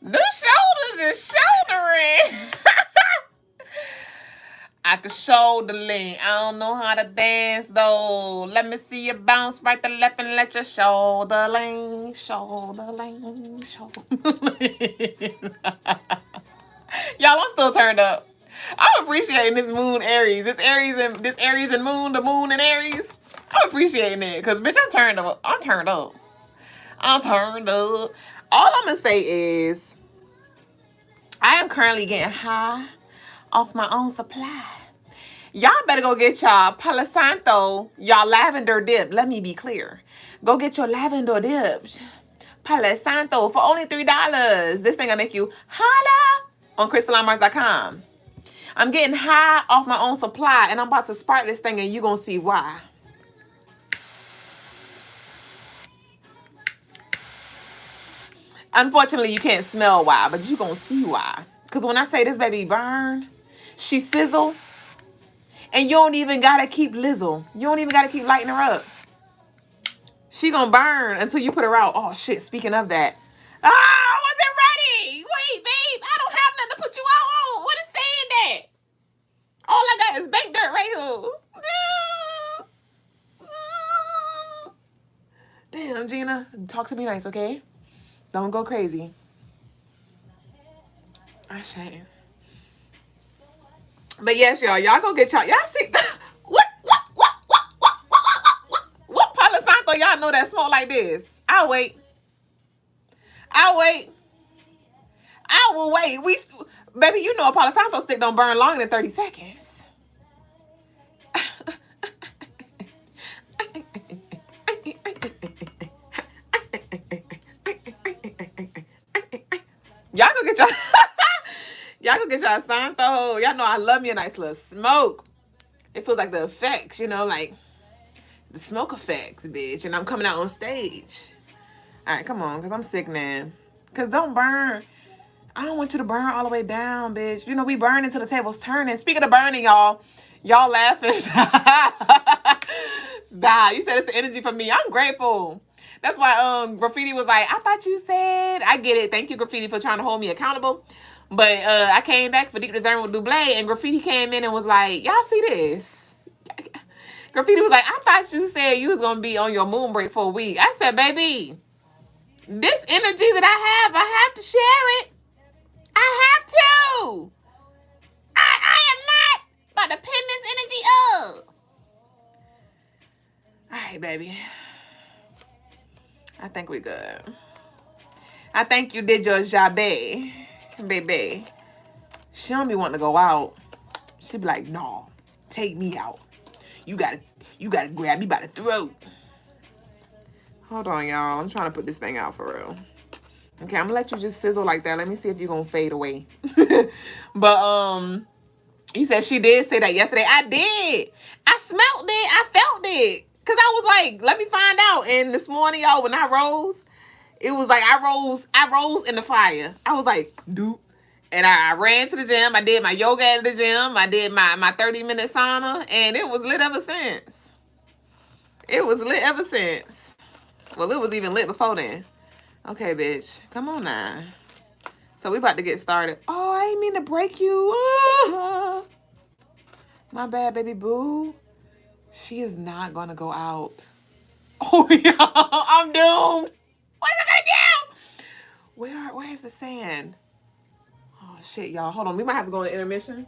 The shoulders is shouldering. I can shoulder lean. I don't know how to dance though. Let me see you bounce right to left and let your shoulder lean. Shoulder lean. Shoulder lean. Y'all, I'm still turned up. I'm appreciating this moon Aries. This Aries and moon, the moon and Aries. I'm appreciating it. Cause bitch, I'm turned up. I'm turned up. I'm turned up. All I'm gonna say is I am currently getting high off my own supply. Y'all better go get y'all Palo Santo, y'all lavender dip. Let me be clear. Go get your lavender dip. Palo Santo for only $3. This thing will make you holla on CrystalineMars.com. I'm getting high off my own supply, and I'm about to spark this thing, and you're going to see why. Unfortunately, you can't smell why, but you're going to see why. Because when I say this baby burn, she sizzle, and you don't even got to keep lizzle. You don't even got to keep lighting her up. She going to burn until you put her out. Oh, shit, speaking of that. Ah, I wasn't ready. Wait, babe, I don't have nothing to put you out on. What is saying that? All I got is bank dirt right here. Damn, Gina, talk to me nice, okay? Don't go crazy. I shame. But yes, y'all go get y'all see what Palo Santo y'all know that smoke like this. I'll wait. I will wait. Baby, you know a Palo Santo stick don't burn longer than 30 seconds. Y'all go get y'all y'all go get y'all Santo. Y'all know I love me a nice little smoke. It feels like the effects, you know, like the smoke effects, bitch. And I'm coming out on stage. All right, come on, because I'm sick, man. Because don't burn. I don't want you to burn all the way down, bitch. You know, we burn until the table's turning. Speaking of burning, y'all laughing. Stop. You said it's the energy for me. I'm grateful. That's why Graffiti was like, I thought you said. I get it. Thank you, Graffiti, for trying to hold me accountable. But I came back for Deep Discernment with Duüblè, and Graffiti came in and was like, y'all see this? Graffiti was like, I thought you said you was going to be on your moon break for a week. I said, baby, this energy that I have to share it. I have to. I am not about to pin this energy up. All right, baby. I think we good. I think you did your job, baby. She don't be wanting to go out. She be like, no, take me out. You gotta grab me by the throat. Hold on, y'all. I'm trying to put this thing out for real. Okay, I'm gonna let you just sizzle like that. Let me see if you're gonna fade away. But you said she did say that yesterday. I did. I smelled it. I felt it. Cause I was like, let me find out. And this morning, y'all, when I rose, it was like I rose in the fire. I was like, doop. And I ran to the gym. I did my yoga at the gym. I did my 30-minute sauna. And it was lit ever since. It was lit ever since. Well, it was even lit before then. Okay, bitch. Come on now. So we about to get started. Oh, I ain't mean to break you. My bad, baby boo. She is not going to go out. Oh, yeah. I'm doomed. What am I going to do? Where is the sand? Oh, shit, y'all. Hold on. We might have to go into intermission.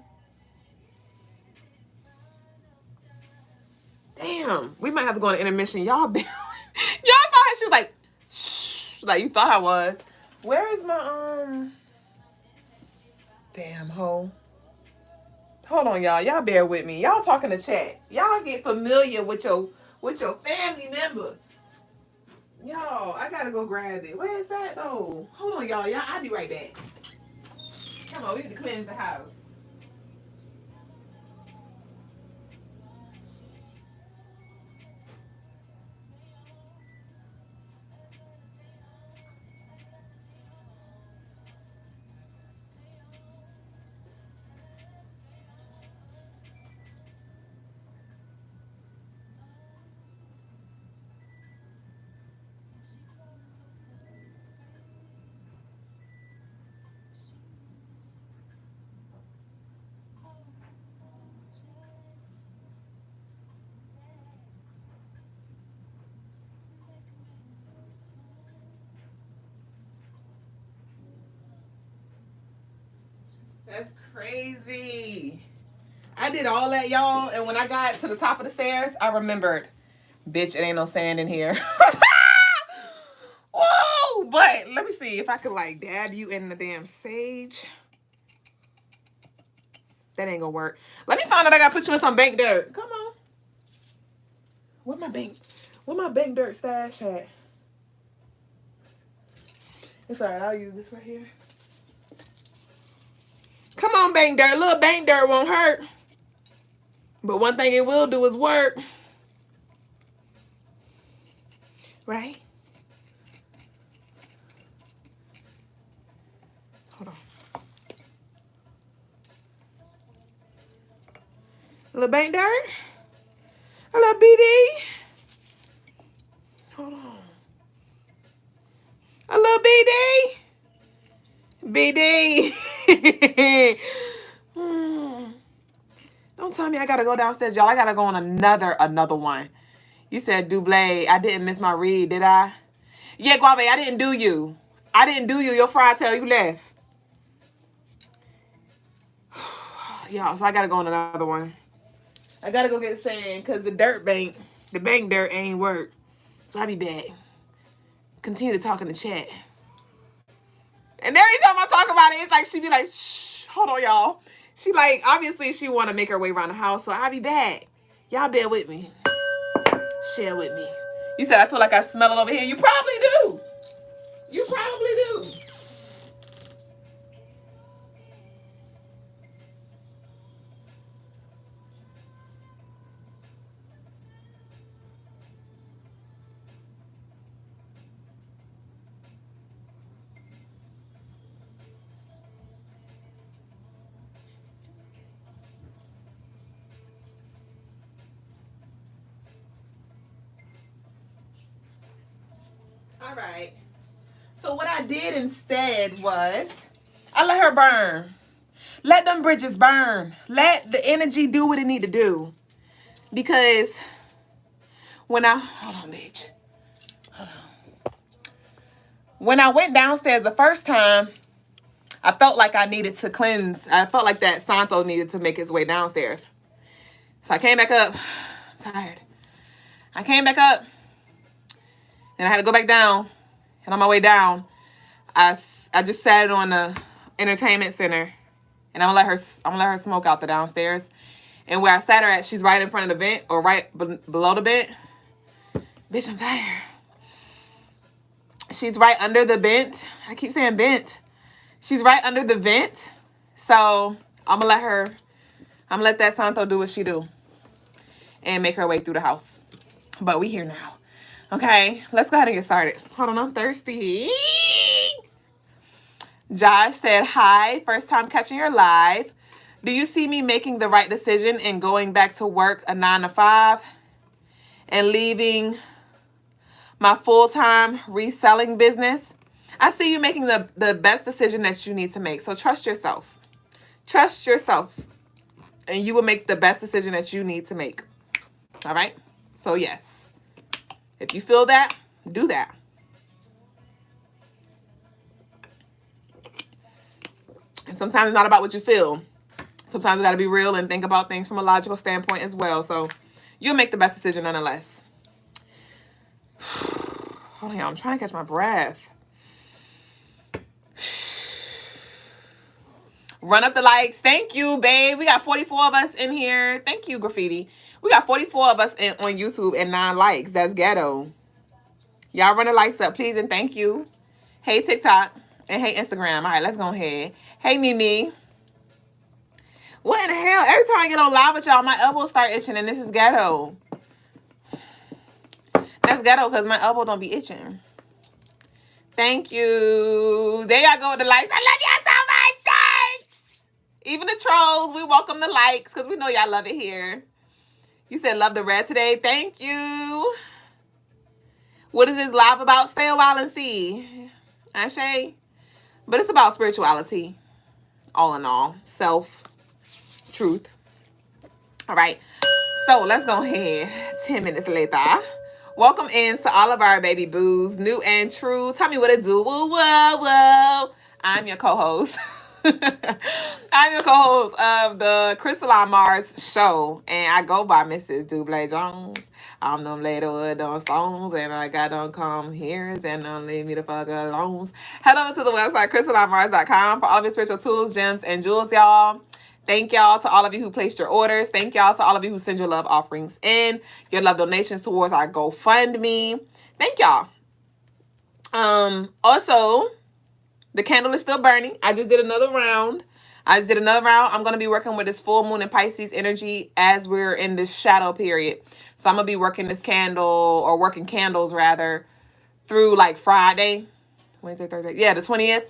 Damn. We might have to go into intermission. Y'all barely. Y'all saw her. She was like, shh. Like you thought I was. Where is my, Damn, ho. Hold on, y'all. Y'all bear with me. Y'all talking to chat. Y'all get familiar with your family members. Y'all, I gotta go grab it. Where is that though? Hold on, y'all. I'll be right back. Come on, we need to cleanse the house. That's crazy. I did all that, y'all, and when I got to the top of the stairs, I remembered, bitch, it ain't no sand in here. Whoa! But let me see if I could, like, dab you in the damn sage. That ain't gonna work. Let me find out I gotta put you in some bank dirt. Come on. Where my bank dirt stash at? It's alright, I'll use this right here. Come on, bank dirt. Little bank dirt won't hurt. But one thing it will do is work. Right? Hold on. A little bank dirt? A little BD? Hold on. A little BD? BD. Don't tell me I gotta go downstairs, y'all. I gotta go on another one. You said Duüblè. I didn't miss my read, did I? Yeah, Guave, I didn't do you. I didn't do you. Your fried tail, you left. Y'all, so I gotta go on another one. I gotta go get sand because the bank dirt ain't work. So I'll be back. Continue to talk in the chat. And every time I talk about it, it's like she be like, shh, hold on, y'all. She like, obviously she want to make her way around the house, so I'll be back. Y'all bear with me. Share with me. You said I feel like I smell it over here. You probably do. You probably do. All right. So what I did instead was I let her burn. Let them bridges burn. Let the energy do what it need to do. Because when I, hold on, bitch. Hold on. When I went downstairs the first time, I felt like I needed to cleanse. I felt like that Santo needed to make his way downstairs. So I came back up. Tired. I came back up. And I had to go back down. And on my way down, I just sat it on the entertainment center. And I'm gonna let her smoke out the downstairs. And where I sat her at, she's right in front of the vent or right below the vent. Bitch, I'm tired. She's right under the vent. I keep saying vent. She's right under the vent. So I'm gonna let that Santo do what she do. And make her way through the house. But we here now. Okay, let's go ahead and get started. Hold on, I'm thirsty. Josh said, hi, first time catching your live. Do you see me making the right decision and going back to work a 9 to 5 and leaving my full-time reselling business? I see you making the best decision that you need to make. So trust yourself. Trust yourself. And you will make the best decision that you need to make. All right? So yes. If you feel that, do that. And sometimes it's not about what you feel. Sometimes you got to be real and think about things from a logical standpoint as well. So you'll make the best decision nonetheless. Hold on, I'm trying to catch my breath. Run up the likes. Thank you, babe. We got 44 of us in here. Thank you, Graffiti. We got 44 of us on YouTube and 9 likes. That's ghetto. Y'all run the likes up, please, and thank you. Hey, TikTok. And hey, Instagram. All right, let's go ahead. Hey, Mimi. What in the hell? Every time I get on live with y'all, my elbows start itching, and this is ghetto. That's ghetto because my elbow don't be itching. Thank you. There y'all go with the likes. I love y'all so much. Thanks. Even the trolls, we welcome the likes because we know y'all love it here. You said love the red today. Thank you. What is this live about? Stay a while and see. Ashay. But it's about spirituality. All in all. Self. Truth. All right. So let's go ahead. 10 minutes later. Welcome in to all of our baby boos. New and true. Tell me what it do. Whoa, whoa, whoa. I'm your co-host. I'm your co-host of the Crystaline Mars show, and I go by Mrs. Duüblè Jones. I'm them later with them stones, and I got them come here and don't leave me the fuck alone. Head over to the website, CrystalineMars.com, for all of your spiritual tools, gems, and jewels, y'all. Thank y'all to all of you who placed your orders. Thank y'all to all of you who send your love offerings in, your love donations towards our GoFundMe. Thank y'all. Also, the candle is still burning. I just did another round. I'm going to be working with this full moon in Pisces energy as we're in this shadow period. So I'm going to be working this candle, or working candles rather, through like Friday, Wednesday, Thursday. Yeah, the 20th.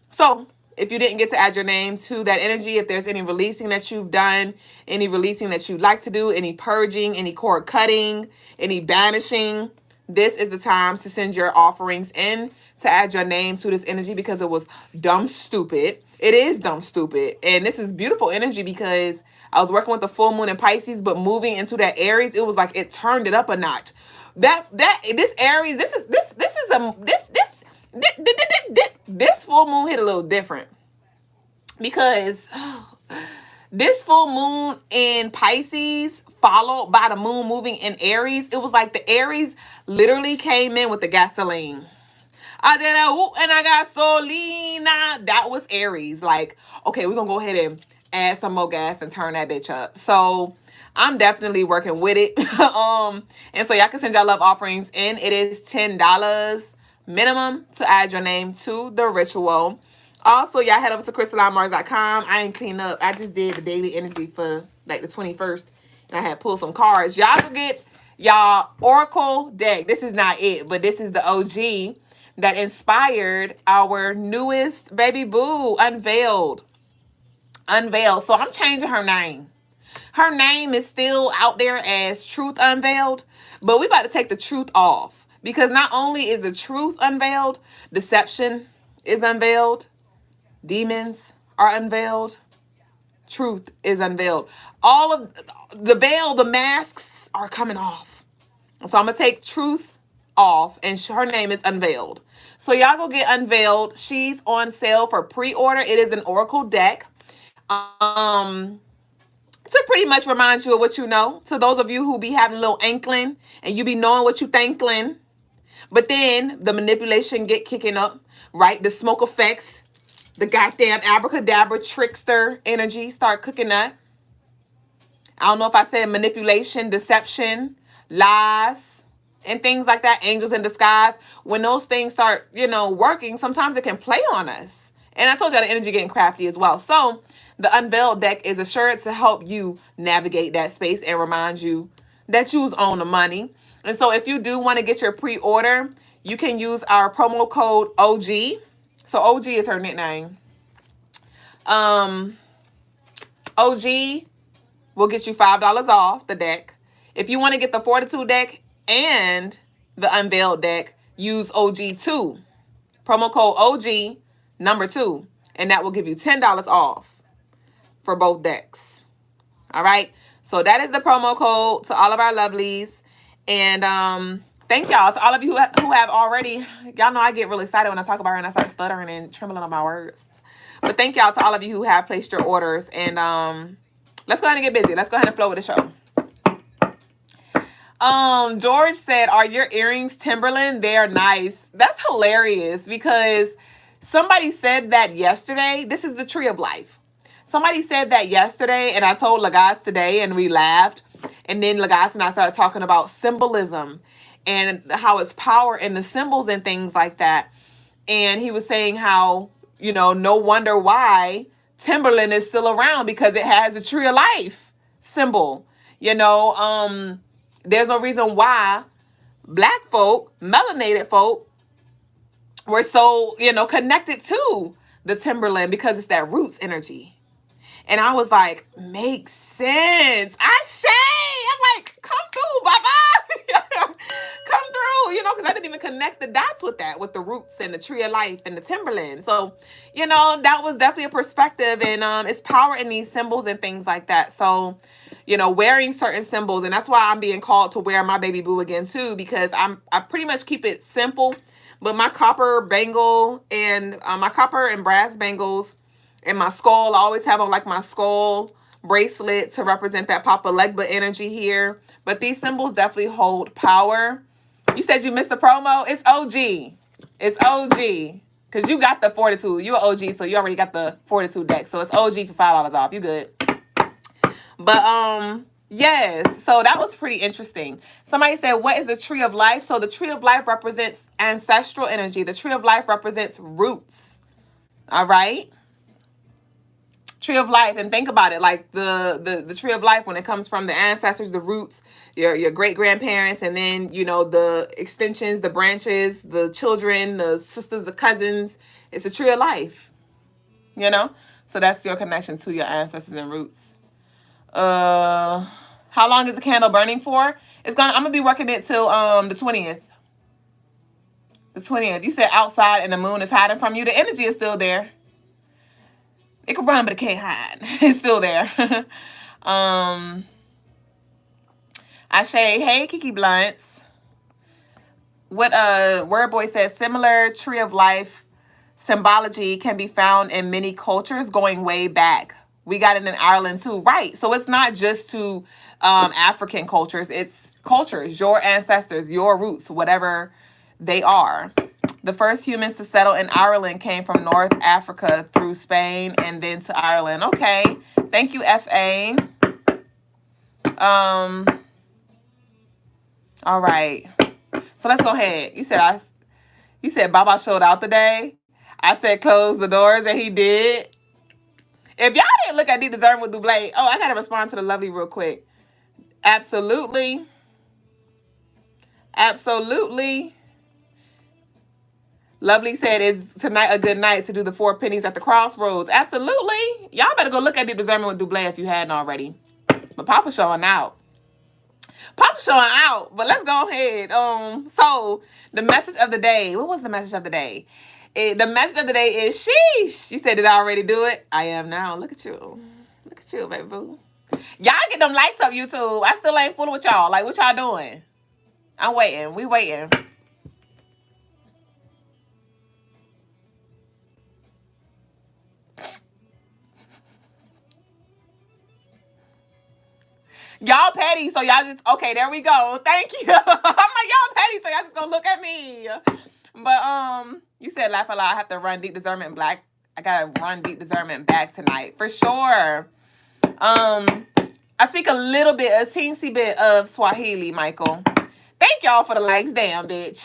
So if you didn't get to add your name to that energy, if there's any releasing that you've done, any releasing that you'd like to do, any purging, any cord cutting, any banishing, this is the time to send your offerings in to add your name to this energy, because it was dumb stupid. It is dumb stupid. And this is beautiful energy because I was working with the full moon in Pisces, but moving into that Aries, it was like it turned it up a notch. This Aries, this full moon hit a little different, because this full moon in Pisces followed by the moon moving in Aries, it was like the Aries literally came in with the gasoline. I did a whoop and I got Solina. That was Aries. Like, okay, we're going to go ahead and add some more gas and turn that bitch up. So I'm definitely working with it. And so y'all can send y'all love offerings in. It is $10 minimum to add your name to the ritual. Also, y'all head over to CrystalineMars.com. I ain't clean up. I just did the daily energy for like the 21st. And I had pulled some cards. Y'all can get y'all Oracle deck. This is not it, but this is the OG that inspired our newest baby boo, Unveiled. So I'm changing her name. Her name is still out there as Truth Unveiled, but we about to take the truth off, because not only is the truth unveiled, deception is unveiled, demons are unveiled, truth is unveiled. All of the veil, the masks are coming off. So I'm going to take truth off, and her name is Unveiled. So y'all go get Unveiled. She's on sale for pre-order. It is an Oracle deck. To pretty much remind you of what you know. To those of you who be having a little inkling and you be knowing what you thinkling, but then the manipulation get kicking up, right? The smoke effects, the goddamn abracadabra trickster energy start cooking up. I don't know if I said manipulation, deception, lies, and things like that, angels in disguise. When those things start, working, sometimes it can play on us. And I told you the energy getting crafty as well. So the Unveiled deck is assured to help you navigate that space and remind you that you was on the money. And so if you do want to get your pre-order, you can use our promo code OG. So OG is her nickname. OG will get you $5 off the deck. If you want to get the Fortitude deck and the Unveiled deck, use OG2. Promo code OG number 2. And that will give you $10 off for both decks. All right. So that is the promo code to all of our lovelies. And thank y'all to all of you who have already. Y'all know I get really excited when I talk about her and I start stuttering and trembling on my words. But thank y'all to all of you who have placed your orders. And let's go ahead and get busy. Let's go ahead and flow with the show. George said, are your earrings Timberland? They are nice. That's hilarious, because somebody said that yesterday. This is the tree of life. Somebody said that yesterday, and I told Lagasse today, and we laughed. And then Lagasse and I started talking about symbolism and how it's power in the symbols and things like that. And he was saying how, no wonder why Timberland is still around, because it has a tree of life symbol. There's no reason why Black folk, melanated folk, were so, connected to the Timberland, because it's that roots energy. And I was like, makes sense. Ashe. I'm like, come through, Baba. Come through, because I didn't even connect the dots with that, with the roots and the tree of life and the Timberland. So, that was definitely a perspective, and it's power in these symbols and things like that. So, wearing certain symbols, and that's why I'm being called to wear my baby boo again too, because I pretty much keep it simple, but my copper bangle and my copper and brass bangles And my skull, I always have on like my skull bracelet to represent that Papa Legba energy here. But these symbols definitely hold power. You said you missed the promo? It's OG. It's OG. Because you got the Fortitude. You're OG, so you already got the Fortitude deck. So it's OG for $5 off. You good. But, yes. So that was pretty interesting. Somebody said, what is the Tree of Life? So the Tree of Life represents ancestral energy. The Tree of Life represents roots. All right? Tree of Life, and think about it, like the Tree of Life, when it comes from the ancestors, the roots, your great grandparents, and then, you know, the extensions, the branches, the children, the sisters, the cousins. It's a Tree of Life, you know. So that's your connection to your ancestors and roots. How long is the candle burning for? I'm gonna be working it till the 20th. The 20th. You said outside and the moon is hiding from you. The energy is still there. It can run, but it can't hide. It's still there. Ashe, hey, Kiki Blunts. What Word Boy says, similar Tree of Life symbology can be found in many cultures going way back. We got it in Ireland too. Right. So it's not just to African cultures. It's cultures, your ancestors, your roots, whatever they are. The first humans to settle in Ireland came from North Africa through Spain and then to Ireland. Okay. Thank you, FA. All right. So let's go ahead. You said Baba showed out today. I said close the doors, and he did. If y'all didn't look at the Discernment with Duüblè, I gotta respond to the lovely real quick. Absolutely. Absolutely. Lovely said, is tonight a good night to do the 4 pennies at the crossroads? Absolutely. Y'all better go look at the Discernment with Duüblè if you hadn't already. But Papa's showing out. Papa's showing out. But let's go ahead. So the message of the day. What was the message of the day? The message of the day is sheesh. You said, did I already do it? I am now. Look at you. Look at you, baby boo. Y'all get them likes up, YouTube. I still ain't fooling with y'all. Like, what y'all doing? I'm waiting. We waiting. Y'all petty, so y'all just, okay, there we go. Thank you. I'm like, y'all petty, so y'all just gonna look at me. But, you said laugh a lot. I have to run Deep Discernment Black. I gotta run Deep Discernment back tonight, for sure. I speak a little bit, a teensy bit of Swahili, Michael. Thank y'all for the likes. Damn, bitch.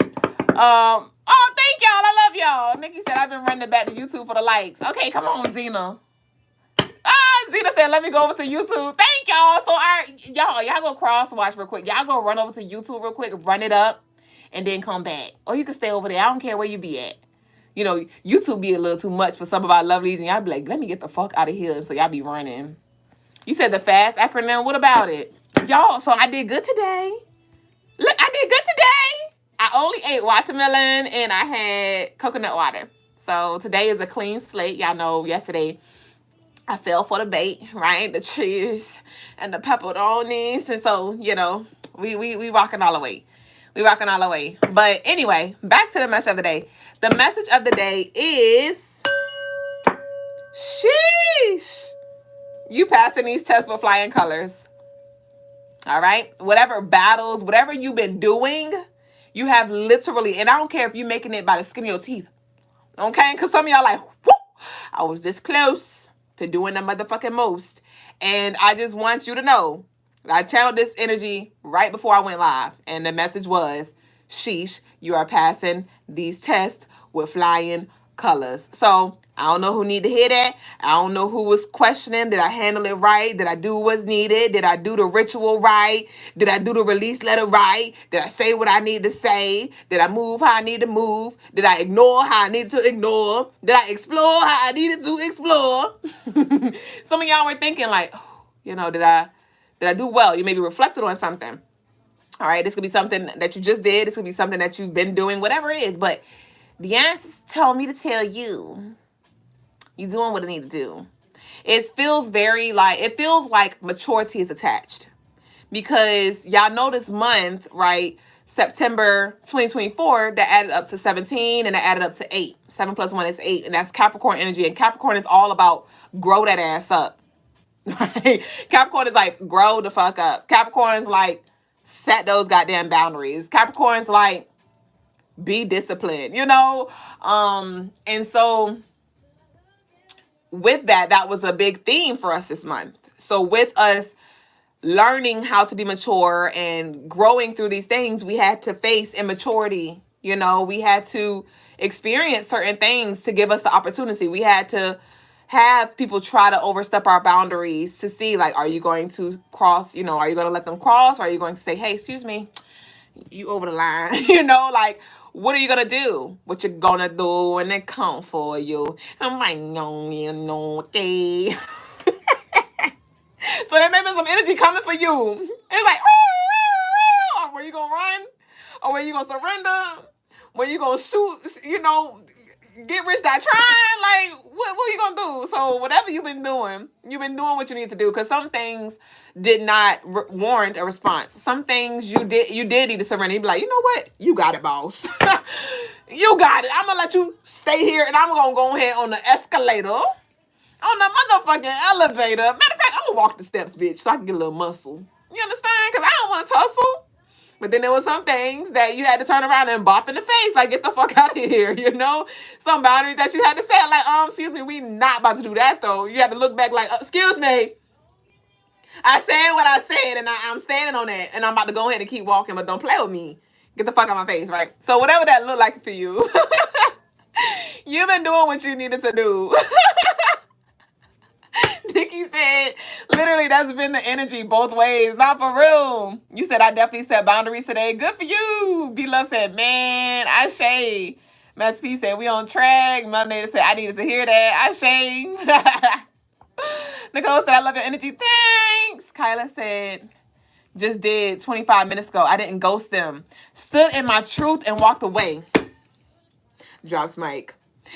Oh, thank y'all. I love y'all. Nikki said, I've been running it back to YouTube for the likes. Okay, come on, Zena. Zena said, let me go over to YouTube. Thank y'all. So, y'all go cross watch real quick. Y'all go run over to YouTube real quick, run it up, and then come back. Or you can stay over there. I don't care where you be at. You know, YouTube be a little too much for some of our lovelies, and y'all be like, let me get the fuck out of here. And so y'all be running. You said the FAST acronym. What about it? Y'all, so I did good today. Look, I did good today. I only ate watermelon, and I had coconut water. So today is a clean slate. Y'all know yesterday I fell for the bait, right? The cheese and the pepperonis. And so, you know, we rocking all the way. We rocking all the way. But anyway, back to the message of the day. The message of the day is, sheesh, you passing these tests with flying colors. All right? Whatever battles, whatever you've been doing, you have literally, and I don't care if you're making it by the skin of your teeth. Okay? Because some of y'all like, whoo, I was this close to doing the motherfucking most. And I just want you to know, I channeled this energy right before I went live. And the message was, sheesh, you are passing these tests with flying colors. So I don't know who need to hear that. I don't know who was questioning. Did I handle it right? Did I do what's needed? Did I do the ritual right? Did I do the release letter right? Did I say what I need to say? Did I move how I need to move? Did I ignore how I needed to ignore? Did I explore how I needed to explore? Some of y'all were thinking like, oh, you know, did I do well? You maybe reflected on something. All right, this could be something that you just did. This could be something that you've been doing, whatever it is. But the answers told me to tell you, you're doing what I need to do. It feels like maturity is attached. Because y'all know this month, right? September 2024, that added up to 17, and that added up to 8. 7 plus 1 is 8, and that's Capricorn energy. And Capricorn is all about grow that ass up. Right? Capricorn is like grow the fuck up. Capricorn is like set those goddamn boundaries. Capricorn is like be disciplined, you know? And so with that, that was a big theme for us this month. So with us learning how to be mature and growing through these things, we had to face immaturity. You know, we had to experience certain things to give us the opportunity. We had to have people try to overstep our boundaries to see, like, are you going to cross, you know, are you going to let them cross? Or are you going to say, hey, excuse me, you over the line? You know, like, what are you going to do? What you going to do when they come for you? I'm like, no, you know, okay. So there may be some energy coming for you. It's like, or where you gonna run? Or where you gonna surrender? Where you gonna shoot, you know, get rich, die trying? Like, what are you gonna do? So whatever you've been doing what you need to do. Because some things did not warrant a response. Some things you did need to surrender. You'd be like, you know what? You got it, boss. You got it. I'm gonna let you stay here, and I'm gonna go ahead on the escalator. On the motherfucking elevator. Matter of fact, I'm gonna walk the steps, bitch, so I can get a little muscle. You understand? Because I don't want to tussle. But then there were some things that you had to turn around and bop in the face, like, get the fuck out of here, you know? Some boundaries that you had to set, like, excuse me, we not about to do that, though. You had to look back like, excuse me. I said what I said, and I'm standing on that, and I'm about to go ahead and keep walking, but don't play with me. Get the fuck out of my face, right? So whatever that looked like for you, you've been doing what you needed to do. Nikki said, literally, that's been the energy both ways. Not for real. You said, I definitely set boundaries today. Good for you. B-Love said, man, I shade. Mass P said, we on track. Mother Native said, I needed to hear that. I shade. Nicole said, I love your energy. Thanks. Kyla said, just did 25 minutes ago. I didn't ghost them. Stood in my truth and walked away. Drops mic.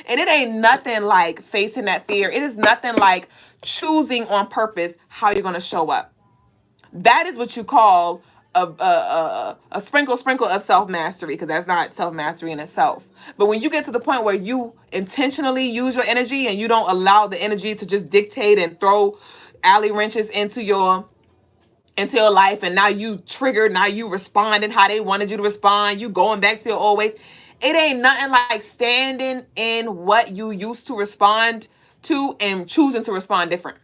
And it ain't nothing like facing that fear. It is nothing like choosing on purpose how you're going to show up. That is what you call a sprinkle of self-mastery, because that's not self-mastery in itself. But when you get to the point where you intentionally use your energy and you don't allow the energy to just dictate and throw alley wrenches into your life, and now you triggered, now you responding how they wanted you to respond, you going back to your old ways. It ain't nothing like standing in what you used to respond to and choosing to respond different.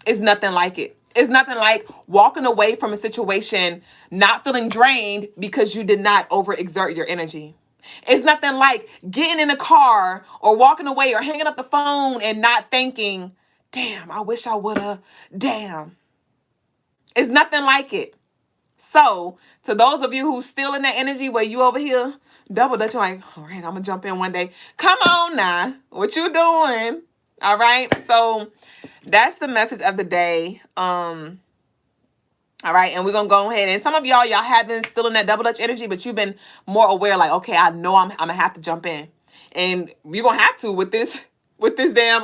It's nothing like it. It's nothing like walking away from a situation not feeling drained because you did not overexert your energy. It's nothing like getting in a car or walking away or hanging up the phone and not thinking, damn, I wish I would have, damn. It's nothing like it. So, to those of you who's still in that energy where you over here double dutch, you're like, all right, I'm gonna jump in one day. Come on now. What you doing? All right. So that's the message of the day. All right. And we're gonna go ahead. And some of y'all have been still in that double dutch energy, but you've been more aware, like, okay, I know I'm gonna have to jump in. And you're gonna have to with this damn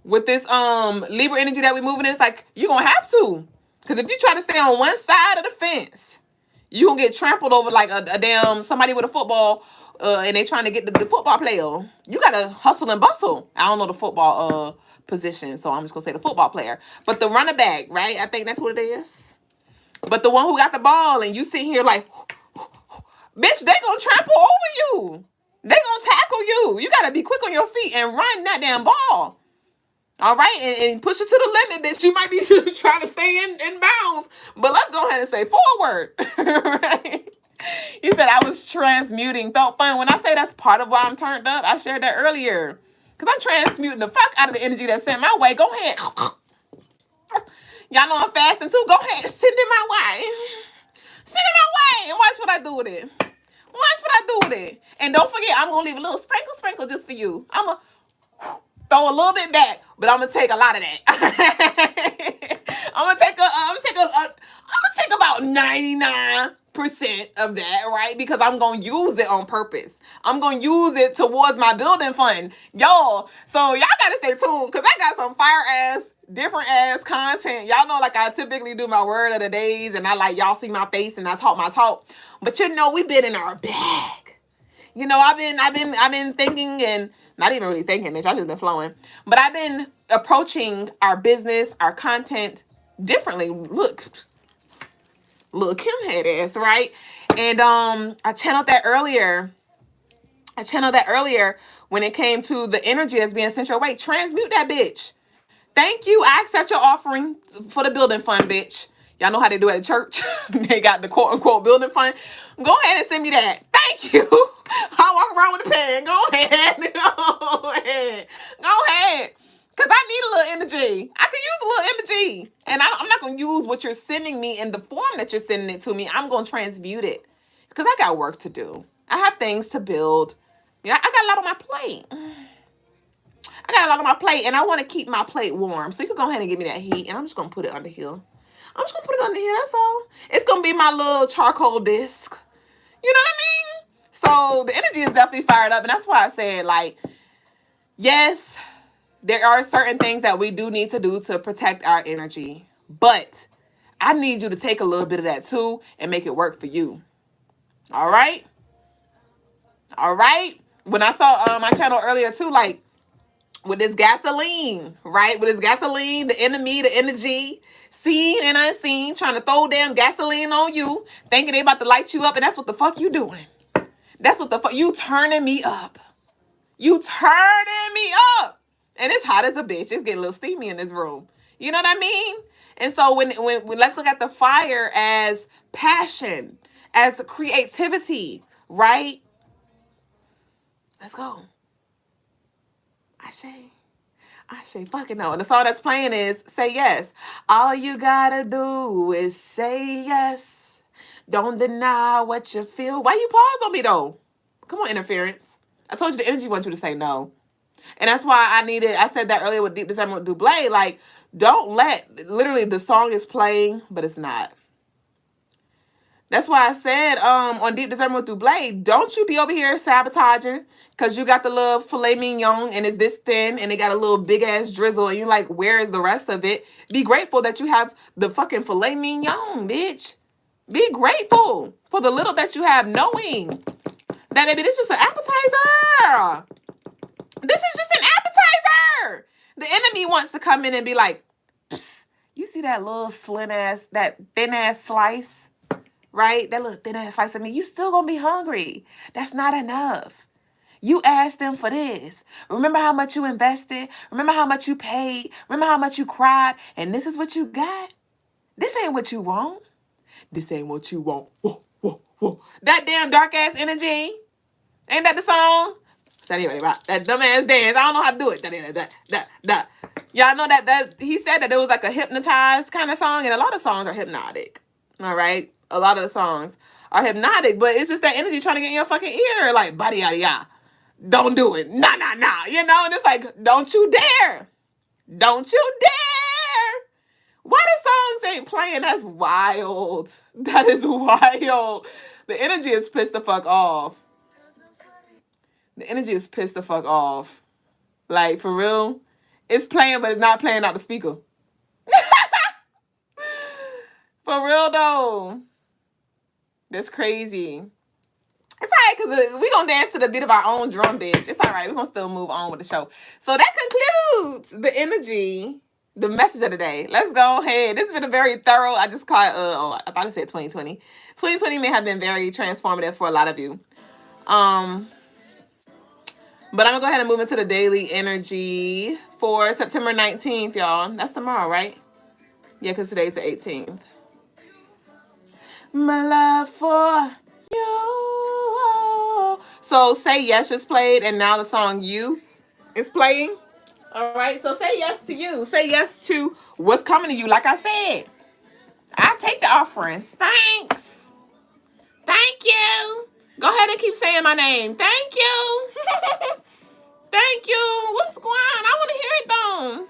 Libra energy that we're moving in. It's like you're gonna have to. Because if you try to stay on one side of the fence, you gonna get trampled over like a damn somebody with a football, and they trying to get the football player. You gotta hustle and bustle. I don't know the football position, so I'm just gonna say the football player. But the running back, right? I think that's what it is. But the one who got the ball, and you sit here like, bitch, they gonna trample over you. They gonna tackle you. You gotta be quick on your feet and run that damn ball. All right, and push it to the limit, bitch. You might be trying to stay in bounds, but let's go ahead and stay forward. Right? You said I was transmuting. Felt fun. When I say that's part of why I'm turned up, I shared that earlier. Because I'm transmuting the fuck out of the energy that's sent my way. Go ahead. Y'all know I'm fasting too. Go ahead. Send it my way. Send it my way and watch what I do with it. Watch what I do with it. And don't forget, I'm going to leave a little sprinkle just for you. I'm going to throw a little bit back, but I'm gonna take a lot of that. I'm gonna take about 99% of that, right? Because I'm gonna use it on purpose. I'm gonna use it towards my building fund, y'all. So y'all gotta stay tuned because I got some fire ass different ass content. Y'all know, like, I typically do my word of the days, and I like y'all see my face and I talk my talk. But you know, we've been in our bag. You know, I've been thinking, and not even really thinking, bitch. I've just been flowing. But I've been approaching our business, our content differently. Look, Kim had ass, right? And I channeled that earlier. When it came to the energy that's being sent your way. Transmute that bitch. Thank you. I accept your offering for the building fund, bitch. Y'all know how they do at a church. They got the quote unquote building fund. Go ahead and send me that. Thank you. I'll walk around with a pen. Go ahead. Go ahead. Go ahead. Because I need a little energy. I can use a little energy. And I'm not going to use what you're sending me in the form that you're sending it to me. I'm going to transmute it. Because I got work to do. I have things to build. Yeah, I got a lot on my plate. And I want to keep my plate warm. So you can go ahead and give me that heat, and I'm just going to put it under here. That's all. It's going to be my little charcoal disc. You know what I mean? So the energy is definitely fired up, and that's why I said, like, yes, there are certain things that we do need to do to protect our energy, but I need you to take a little bit of that too and make it work for you. All right? When I saw my channel earlier too, like, with this gasoline, right? With this gasoline, the enemy, the energy, seen and unseen, trying to throw damn gasoline on you, thinking they about to light you up, and that's what the fuck you doing. That's what the fuck, you turning me up. And it's hot as a bitch. It's getting a little steamy in this room. You know what I mean? And so when let's look at the fire as passion, as creativity, right? Let's go. I say fucking no. And the song that's playing is Say Yes. All you gotta do is say yes. Don't deny what you feel. Why you pause on me though? Come on, interference. I told you the energy wants you to say no. And that's why I said that earlier with Deep Discernment with Duüblè, like, don't let, literally the song is playing, but it's not. That's why I said on Deep Discernment with Duüblè, don't you be over here sabotaging because you got the little filet mignon and it's this thin and it got a little big ass drizzle and you're like, where is the rest of it? Be grateful that you have the fucking filet mignon, bitch. Be grateful for the little that you have, knowing that maybe this is just an appetizer. This is just an appetizer. The enemy wants to come in and be like, you see that little that thin ass slice? Right? That little thin ass slice of meat. You still gonna be hungry. That's not enough. You asked them for this. Remember how much you invested? Remember how much you paid? Remember how much you cried? And this is what you got? This ain't what you want. This ain't what you want. Whoa, whoa, whoa. That damn dark ass energy. Ain't that the song? That dumb ass dance. I don't know how to do it. Y'all know that he said that it was like a hypnotized kind of song, and a lot of songs are hypnotic. All right? A lot of the songs are hypnotic, but it's just that energy trying to get in your fucking ear, like, body yada yada. Don't do it. Nah. You know, and it's like, don't you dare. Don't you dare. Why the songs ain't playing? That's wild. That is wild. The energy is pissed the fuck off. Like, for real. It's playing, but it's not playing out the speaker. For real, though. That's crazy. It's all right, because we're going to dance to the beat of our own drum, bitch. It's all right. We're going to still move on with the show. So that concludes the energy, the message of the day. Let's go ahead. This has been a very thorough, I just caught, I thought it said 2020. 2020 may have been very transformative for a lot of you. But I'm going to go ahead and move into the daily energy for September 19th, y'all. That's tomorrow, right? Yeah, because today's the 18th. My love for you. So Say Yes just played, and now the song You is playing. All right, so say yes to you. Say yes to what's coming to you. Like I said, I take the offerings. Thanks. Thank you. Go ahead and keep saying my name. Thank you. Thank you. What's going on? I want to hear it though.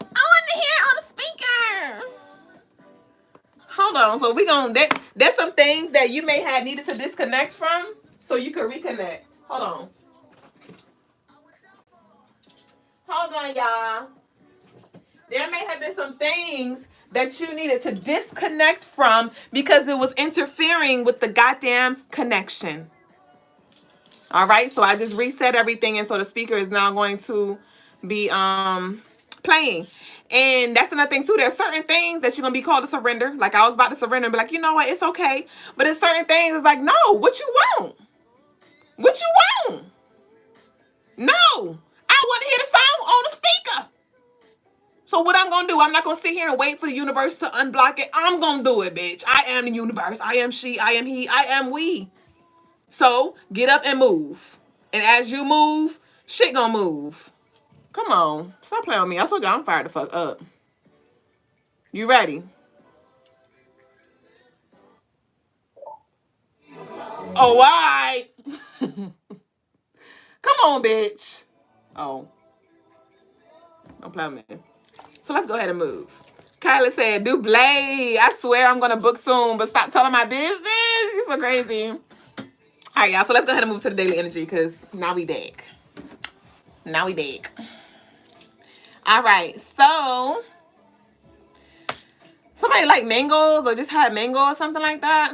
I want to hear it on the speaker. Hold on. So we gonna there's some things that you may have needed to disconnect from so you can reconnect. Hold on. Hold on, y'all. There may have been some things that you needed to disconnect from because it was interfering with the goddamn connection. All right, so I just reset everything, and so the speaker is now going to be playing. And that's another thing too. There's certain things that you're gonna be called to surrender. Like I was about to surrender and be like, you know what, it's okay. But there's certain things it's like, no, what you want? What you want? No, I want to hear the song on the speaker. So what I'm gonna do, I'm not gonna sit here and wait for the universe to unblock it. I'm gonna do it, bitch. I am the universe. I am she. I am he. I am we. So get up and move. And as you move, shit gonna move. Come on. Stop playing with me. I told you I'm fired the fuck up. You ready? Oh, why? Come on, bitch. Oh. Don't play with me. So let's go ahead and move. Kyla said, Duüblè. I swear I'm gonna book soon, but stop telling my business. You're so crazy. All right, y'all. So let's go ahead and move to the daily energy because now we back. Now we back. All right, so somebody like mangoes or just had mango or something like that,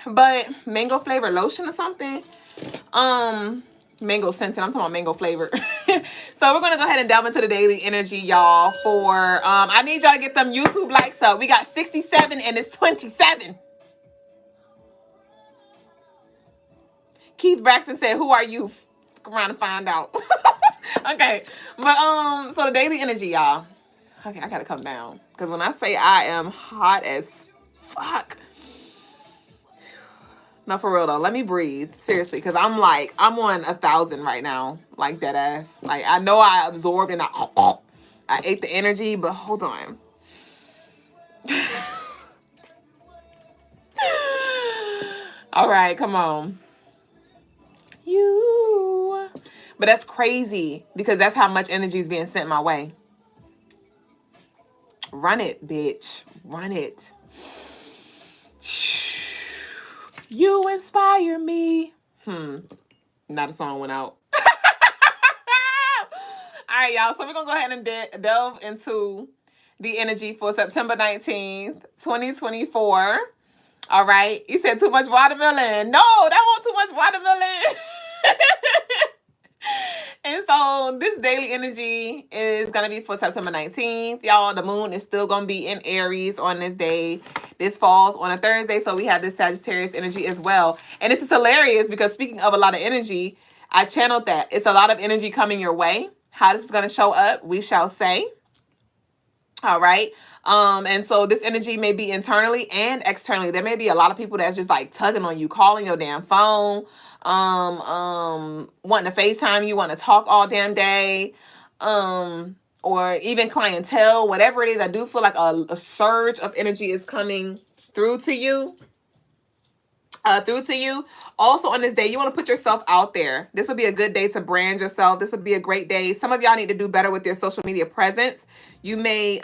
but mango flavored lotion or something. Mango scented. I'm talking about mango flavor. So we're gonna go ahead and delve into the daily energy, y'all. For I need y'all to get them YouTube likes up. We got 67 and it's 27. Keith Braxton said, "Who are you?" Fuck around and find out. Okay, but so the daily energy, y'all. Okay, I gotta come down because when I say I am hot as fuck. No, for real though. Let me breathe. Seriously, because I'm on 1,000 right now. Like that ass. Like I know I absorbed and I ate the energy, but hold on. All right, come on. You. But that's crazy because that's how much energy is being sent my way. Run it, bitch. Run it. You inspire me. Not a song went out. All right, y'all. So we're going to go ahead and delve into the energy for September 19th, 2024. All right. You said too much watermelon. No, that wasn't too much watermelon. And so this daily energy is going to be for September 19th. Y'all, the moon is still going to be in Aries on this day. This falls on a Thursday, so we have this Sagittarius energy as well. And this is hilarious because speaking of a lot of energy, I channeled that. It's a lot of energy coming your way. How this is going to show up, we shall say. All right. And so this energy may be internally and externally. There may be a lot of people that's just like tugging on you, calling your damn phone, wanting to FaceTime you, want to talk all damn day, or even clientele, whatever it is. I do feel like a surge of energy is coming through to you. Also on this day, you want to put yourself out there. This will be a good day to brand yourself. This will be a great day. Some of y'all need to do better with your social media presence. You may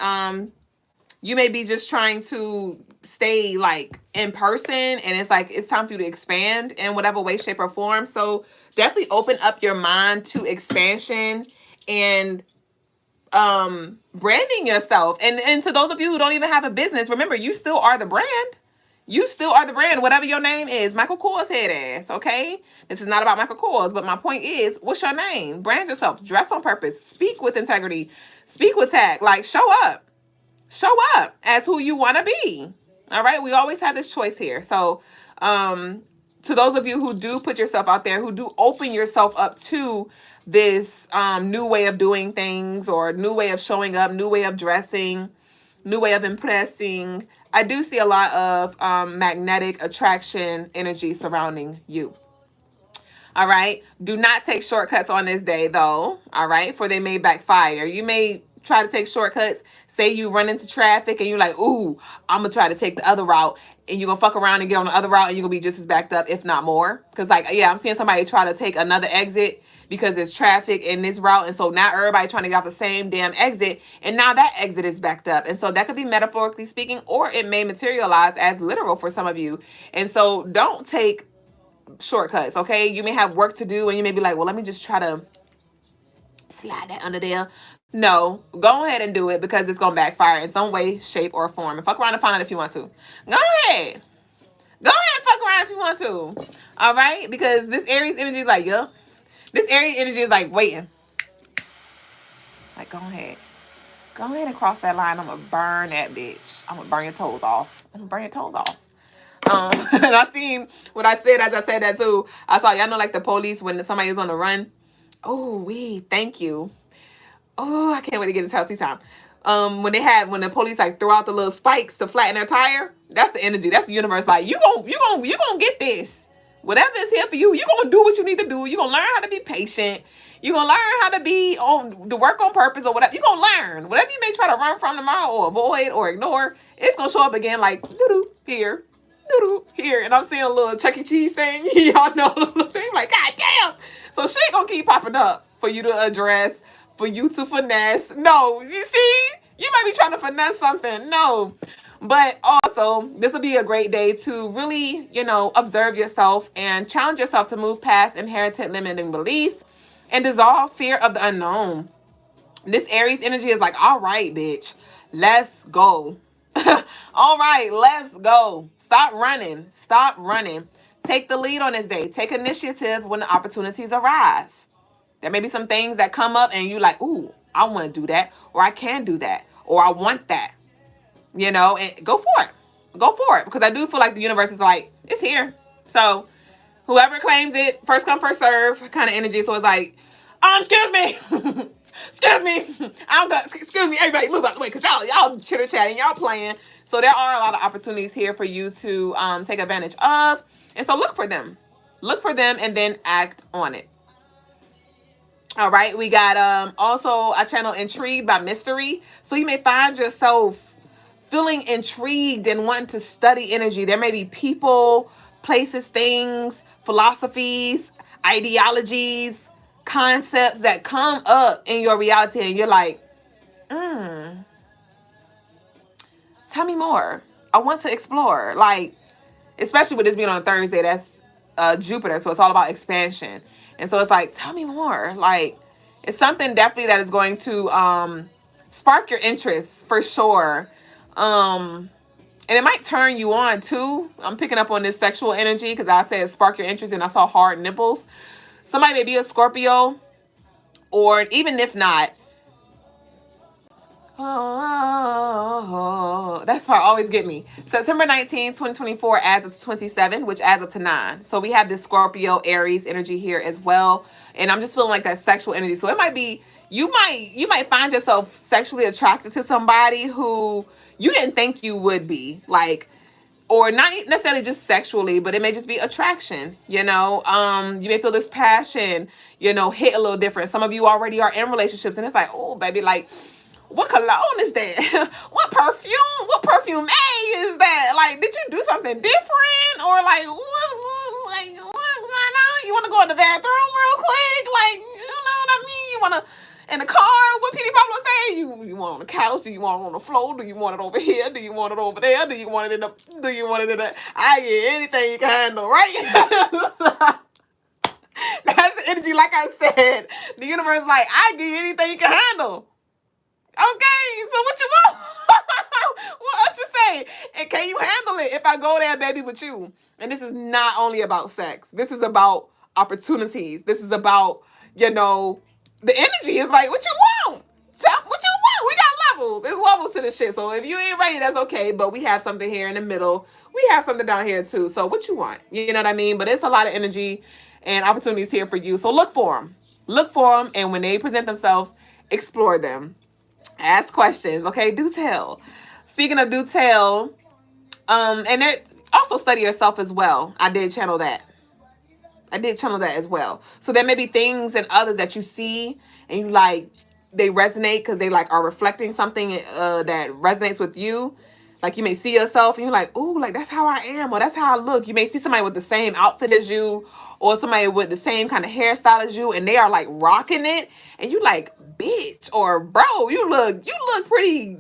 be just trying to stay like in person, and it's time for you to expand in whatever way, shape, or form. So definitely open up your mind to expansion and branding yourself. And to those of you who don't even have a business, remember, you still are the brand. You still are the brand, whatever your name is. Michael Kors head ass, okay? This is not about Michael Kors, but my point is, what's your name? Brand yourself. Dress on purpose. Speak with integrity. Speak with tact. Like, show up. Show up as who you want to be. All right? We always have this choice here. So, to those of you who do put yourself out there, who do open yourself up to this new way of doing things or new way of showing up, new way of dressing, new way of impressing, I do see a lot of magnetic attraction energy surrounding you. All right. Do not take shortcuts on this day, though. All right. For they may backfire. You may try to take shortcuts. Say you run into traffic and you're like, ooh, I'm going to try to take the other route. And you're going to fuck around and get on the other route and you're going to be just as backed up, if not more. Because, like, yeah, I'm seeing somebody try to take another exit because there's traffic in this route. And so now everybody trying to get off the same damn exit. And now that exit is backed up. And so that could be metaphorically speaking, or it may materialize as literal for some of you. And so don't take shortcuts, okay? You may have work to do and you may be like, well, let me just try to slide that under there. No, go ahead and do it because it's gonna backfire in some way, shape, or form. And fuck around and find out if you want to. Go ahead. Go ahead and fuck around if you want to. All right? Because this Aries energy is like, yeah. This Aries energy is like waiting. Like, go ahead. Go ahead and cross that line. I'm gonna burn that bitch. I'm gonna burn your toes off. I'm gonna burn your toes off. And I seen what I said as I said that too. I saw, y'all know, like the police when somebody was on the run. Oh, thank you. Oh, I can't wait to get into tea time. When the police like throw out the little spikes to flatten their tire, that's the energy. That's the universe. Like, you gonna get this. Whatever is here for you, you gonna do what you need to do. You gonna learn how to be patient. You gonna learn how to work on purpose or whatever. You gonna learn whatever you may try to run from tomorrow or avoid or ignore. It's gonna show up again like doo-doo here, doo-doo here, and I'm seeing a little Chuck E. Cheese thing. Y'all know the little thing. Like, God damn. So shit gonna keep popping up for you to address. For you to finesse. No, you see? You might be trying to finesse something. No. But also, this will be a great day to really, observe yourself and challenge yourself to move past inherited limiting beliefs and dissolve fear of the unknown. This Aries energy is like, all right, bitch, let's go. All right, let's go. Stop running. Stop running. Take the lead on this day. Take initiative when the opportunities arise. There may be some things that come up and you like, ooh, I want to do that, or I can do that, or I want that, and go for it. Go for it. Because I do feel like the universe is like, it's here. So whoever claims it, first come, first serve kind of energy. So it's like, excuse me. Excuse me. Excuse me, everybody move out the way because y'all chitter-chatting, y'all playing. So there are a lot of opportunities here for you to take advantage of. And so look for them. Look for them and then act on it. All right, we got also a channel Intrigued by Mystery. So you may find yourself feeling intrigued and wanting to study energy. There may be people, places, things, philosophies, ideologies, concepts that come up in your reality and you're like, tell me more. I want to explore. Like, especially with this being on a Thursday, that's Jupiter. So it's all about expansion. And so it's like, tell me more. Like, it's something definitely that is going to spark your interest for sure. And it might turn you on too. I'm picking up on this sexual energy because I said spark your interest and I saw hard nipples. Somebody may be a Scorpio, or even if not, that's part always get me. September 19, 2024 adds up to 27, which adds up to 9. So we have this Scorpio Aries energy here as well. And I'm just feeling like that sexual energy. So it might be, you might find yourself sexually attracted to somebody who you didn't think you would be, like, or not necessarily just sexually, but it may just be attraction, you may feel this passion, hit a little different. Some of you already are in relationships and it's like, oh baby, like, what cologne is that? What perfume is that? Like, did you do something different? Or like, what's going on? You want to go in the bathroom real quick? Like, you know what I mean? You want to, in the car, what Petey Pablo say? You want it on the couch? Do you want it on the floor? Do you want it over here? Do you want it over there? Do you want it in the, I get anything you can handle, right? That's the energy, like I said. The universe is like, I get anything you can handle. Okay, so what you want? What else to say? And can you handle it if I go there, baby, with you? And this is not only about sex. This is about opportunities. This is about, the energy is like, what you want? Tell what you want. We got levels. There's levels to this shit. So if you ain't ready, that's okay. But we have something here in the middle. We have something down here too. So what you want? You know what I mean? But it's a lot of energy and opportunities here for you. So look for them. Look for them. And when they present themselves, explore them. Ask questions, okay? Do tell. Speaking of do tell, and it's also study yourself as well. I did channel that as well. So there may be things and others that you see and you like, they resonate because they like are reflecting something that resonates with you. Like you may see yourself and you're like, ooh, like that's how I am, or that's how I look. You may see somebody with the same outfit as you, or somebody with the same kind of hairstyle as you, and they are like rocking it, and you like, bitch, or bro, you look pretty.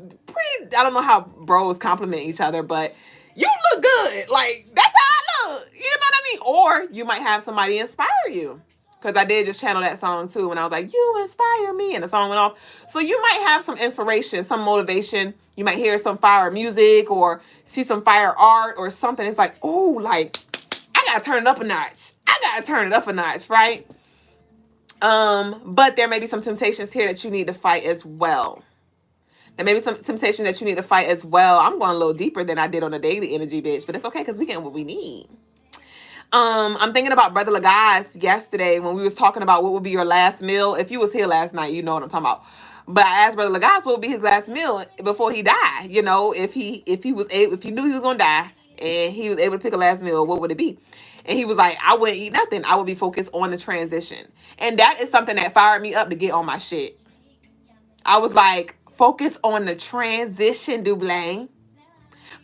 I don't know how bros compliment each other, but you look good. Like that's how I look. You know what I mean? Or you might have somebody inspire you. because I did just channel that song too. When I was like, you inspire me, and the song went off. So you might have some inspiration, some motivation. You might hear some fire music or see some fire art or something. It's like, oh, like, I gotta turn it up a notch. I gotta turn it up a notch, right? But there may be some temptations here that you need to fight as well. There may be some temptation that you need to fight as well. I'm going a little deeper than I did on the daily energy, bitch, but it's okay because we getting what we need. I'm thinking about Brother Lagaz yesterday when we was talking about what would be your last meal. If you was here last night, you know what I'm talking about. But I asked Brother Lagaz what would be his last meal before he died. You know, if he knew he was gonna die and he was able to pick a last meal, what would it be? And he was like, I wouldn't eat nothing. I would be focused on the transition. And that is something that fired me up to get on my shit. I was like, focus on the transition, Duüblè.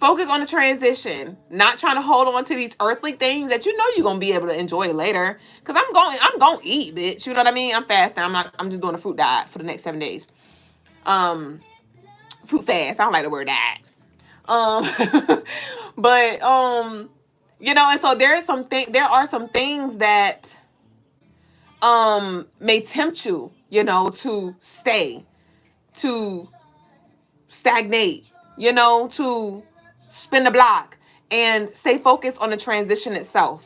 Focus on the transition. Not trying to hold on to these earthly things that you know you're gonna be able to enjoy later. Cause I'm gonna eat, bitch. You know what I mean? I'm fasting. I'm just doing a fruit diet for the next 7 days. Fruit fast. I don't like the word diet. But you know, and so there are some things that may tempt you, you know, to stay, to stagnate, you know, to spin the block and stay focused on the transition itself.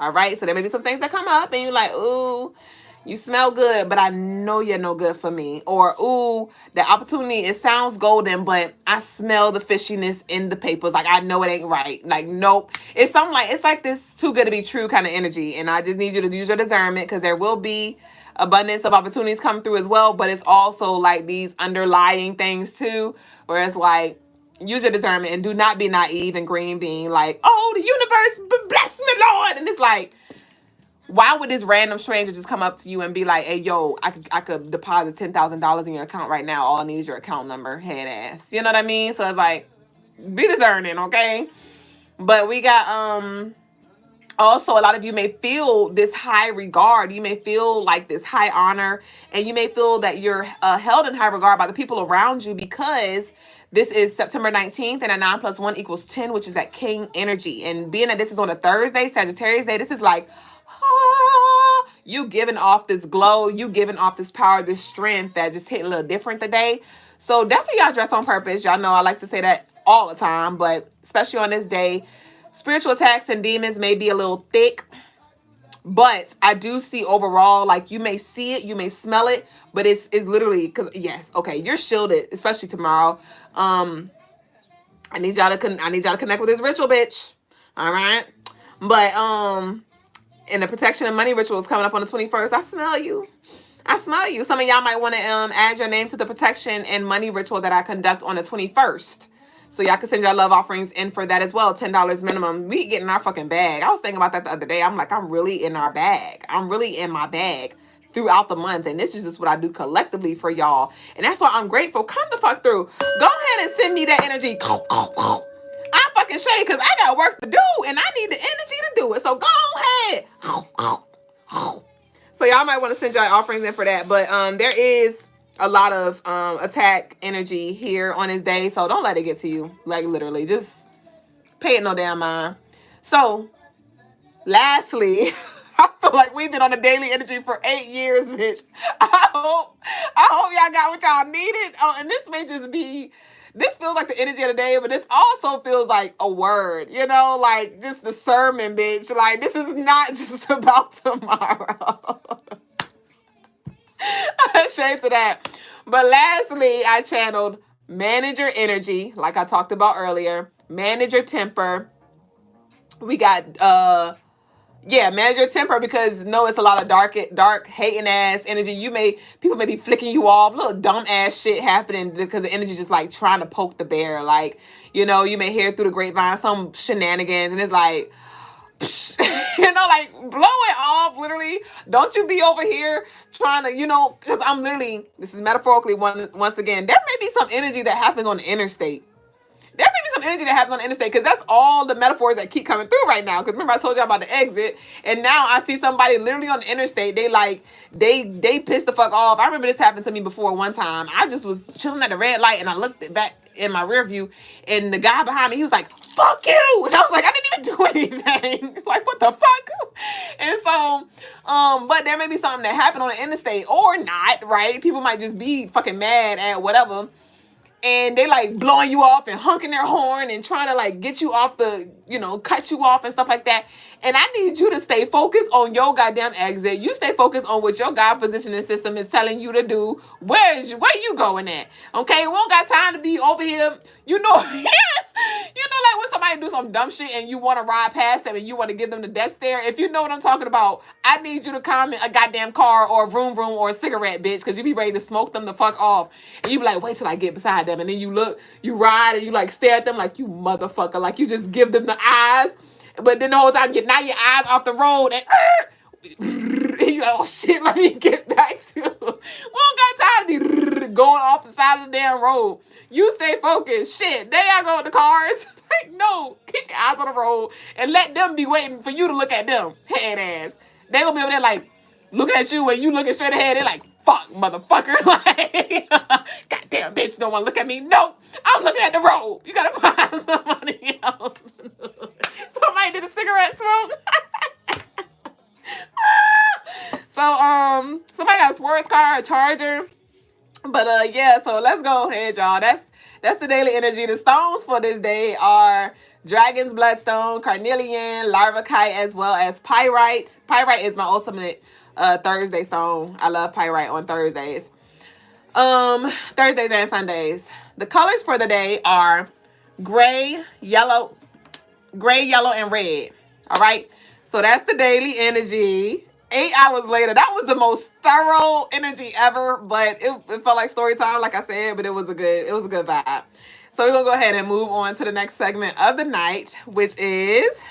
All right. So there may be some things that come up and you're like, ooh, you smell good, but I know you're no good for me. Or, ooh, the opportunity, it sounds golden, but I smell the fishiness in the papers. Like, I know it ain't right. Like, nope. It's like this too good to be true kind of energy. And I just need you to use your discernment because there will be abundance of opportunities come through as well. But it's also like these underlying things too, where it's like, use your discernment and do not be naive and green being like, oh, the universe bless me, Lord. And it's like, why would this random stranger just come up to you and be like, hey, yo, I could deposit $10,000 in your account right now. All I need is your account number, head ass. You know what I mean? So it's like, be discerning, okay? But we got, also, a lot of you may feel this high regard. You may feel like this high honor, and you may feel that you're held in high regard by the people around you because this is September 19th, and a 9 + 1 = 10, which is that king energy. And being that this is on a Thursday, Sagittarius day, this is like, you giving off this glow, you giving off this power, this strength that just hit a little different today. So definitely y'all dress on purpose. Y'all know I like to say that all the time, but especially on this day, spiritual attacks and demons may be a little thick, but I do see overall, like, you may see it, you may smell it, but it's literally, because yes, okay, you're shielded, especially tomorrow. I need y'all to connect with this ritual, bitch. All right, but and the protection and money ritual is coming up on the 21st. I smell you. I smell you. Some of y'all might want to add your name to the protection and money ritual that I conduct on the 21st. So y'all can send your love offerings in for that as well. $10 minimum. We get in our fucking bag. I was thinking about that the other day. I'm like, I'm really in our bag. I'm really in my bag throughout the month. And this is just what I do collectively for y'all. And that's why I'm grateful. Come the fuck through. Go ahead and send me that energy. I'm fucking shade because I got work to do and I need the energy to do it. So go ahead. So y'all might want to send y'all offerings in for that. But there is a lot of attack energy here on this day. So don't let it get to you. Like, literally, just pay it no damn mind. So lastly, I feel like we've been on the daily energy for 8 years, bitch. I hope y'all got what y'all needed. Oh, and this may just be, this feels like the energy of the day, but this also feels like a word, you know, like just the sermon, bitch. Like, this is not just about tomorrow. Shade to that. But lastly, I channeled manage your energy, like I talked about earlier. Manage your temper. We got manage your temper, because no, it's a lot of dark hating ass energy. People may be flicking you off, little dumb ass shit happening because the energy just like trying to poke the bear. Like, you know, you may hear through the grapevine some shenanigans, and it's like, you know, like, blow it off, literally. Don't you be over here trying to, you know, because this is metaphorically once again, there may be some energy that happens on the interstate There may be some energy that happens on the interstate because that's all the metaphors that keep coming through right now. Because remember I told you about the exit, and now I see somebody literally on the interstate. They like they pissed the fuck off. I remember this happened to me before one time. I just was chilling at the red light and I looked back in my rear view, and the guy behind me, he was like, "Fuck you," and I was like, I didn't even do anything. Like, what the fuck? And so, but there may be something that happened on the interstate or not, right? People might just be fucking mad at whatever. And they like blowing you off and honking their horn and trying to like get you off the, you know, cut you off and stuff like that. And I need you to stay focused on your goddamn exit. You stay focused on what your God positioning system is telling you to do. Where you going at? Okay, we don't got time to be over here. You know, yes. You know, like when somebody do some dumb shit and you want to ride past them and you want to give them the death stare. If you know what I'm talking about, I need you to comment a goddamn car or a vroom vroom or a cigarette, bitch, because you be ready to smoke them the fuck off. And you be like, wait till I get beside them. And then you look, you ride and you like stare at them like you motherfucker. Like you just give them the eyes. But then the whole time, now your eyes off the road and you like, oh shit, let me get back to. We don't got time to be going off the side of the damn road. You stay focused. Shit, there y'all go with the cars. Like, no, keep your eyes on the road and let them be waiting for you to look at them. Head ass. They gonna be over there like, looking at you when you looking straight ahead. They're like, fuck, motherfucker. Like, goddamn bitch, you don't want to look at me. Nope, I'm looking at the road. You gotta find somebody else. Somebody did a cigarette smoke. So, somebody got a sports car, a charger. But, yeah, so let's go ahead, y'all. That's the daily energy. The stones for this day are Dragon's Bloodstone, Carnelian, Larvacite, as well as Pyrite. Pyrite is my ultimate Thursday stone. I love Pyrite on Thursdays. Thursdays and Sundays. The colors for the day are gray, yellow, and red. All right. So that's the daily energy. 8 hours later, that was the most thorough energy ever, but it felt like story time, like I said, but it was a good vibe. So we're gonna go ahead and move on to the next segment of the night, which is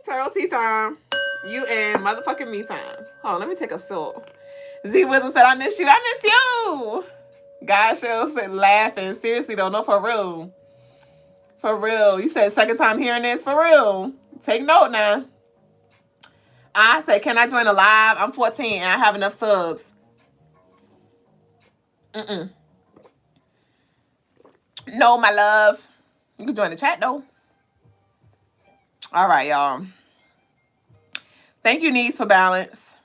Tarot tea time. You and motherfucking me time. Hold on, let me take a sip. Z Wisdom said, I miss you. I miss you. God Shell said, laughing. Seriously though, no, for real. For real. You said second time hearing this? For real. Take note now. I said, can I join a live? I'm 14 and I have enough subs. No, my love. You can join the chat though. All right, y'all. Thank you, Needs for Balance.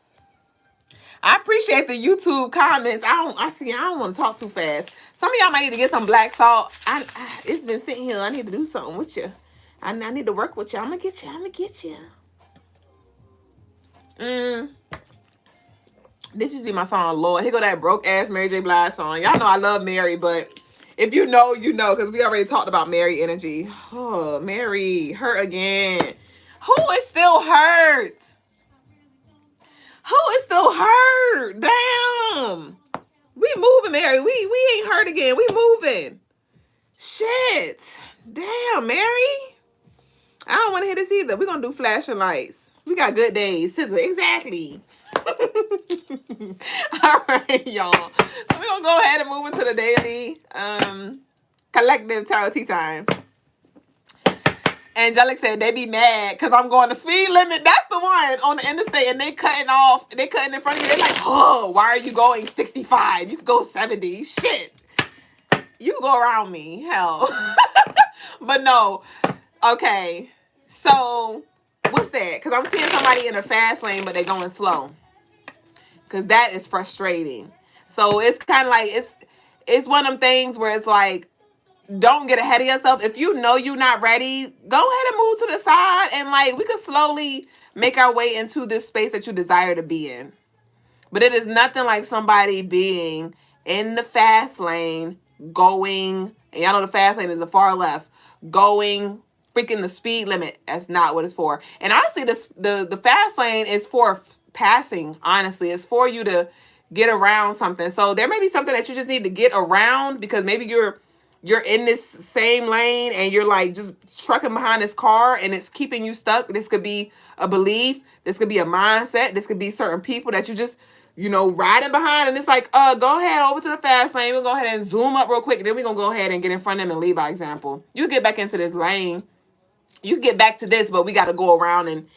I appreciate the YouTube comments. I don't want to talk too fast. Some of y'all might need to get some black salt. It's been sitting here. I need to do something with you. I need to work with you. I'm gonna get you. This used to be my song, Lord. Here go that broke ass Mary J. Blige song. Y'all know I love Mary, but if you know, you know, because we already talked about Mary energy. Oh, Mary, hurt again. Who is still hurt? Who is still hurt? Damn. We moving, Mary. We ain't hurt again. We moving. Shit. Damn, Mary. I don't want to hear this either. We're going to do flashing lights. We got good days. Scissor. Exactly. All right, y'all. So we're going to go ahead and move into the daily collective tarot tea time. Angelic said they be mad because I'm going the speed limit. That's the one on the interstate and they cutting in front of you. They're like, oh, why are you going 65? You could go 70. Shit. You can go around me. Hell. But no. Okay. So what's that? Because I'm seeing somebody in a fast lane, but they're going slow. Because that is frustrating. So it's kind of like, it's one of them things where it's like, don't get ahead of yourself. If you know you're not ready, go ahead and move to the side. And like, we could slowly make our way into this space that you desire to be in. But it is nothing like somebody being in the fast lane, going, and y'all know the fast lane is the far left, going freaking the speed limit. That's not what it's for. And honestly, the fast lane is for passing. Honestly, it's for you to get around something. So there may be something that you just need to get around because maybe you're you're in this same lane and you're like just trucking behind this car and it's keeping you stuck. This could be a belief. This could be a mindset. This could be certain people that you just, you know, riding behind, and it's like, go ahead over to the fast lane. We'll go ahead and zoom up real quick. And then we're going to go ahead and get in front of them and lead by example. You get back into this lane. You get back to this, but we got to go around and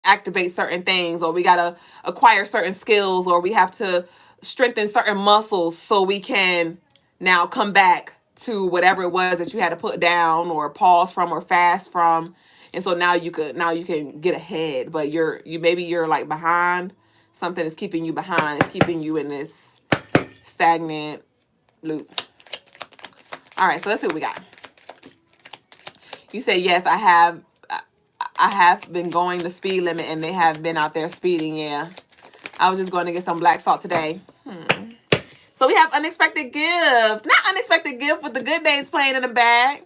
activate certain things, or we got to acquire certain skills, or we have to strengthen certain muscles so we can now come back to whatever it was that you had to put down or pause from or fast from. And so now you can get ahead, but maybe you're like behind. Something is keeping you behind. It's keeping you in this stagnant loop. All right, so let's see what we got. You say, yes, I have been going the speed limit and they have been out there speeding. Yeah. I was just going to get some black salt today. So we have unexpected gift. Not unexpected gift, but the good days playing in the bag.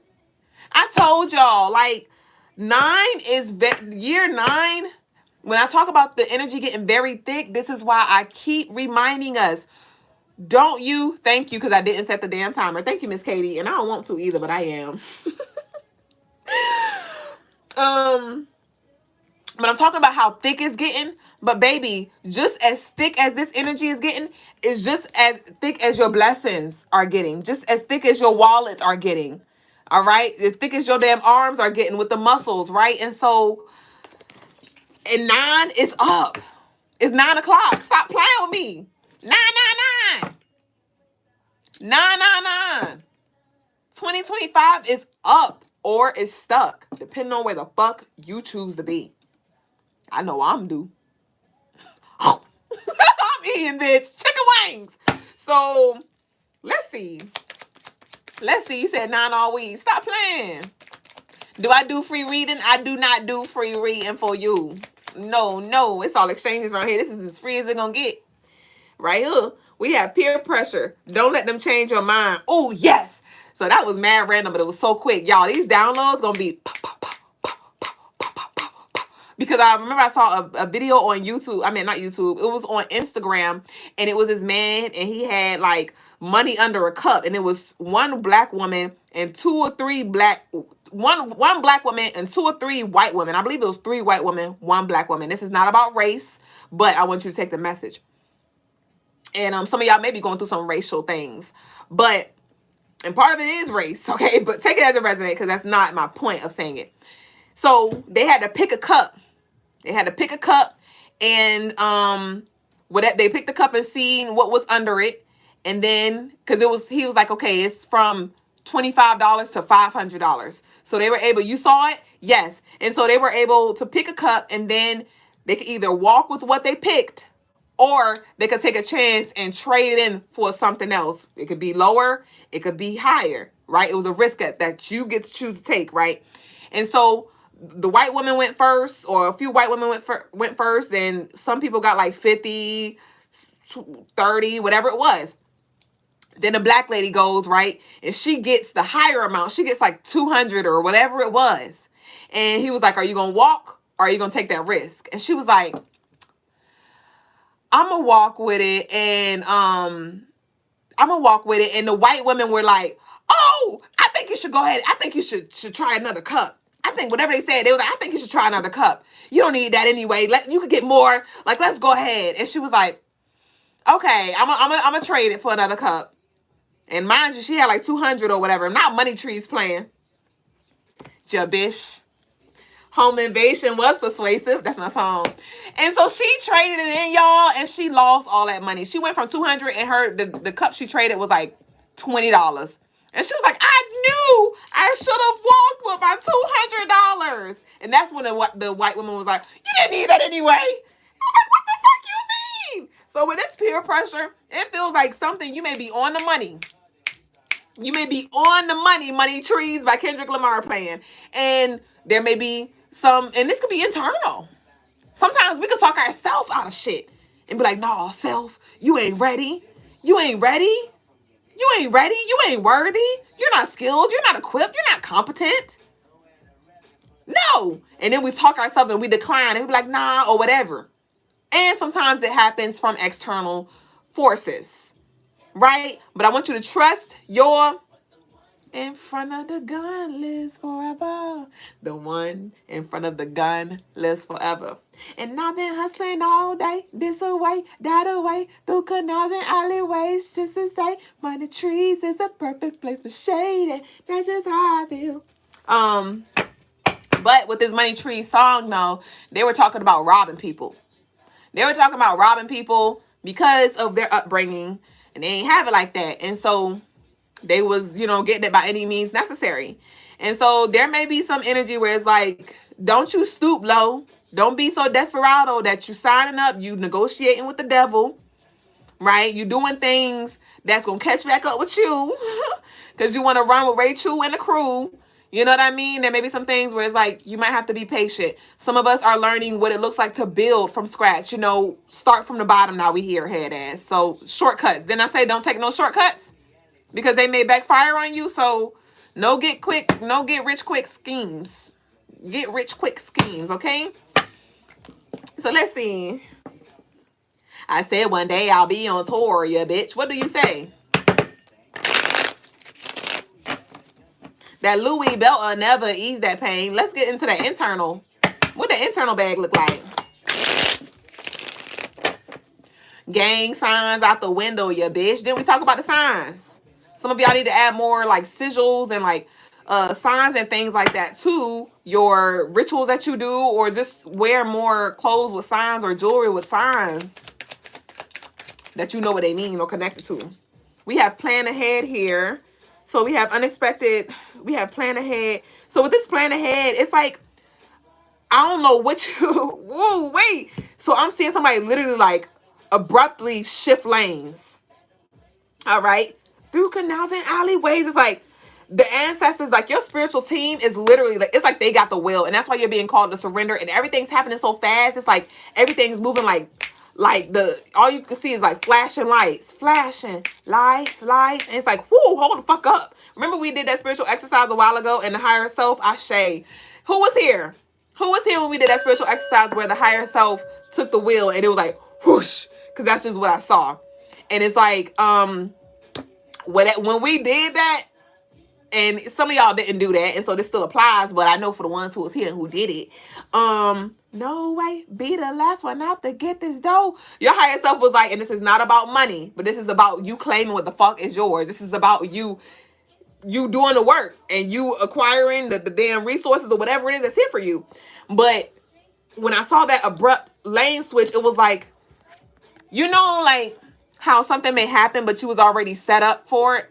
I told y'all, like, year 9. When I talk about the energy getting very thick, this is why I keep reminding us. Thank you, because I didn't set the damn timer. Thank you, Miss Katie. And I don't want to either, but I am. But I'm talking about how thick it's getting. But baby, just as thick as this energy is getting, is just as thick as your blessings are getting. Just as thick as your wallets are getting. All right? As thick as your damn arms are getting with the muscles, right? And so, and 9 is up. It's 9 o'clock. Stop playing with me. 999. 999. 2025 is up or is stuck, depending on where the fuck you choose to be. I know I'm due. I'm eating, bitch. Chicken wings. So, let's see. You said 9 all week. Stop playing. Do I do free reading? I do not do free reading for you. No. It's all exchanges right here. This is as free as it's going to get. Right here. We have peer pressure. Don't let them change your mind. Oh, yes. So that was mad random, but it was so quick. Y'all, these downloads going to be pop, pop, pop. Because I remember I saw a video on YouTube. I mean, not YouTube. It was on Instagram. And it was this man. And he had like money under a cup. And it was one black woman and 2 or 3 one black woman and 2 or 3 white women. I believe it was 3 white women, 1 black woman. This is not about race. But I want you to take the message. And some of y'all may be going through some racial things. And part of it is race. Okay. But take it as a resonate. Because that's not my point of saying it. So they had to pick a cup. And they picked the cup and seen what was under it. And then, because he was like, okay, it's from $25 to $500. So they were able, you saw it? Yes. And so they were able to pick a cup, and then they could either walk with what they picked, or they could take a chance and trade it in for something else. It could be lower. It could be higher, right? It was a risk that you get to choose to take, right? And so the white woman went first, or a few white women went first, and some people got like 50, 30, whatever it was. Then the black lady goes, right? And she gets the higher amount. She gets like 200 or whatever it was. And he was like, are you going to walk, or are you going to take that risk? And she was like, I'm going to walk with it. And And the white women were like, oh, I think you should go ahead. I think you should try another cup. I think whatever they said, they was like, I think you should try another cup. You don't need that anyway. You could get more. Like, let's go ahead. And she was like, okay, I'm gonna trade it for another cup. And mind you, she had like 200 or whatever. Not money trees playing. Jabish. Home Invasion was persuasive. That's my song. And so she traded it in, y'all, and she lost all that money. She went from 200, and the cup she traded was like $20. And she was like, I knew I should have walked with my $200. And that's when the white woman was like, you didn't need that anyway. I was like, what the fuck you mean? So with this peer pressure, it feels like something you may be on the money. You may be on the money. Money Trees by Kendrick Lamar playing. And there may be some, and this could be internal. Sometimes we could talk ourselves out of shit and be like, no, self, you ain't ready. You ain't ready. You ain't ready. You ain't worthy. You're not skilled. You're not equipped. You're not competent. No. And then we talk ourselves and we decline and we be like, nah, or whatever. And sometimes it happens from external forces, right? But I want you to trust your in front of the gun lives forever. The one in front of the gun lives forever. And I've been hustling all day, this away, that away, through canals and alleyways, just to say, money trees is a perfect place for shade, and that's just how I feel. But with this Money Trees song, though, they were talking about robbing people. They were talking about robbing people because of their upbringing, and they ain't have it like that. And so they was, getting it by any means necessary. And so there may be some energy where it's like, don't you stoop low. Don't be so desperado that you signing up, you negotiating with the devil, right? You doing things that's going to catch back up with you because you want to run with Rachel and the crew. You know what I mean? There may be some things where it's like, you might have to be patient. Some of us are learning what it looks like to build from scratch. Start from the bottom. Now we here, head ass. So shortcuts. Then I say, don't take no shortcuts, because they may backfire on you. So no get rich quick schemes. Get rich quick schemes, okay? So let's see. I said one day I'll be on tour, ya bitch. What do you say? That Louis belt will never ease that pain. Let's get into the internal. What the internal bag look like? Gang signs out the window, ya bitch. Then we talk about the signs. Some of y'all need to add more like sigils and like signs and things like that to your rituals that you do, or just wear more clothes with signs or jewelry with signs that you know what they mean or connected to. We have plan ahead here. So we have unexpected. We have plan ahead. So with this plan ahead, it's like, I don't know what you, whoa, wait. So I'm seeing somebody literally like abruptly shift lanes. All right. Through canals and alleyways. It's like the ancestors, like your spiritual team is literally like, it's like they got the will. And that's why you're being called to surrender. And everything's happening so fast. It's like everything's moving like all you can see is like flashing lights. And it's like, whoo, hold the fuck up. Remember we did that spiritual exercise a while ago in the higher self? Ashe. Who was here? Who was here when we did that spiritual exercise where the higher self took the wheel and it was like, whoosh? Because that's just what I saw. And it's like, when we did that, and some of y'all didn't do that, and so this still applies, but I know for the ones who was here and who did it, no way, be the last one out to get this dough. Your higher self was like, and this is not about money, but this is about you claiming what the fuck is yours. This is about you doing the work and you acquiring the damn resources or whatever it is that's here for you. But when I saw that abrupt lane switch, it was like, like how something may happen, but you was already set up for it.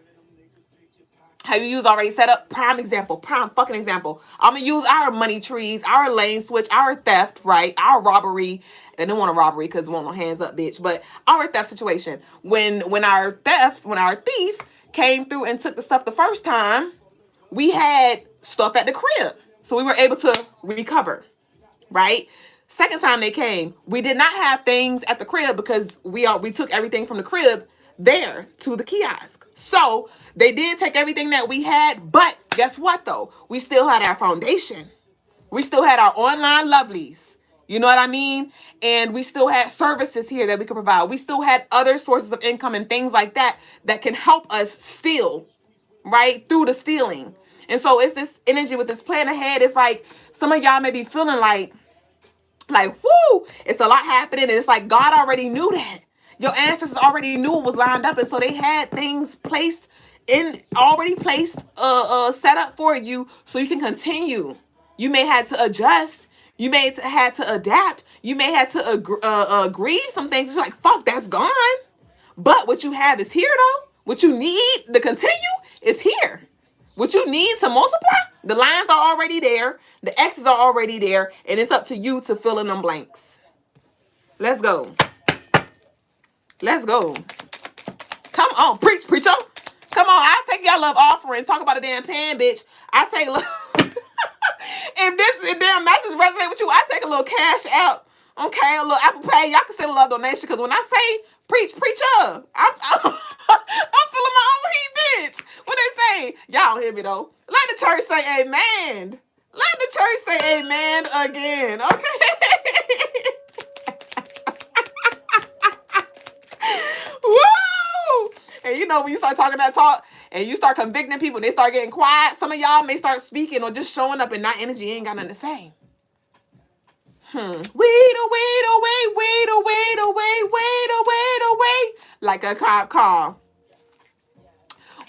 How you was already set up. Prime fucking example. I'm going to use our money trees, our lane switch, our theft, right? Our robbery. And don't want a robbery because we want no hands up, bitch. But our theft situation. When our thief came through and took the stuff the first time, we had stuff at the crib. So we were able to recover, right? Second time they came, we did not have things at the crib because we took everything from the crib there to the kiosk. So they did take everything that we had, but guess what though? We still had our foundation. We still had our online lovelies. You know what I mean? And we still had services here that we could provide. We still had other sources of income and things like that that can help us steal, right? Through the stealing. And so it's this energy with this plan ahead. It's like some of y'all may be feeling like, whoo, it's a lot happening. And it's like God already knew that. Your ancestors already knew it was lined up. And so they had things set up for you so you can continue. You may have to adjust. You may have had to adapt. You may have to grieve some things. It's like, fuck, that's gone. But what you have is here, though. What you need to continue is here. What you need to multiply, the lines are already there. The X's are already there. And it's up to you to fill in them blanks. Let's go. Let's go. Come on, preacher. Come on, I'll take y'all love offerings. Talk about a damn pan, bitch. I take love. If this damn message resonate with you, I take a little cash out. Okay, a little Apple Pay. Y'all can send a love donation. Because when I say preacher, I'm feeling my own heat, bitch. What they say? Y'all don't hear me, though. Let the church say amen. Let the church say amen again. Okay? Woo! And when you start talking that talk, and you start convicting people, they start getting quiet. Some of y'all may start speaking or just showing up and not energy ain't got nothing to say. Wait away, like a cop car.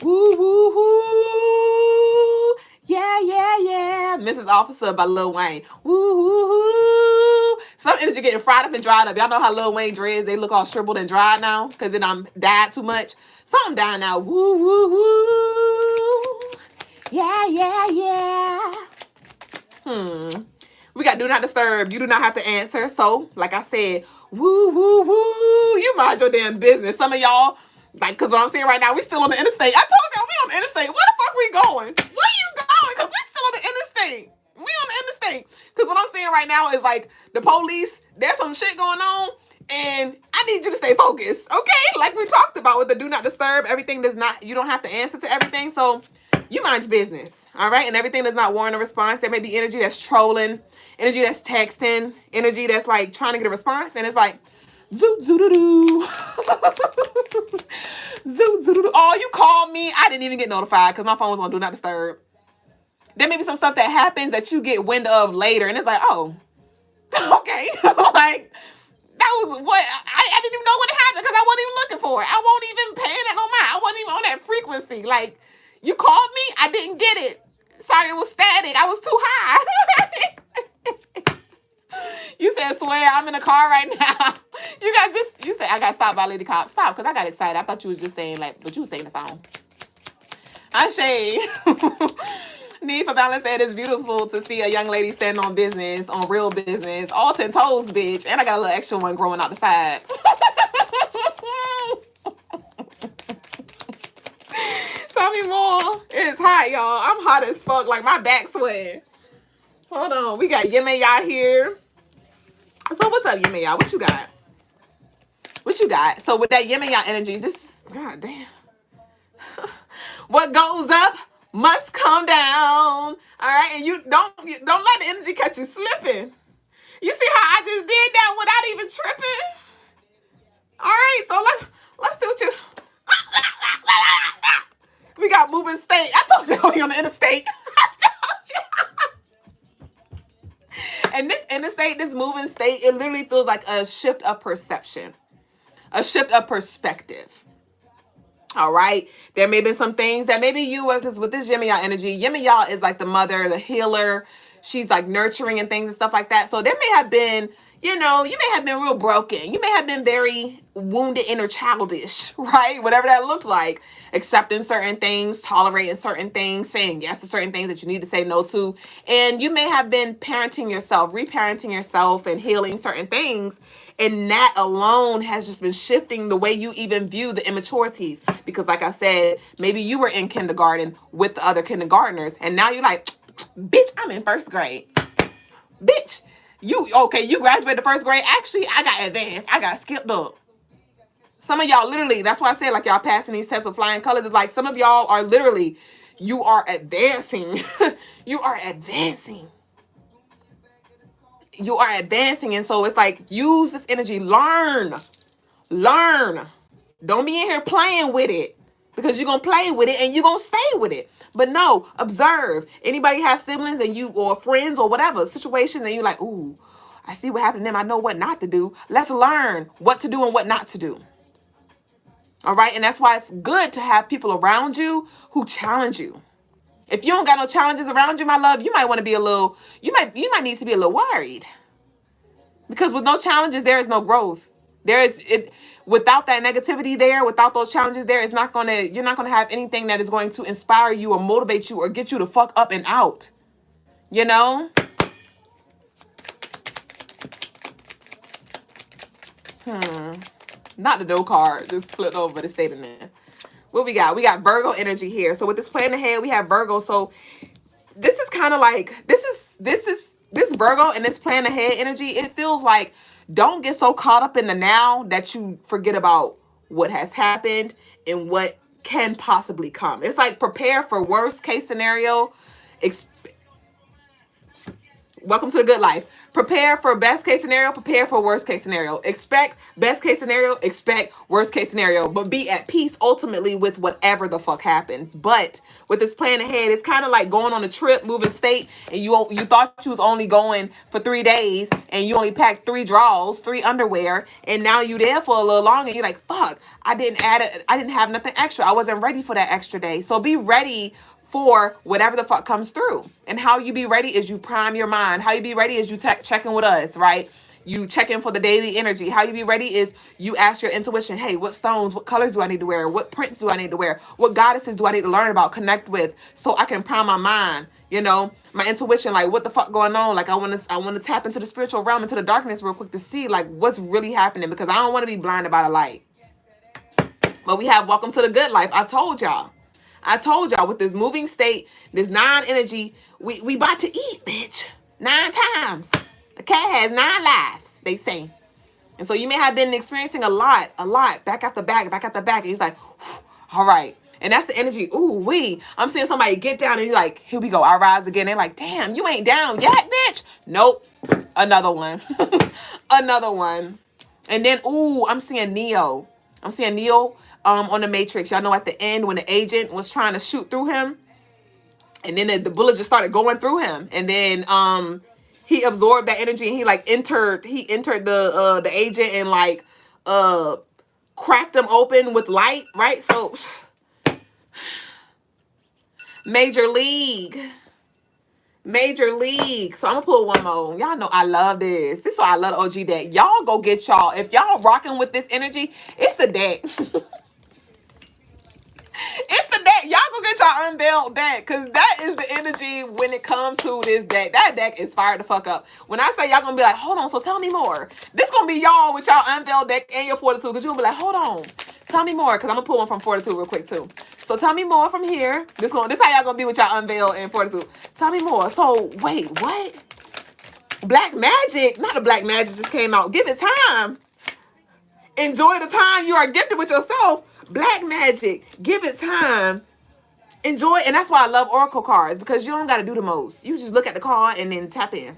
Woo, woo, woo. Yeah. Mrs. Officer by Lil Wayne. Woo, woo, woo. Some energy getting fried up and dried up. Y'all know how Lil Wayne dreads, they look all shriveled and dried now because it died too much. Something dying now. Woo, woo, woo. Yeah. We got do not disturb. You do not have to answer. So, like I said, woo, woo, woo. You mind your damn business. Some of y'all, like, because what I'm saying right now, we still on the interstate. I told y'all we on the interstate. Where the fuck we going? Where you going? Because we still on the interstate. We on the interstate. Because what I'm saying right now is like the police, there's some shit going on. And I need you to stay focused. Okay? Like we talked about with the do not disturb. Everything does not, you don't have to answer to everything. So you mind your business. All right? And everything does not warrant a response. There may be energy that's trolling, energy that's texting, energy that's like trying to get a response. And it's like, zoo, zoo, doo, doo. Zoo, zoo, doo, doo. Oh, you called me. I didn't even get notified because my phone was on do not disturb. There may be some stuff that happens that you get wind of later. And it's like, oh, okay. Like, that was what, I didn't even know what happened because I wasn't even looking for it. I wasn't even paying that no mind. I wasn't even on that frequency. Like, you called me. I didn't get it. Sorry, it was static. I was too high. You said, swear, I'm in a car right now. You said, I got stopped by Lady Cop. Stop, because I got excited. I thought you was just saying, like, but you was saying the song. I shade. Need for balance said it's beautiful to see a young lady standing on business, on real business, all 10 toes, bitch. And I got a little extra one growing out the side. Tell me more. It's hot, y'all. I'm hot as fuck. Like, my back's sweating. Hold on. We got Yemeya here. So, what's up, Yemeya? What you got? What you got? So, with that Yemeya energies, this, god damn. What goes up must come down. All right? And you don't let the energy catch you slipping. You see how I just did that without even tripping? All right, so let's see what you... We got moving state. I told you we on the interstate. I told you. And this interstate, this moving state, it literally feels like a shift of perception. A shift of perspective. All right. There may have been some things that maybe you were, because with this Yemeya energy, Yemeya is like the mother, the healer. She's like nurturing and things and stuff like that. So there may have been, you know, you may have been real broken. You may have been very wounded, inner childish, right? Whatever that looked like. Accepting certain things, tolerating certain things, saying yes to certain things that you need to say no to. And you may have been parenting yourself, reparenting yourself and healing certain things. And that alone has just been shifting the way you even view the immaturities. Because like I said, maybe you were in kindergarten with the other kindergartners. And now you're like, bitch, I'm in first grade. Bitch, you graduated first grade. Actually, I got advanced. I got skipped up. Some of y'all literally, that's why I said like y'all passing these tests with flying colors. It's like some of y'all are literally, you are advancing. You are advancing. You are advancing. And so it's like, use this energy. Learn. Don't be in here playing with it. Because you're going to play with it and you're going to stay with it. But no, observe. Anybody have siblings and you, or friends or whatever, situations, and you're like, ooh, I see what happened to them. I know what not to do. Let's learn what to do and what not to do. All right. And that's why it's good to have people around you who challenge you. If you don't got no challenges around you, my love, you might want to be a little, you might need to be a little worried. Because with no challenges, there is no growth. Without that negativity there, without those challenges there, you're not going to have anything that is going to inspire you or motivate you or get you to fuck up and out. You know? Not the no card, just flipped over the statement. What we got? We got Virgo energy here. So with this plan ahead, we have Virgo. So this is kind of like, this Virgo and this plan ahead energy, it feels like don't get so caught up in the now that you forget about what has happened and what can possibly come. It's like prepare for worst case scenario. Welcome to the good life. Prepare for best case scenario, prepare for worst case scenario. Expect best case scenario, expect worst case scenario, but be at peace ultimately with whatever the fuck happens. But with this plan ahead, it's kind of like going on a trip, moving state, and you thought you was only going for 3 days and you only packed 3 drawers, 3 underwear, and now you there for a little longer and you're like, fuck, I didn't have nothing extra. I wasn't ready for that extra day. So be ready for whatever the fuck comes through. And how you be ready is you prime your mind. How you be ready is you check in with us, right? You check in for the daily energy. How you be ready is you ask your intuition, hey, what stones, what colors do I need to wear? What prints do I need to wear? What goddesses do I need to learn about, connect with, so I can prime my mind, you know, my intuition, like what the fuck going on? Like I want to tap into the spiritual realm, into the darkness real quick to see like what's really happening, because I don't want to be blinded by the light. But we have welcome to the good life. I told y'all with this moving state, this 9 energy, we about to eat, bitch. 9 times. The cat has 9 lives, they say. And so you may have been experiencing a lot, back after back. And he's like, all right. And that's the energy. Ooh, I'm seeing somebody get down and you're like, here we go. I rise again. They're like, damn, you ain't down yet, bitch. Nope. Another one. Another one. And then, ooh, I'm seeing Neo. On the Matrix. Y'all know at the end when the agent was trying to shoot through him, and then the bullet just started going through him, and then he absorbed that energy and he like entered the agent and like cracked him open with light, right? So Major League. So I'm gonna pull one more. Y'all know I love this. This is why I love the OG deck. Y'all go get y'all. If y'all rocking with this energy, it's the deck. It's the deck. Y'all go get y'all Unveiled deck, because that is the energy when it comes to this deck. That deck is fired the fuck up. When I say y'all gonna be like, hold on, so tell me more. This gonna be y'all with y'all Unveiled deck and your Fortitude, because you're gonna be like, hold on, tell me more, because I'm gonna pull one from Fortitude real quick too. So tell me more from here. This how y'all gonna be with y'all Unveiled and Fortitude. Tell me more. So wait, what? Black Magic, not a Black Magic just came out. Give it time. Enjoy the time you are gifted with yourself. Black Magic, give it time. Enjoy, and that's why I love Oracle cards, because you don't got to do the most. You just look at the card and then tap in.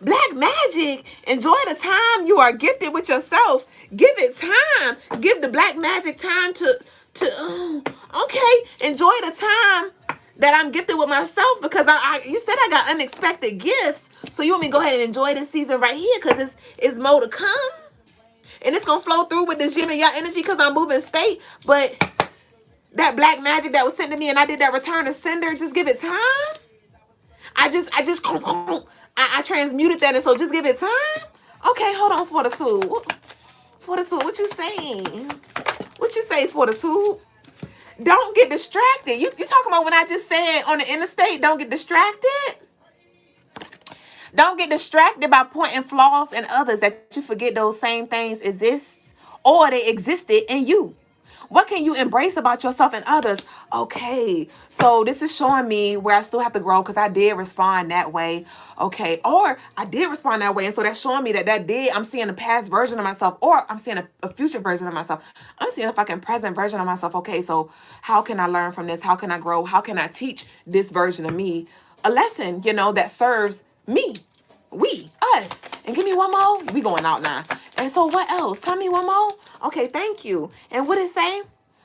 Black Magic, enjoy the time you are gifted with yourself. Give it time. Give the Black Magic time to okay, enjoy the time that I'm gifted with myself, because you said I got unexpected gifts. So you want me to go ahead and enjoy this season right here, because it's more to come. And it's going to flow through with this yin and yang energy, because I'm moving state. But that Black Magic that was sent to me and I did that return to sender, just give it time. I transmuted that, and so just give it time. Okay, hold on, Fortitude. Fortitude, what you saying? What you say, Fortitude? Don't get distracted. You talking about when I just said on the interstate, don't get distracted? Don't get distracted by pointing flaws in others, that you forget those same things exist or they existed in you. What can you embrace about yourself and others? Okay, so this is showing me where I still have to grow, because I did respond that way. Okay, or I did respond that way. And so that's showing me that I'm seeing a past version of myself, or I'm seeing a future version of myself. I'm seeing a fucking present version of myself. Okay, so how can I learn from this? How can I grow? How can I teach this version of me a lesson, that serves me, us? And give me one more. We going out now. And so what else? Tell me one more. Okay, thank you. And what it say?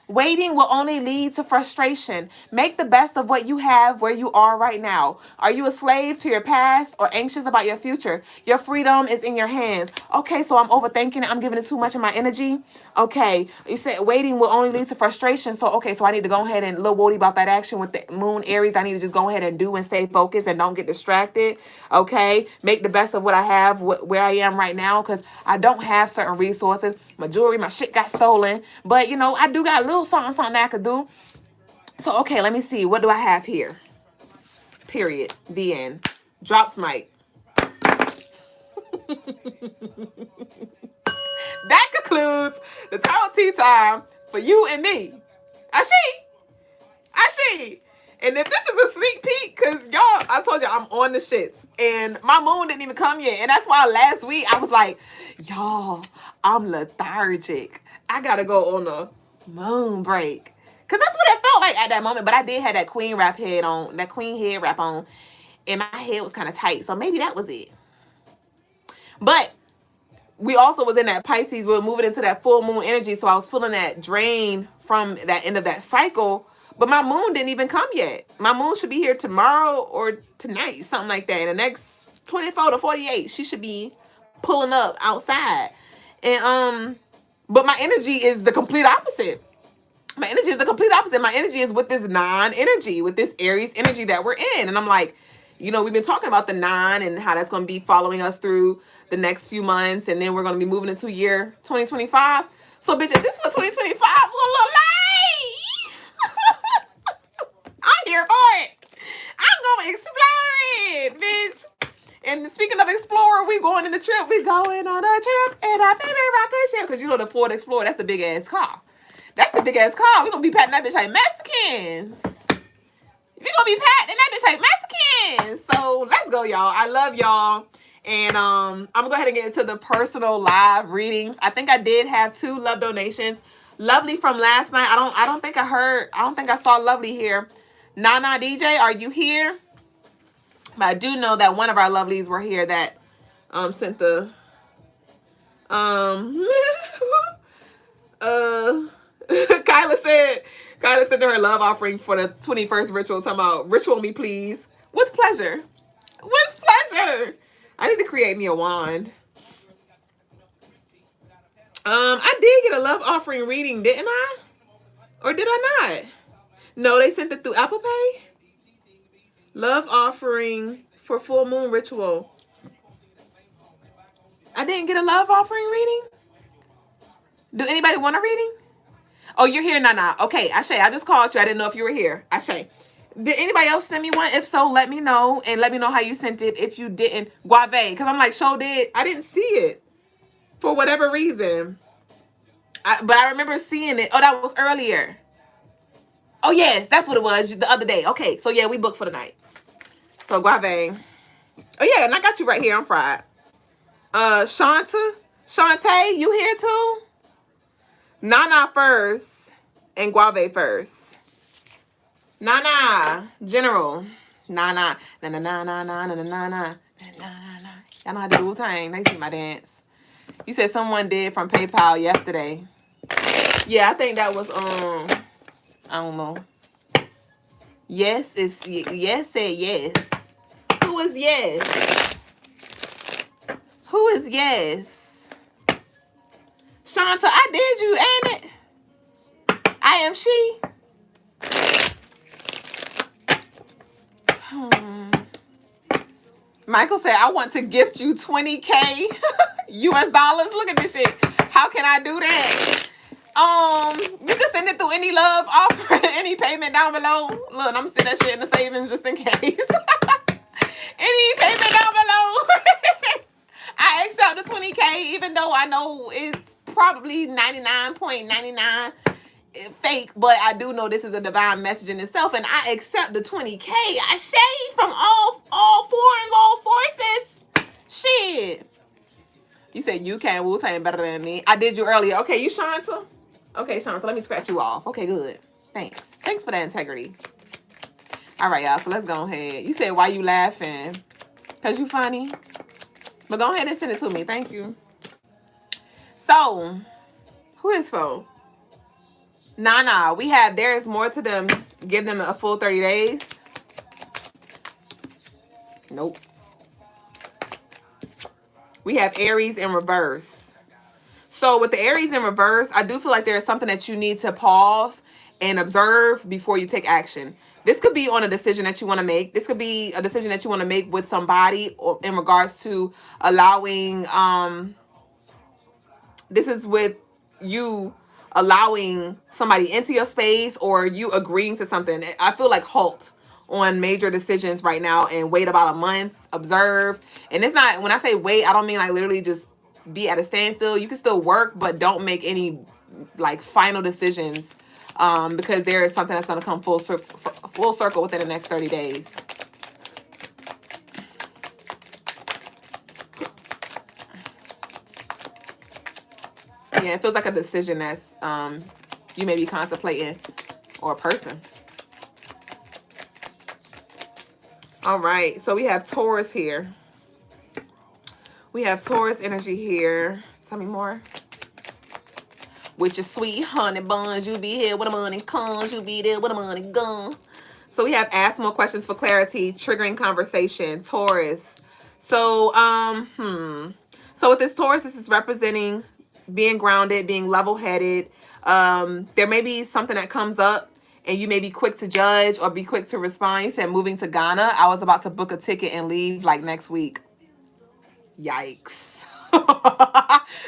Waiting will only lead to frustration. Make the best of what you have where you are right now. Are you a slave to your past or anxious about your future? Your freedom is in your hands. Okay, so I'm overthinking it. I'm giving it too much of my energy. Okay, you said waiting will only lead to frustration. So, okay, so I need to go ahead and little wordy about that action with the moon Aries. I need to just go ahead and do and stay focused and don't get distracted. Okay, make the best of what I have where I am right now, because I don't have certain resources. My jewelry, my shit got stolen. But, I do got a little something that I could do. So, okay, let me see. What do I have here? Period. The end. Drops mic. That concludes the Tarot Tea Time for you and me. Ashi. And if this is a sneak peek, because y'all, I told you I'm on the shits. And my moon didn't even come yet. And that's why last week I was like, y'all, I'm lethargic. I got to go on a moon break. Because that's what it felt like at that moment. But I did have that queen head wrap on. and my head was kind of tight. So maybe that was it. But we also was in that Pisces. We were moving into that full moon energy. So I was feeling that drain from that end of that cycle. But my moon didn't even come yet. My moon should be here tomorrow or tonight, something like that. In the next 24 to 48, she should be pulling up outside. And but my energy is the complete opposite. My energy is the complete opposite. My energy is with this 9 energy, with this Aries energy that we're in. And I'm like, you know, we've been talking about the 9 and how that's going to be following us through the next few months. And then we're going to be moving into year 2025. So, bitch, if this is what 2025 will look like, I'm here for it. I'm going to explore it, bitch. And speaking of explorer, we going on a trip. We going on a trip in our favorite rocket ship. Because you know the Ford Explorer, that's the big ass car. That's the big ass car. We're going to be patting that bitch like Mexicans. We're going to be patting that bitch like Mexicans. So let's go, y'all. I love y'all. And I'm going to go ahead and get into the personal live readings. I think I did have 2 love donations. Lovely from last night. I don't think I saw Lovely here. Nana DJ, are you here? But I do know that one of our lovelies were here that sent the Kyla sent her love offering for the 21st ritual. Talking about ritual me, please. With pleasure. With pleasure. I need to create me a wand. I did get a love offering reading, didn't I? Or did I not? No, they sent it through Apple Pay. Love offering for full moon ritual. I didn't get a love offering reading. Do anybody want a reading? Oh, you're here, Nana. Okay, Ashe, I just called you. I didn't know if you were here. Ashe. Did anybody else send me one? If so, let me know. And let me know how you sent it if you didn't. Guave. Because I'm like, show did. I didn't see it. For whatever reason. But I remember seeing it. Oh, that was earlier. Oh, yes. That's what it was the other day. Okay. So, yeah, we booked for the night. So, Guave. Oh, yeah. And I got you right here on Friday. Shantae, you here too? Nana first and Guave first. Nana, General. Nana. Na-na-na-na-na-na-na-na. Na-na-na-na. Y'all know how to do Wu-Tang. They see my dance. You said someone did from PayPal yesterday. Yeah, I think that was, I don't know. Yes, it's, yes said yes. Who is yes? Who is yes? Shanta, I did you, ain't it? I am she. Michael said, I want to gift you 20K US dollars. Look at this shit. How can I do that? You can send it through any love offer, any payment down below. Look, I'm gonna send that shit in the savings just in case. Any payment down below. I accept the 20K, even though I know it's probably 99.99 fake, but I do know this is a divine message in itself, and I accept the 20K. I shade from all forms, all sources. Shit. You said you can Wu-Tang better than me. I did you earlier. Okay, you Shanta? Okay, Shanta, let me scratch you off. Okay, good. Thanks. Thanks for that integrity. All right, y'all, so let's go ahead. You said, why you laughing? Because you funny? But go ahead and send it to me. Thank you. So, who is for? Nah. We have there is more to them. Give them a full 30 days. Nope. We have Aries in reverse. So with the Aries in reverse, I do feel like there is something that you need to pause and observe before you take action. This could be on a decision that you want to make. This could be a decision that you want to make with somebody or in regards to allowing, this is with you allowing somebody into your space or you agreeing to something. I feel like halt on major decisions right now and wait about a month, observe. And it's not, when I say wait, I don't mean like literally just be at a standstill. You can still work, but don't make any like final decisions because there is something that's going to come full circle within the next 30 days. Yeah, it feels like a decision that's you may be contemplating, or a person. All right, so we have Taurus here. We have Taurus energy here. Tell me more. With your sweet honey buns, you be here when the money comes. You be there when the money gone. So we have ask more questions for clarity, triggering conversation, Taurus. So, So with this Taurus, this is representing being grounded, being level-headed. There may be something that comes up and you may be quick to judge or be quick to respond. You said moving to Ghana. I was about to book a ticket and leave like next week. Yikes.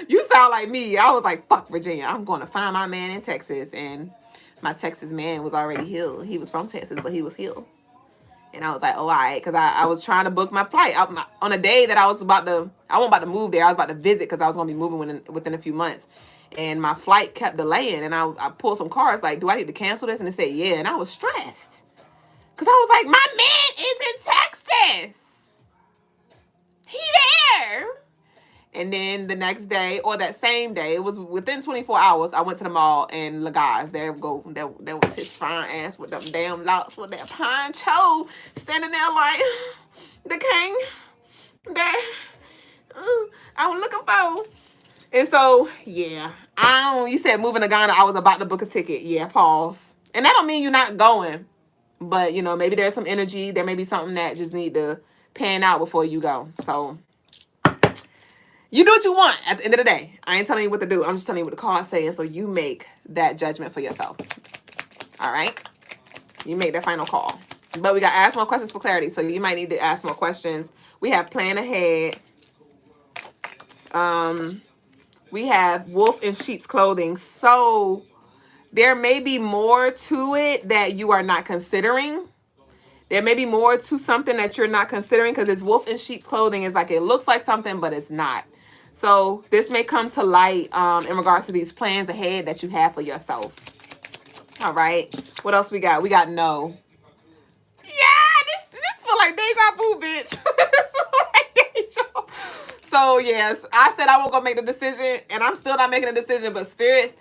You sound like me. I was like, fuck Virginia. I'm going to find my man in Texas. And my Texas man was already healed. He was from Texas, but he was healed. And I was like, oh, all right. Because I was trying to book my flight on a day that I wasn't about to move there. I was about to visit because I was going to be moving within a few months. And my flight kept delaying. And I pulled some cards like, do I need to cancel this? And they said, yeah. And I was stressed. Because I was like, my man is in Texas. He there. And then the next day, or that same day, it was within 24 hours, I went to the mall and Lagaz, there was his fine ass with them damn locks with that poncho, standing there like, the king that I was looking for. And so, yeah, you said moving to Ghana, I was about to book a ticket. Yeah, pause. And that don't mean you're not going, but, you know, maybe there's some energy. There may be something that just need to pan out before you go. So, you do what you want at the end of the day. I ain't telling you what to do. I'm just telling you what the card's saying, so you make that judgment for yourself. All right? You make that final call. But we got to ask more questions for clarity, so you might need to ask more questions. We have plan ahead. We have wolf in sheep's clothing. So there may be more to it that you are not considering. There may be more to something that you're not considering, because this wolf in sheep's clothing is like, it looks like something, but it's not. So this may come to light in regards to these plans ahead that you have for yourself. All right. What else we got? We got no. Yeah, this feel like deja vu, bitch. This feel like deja. So yes, I said I won't go make the decision, and I'm still not making a decision. But Spirit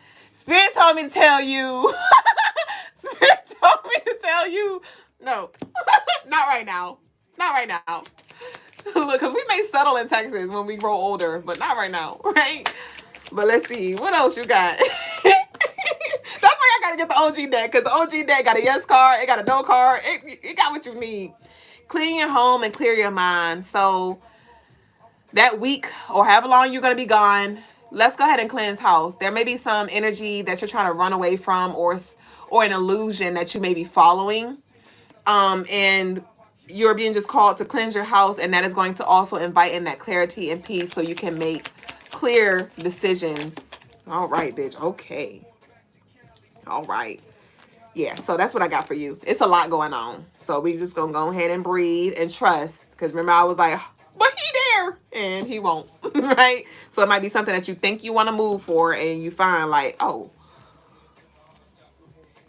told me to tell you. Spirit told me to tell you. No, not right now. Not right now. Look, because we may settle in Texas when we grow older, but not right now, right? But let's see. What else you got? That's why I got to get the OG deck, because the OG deck got a yes card. It got a no card. It got what you need. Clean your home and clear your mind. So that week or however long you're going to be gone, let's go ahead and cleanse house. There may be some energy that you're trying to run away from, or an illusion that you may be following. And you're being just called to cleanse your house, and that is going to also invite in that clarity and peace so you can make clear decisions. All right, bitch. Okay. All right. Yeah, so that's what I got for you. It's a lot going on. So we just gonna go ahead and breathe and trust. Because remember, I was like, but he there. And he won't. Right? So it might be something that you think you want to move for, and you find like, oh,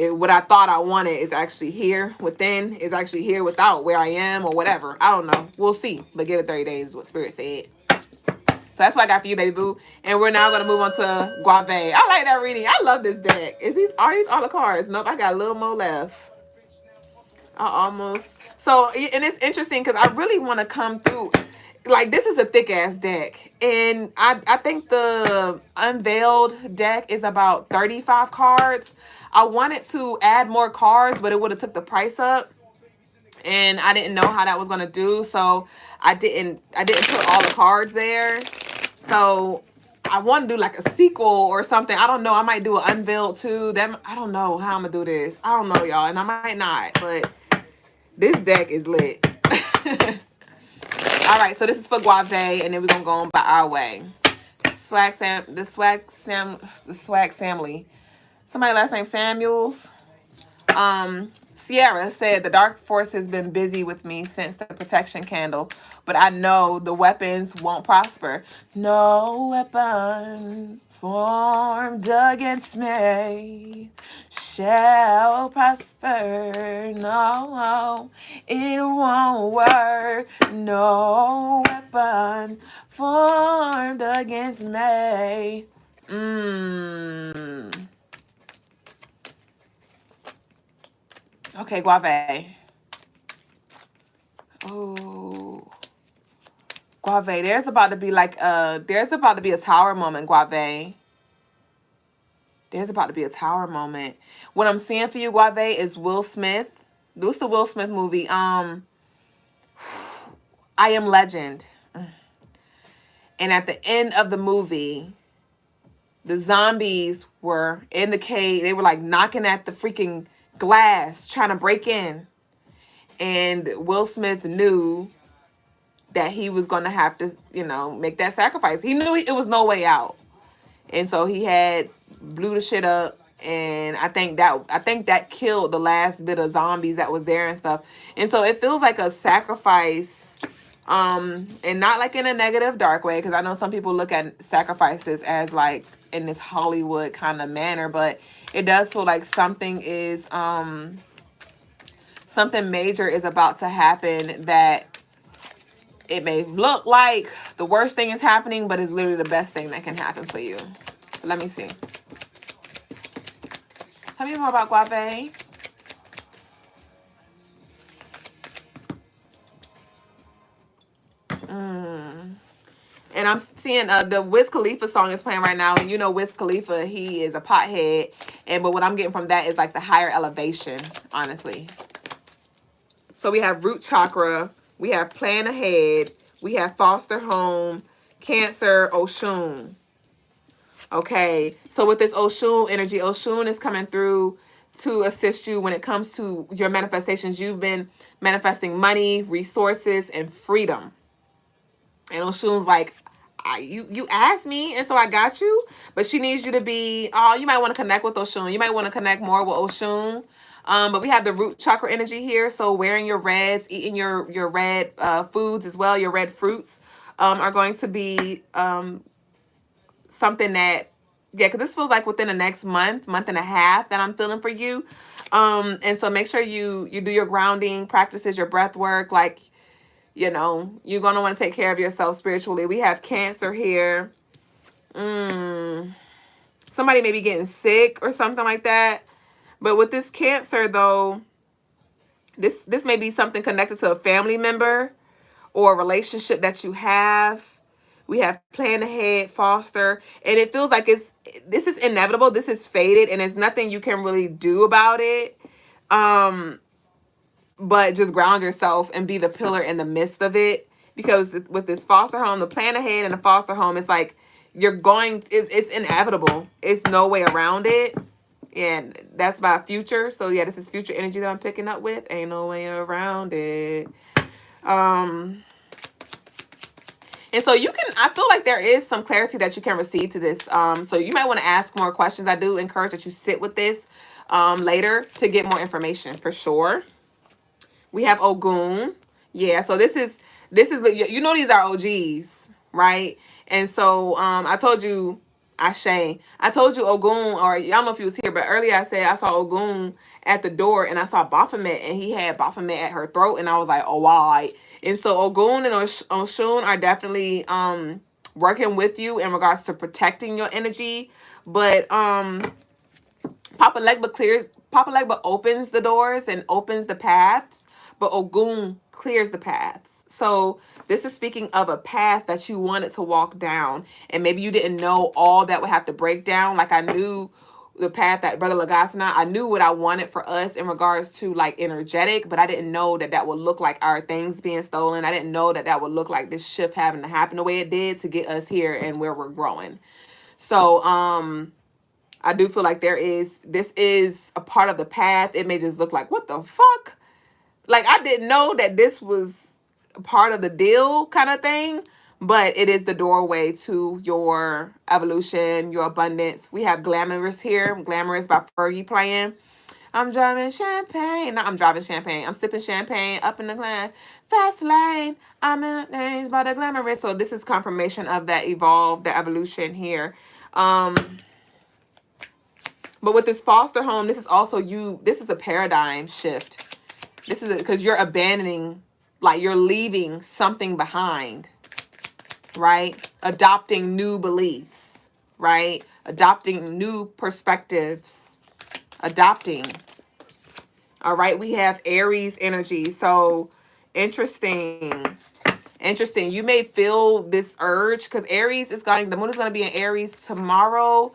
what I thought I wanted is actually here within, is actually here without where I am, or whatever. I don't know. We'll see. But give it 30 days is what Spirit said. So that's what I got for you, baby boo. And we're now going to move on to Guave. I like that reading. I love this deck. Are these all the cards? Nope, I got a little more left. I almost. So, and it's interesting because I really want to come through. Like, this is a thick ass deck. And I think the Unveiled deck is about 35 cards. I wanted to add more cards, but it would have took the price up. And I didn't know how that was going to do. So I didn't put all the cards there. So I want to do like a sequel or something. I don't know. I might do an Unveiled too. I don't know how I'm going to do this. I don't know, y'all. And I might not. But this deck is lit. All right, so this is for Guave, and then we're gonna go on by our way. The swag family. Somebody last name Samuels. Sierra said the dark force has been busy with me since the protection candle, but I know the weapons won't prosper. No weapon formed against me shall prosper. No, it won't work. No weapon formed against me. Okay, Guave. Oh, Guave, there's about to be like there's about to be a tower moment, Guave. There's about to be a tower moment. What I'm seeing for you, Guave, is Will Smith. What's the Will Smith movie? I Am Legend. And at the end of the movie, the zombies were in the cave. They were like knocking at the freaking glass, trying to break in. And Will Smith knew that he was going to have to, you know, make that sacrifice. He knew it was no way out. And so he had blew the shit up. And I think that killed the last bit of zombies that was there and stuff. And so it feels like a sacrifice, and not like in a negative, dark way, because I know some people look at sacrifices as like in this Hollywood kind of manner, but it does feel like something is something major is about to happen, that it may look like the worst thing is happening, but it's literally the best thing that can happen for you. Let me see. Tell me more about Guave. And I'm seeing the Wiz Khalifa song is playing right now. And you know Wiz Khalifa, he is a pothead. But what I'm getting from that is like the higher elevation, honestly. So we have root chakra. We have plan ahead. We have foster home, Cancer, Osoun. Okay. So with this Osoun energy, Osoun is coming through to assist you when it comes to your manifestations. You've been manifesting money, resources, and freedom. And Osoun's like, you asked me, and so I got you. But she needs you to be, you might want to connect with Osoun. You might want to connect more with Osoun. But we have the root chakra energy here. So wearing your reds, eating your red foods as well, your red fruits, are going to be something that, yeah, because this feels like within the next month and a half that I'm feeling for you. And so make sure you do your grounding practices, your breath work, like, you know, you're going to want to take care of yourself spiritually. We have Cancer here. Somebody may be getting sick or something like that. But with this Cancer, though, this may be something connected to a family member or a relationship that you have. We have plan ahead, foster. And it feels like this is inevitable. This is fated. And there's nothing you can really do about it. But just ground yourself and be the pillar in the midst of it. Because with this foster home, the plan ahead and the foster home, it's like it's inevitable. It's no way around it. And that's about future. So yeah, this is future energy that I'm picking up with. Ain't no way around it. And so I feel like there is some clarity that you can receive to this. So you might want to ask more questions. I do encourage that you sit with this later to get more information for sure. We have Ogun. Yeah, so this is you know, these are OGs, right? And so I told you, Ashe, I told you Ogun, or I don't know if he was here, but earlier I said I saw Ogun at the door and I saw Baphomet and he had Baphomet at her throat and I was like, oh, why? And so Ogun and Osoun are definitely working with you in regards to protecting your energy. But Papa Legba opens the doors and opens the paths, but Ogun clears the paths. So this is speaking of a path that you wanted to walk down, and maybe you didn't know all that would have to break down. Like I knew the path that Brother Lagasana, I knew what I wanted for us in regards to like energetic, but I didn't know that would look like our things being stolen. I didn't know that would look like this shift having to happen the way it did to get us here and where we're growing. So I do feel like this is a part of the path. It may just look like, what the fuck? Like, I didn't know that this was a part of the deal kind of thing, but it is the doorway to your evolution, your abundance. We have Glamorous here. Glamorous by Fergie playing. I'm driving champagne. No, I'm driving champagne. I'm sipping champagne up in the glass. Fast lane. I'm in the names by the Glamorous. So this is confirmation of that evolve, the evolution here. But with this foster home, this is also this is a paradigm shift. This is because you're abandoning, like you're leaving something behind, right? Adopting new beliefs, right? Adopting new perspectives, adopting. All right, we have Aries energy. So Interesting. Interesting. You may feel this urge because Aries is going, the moon is going to be in Aries tomorrow.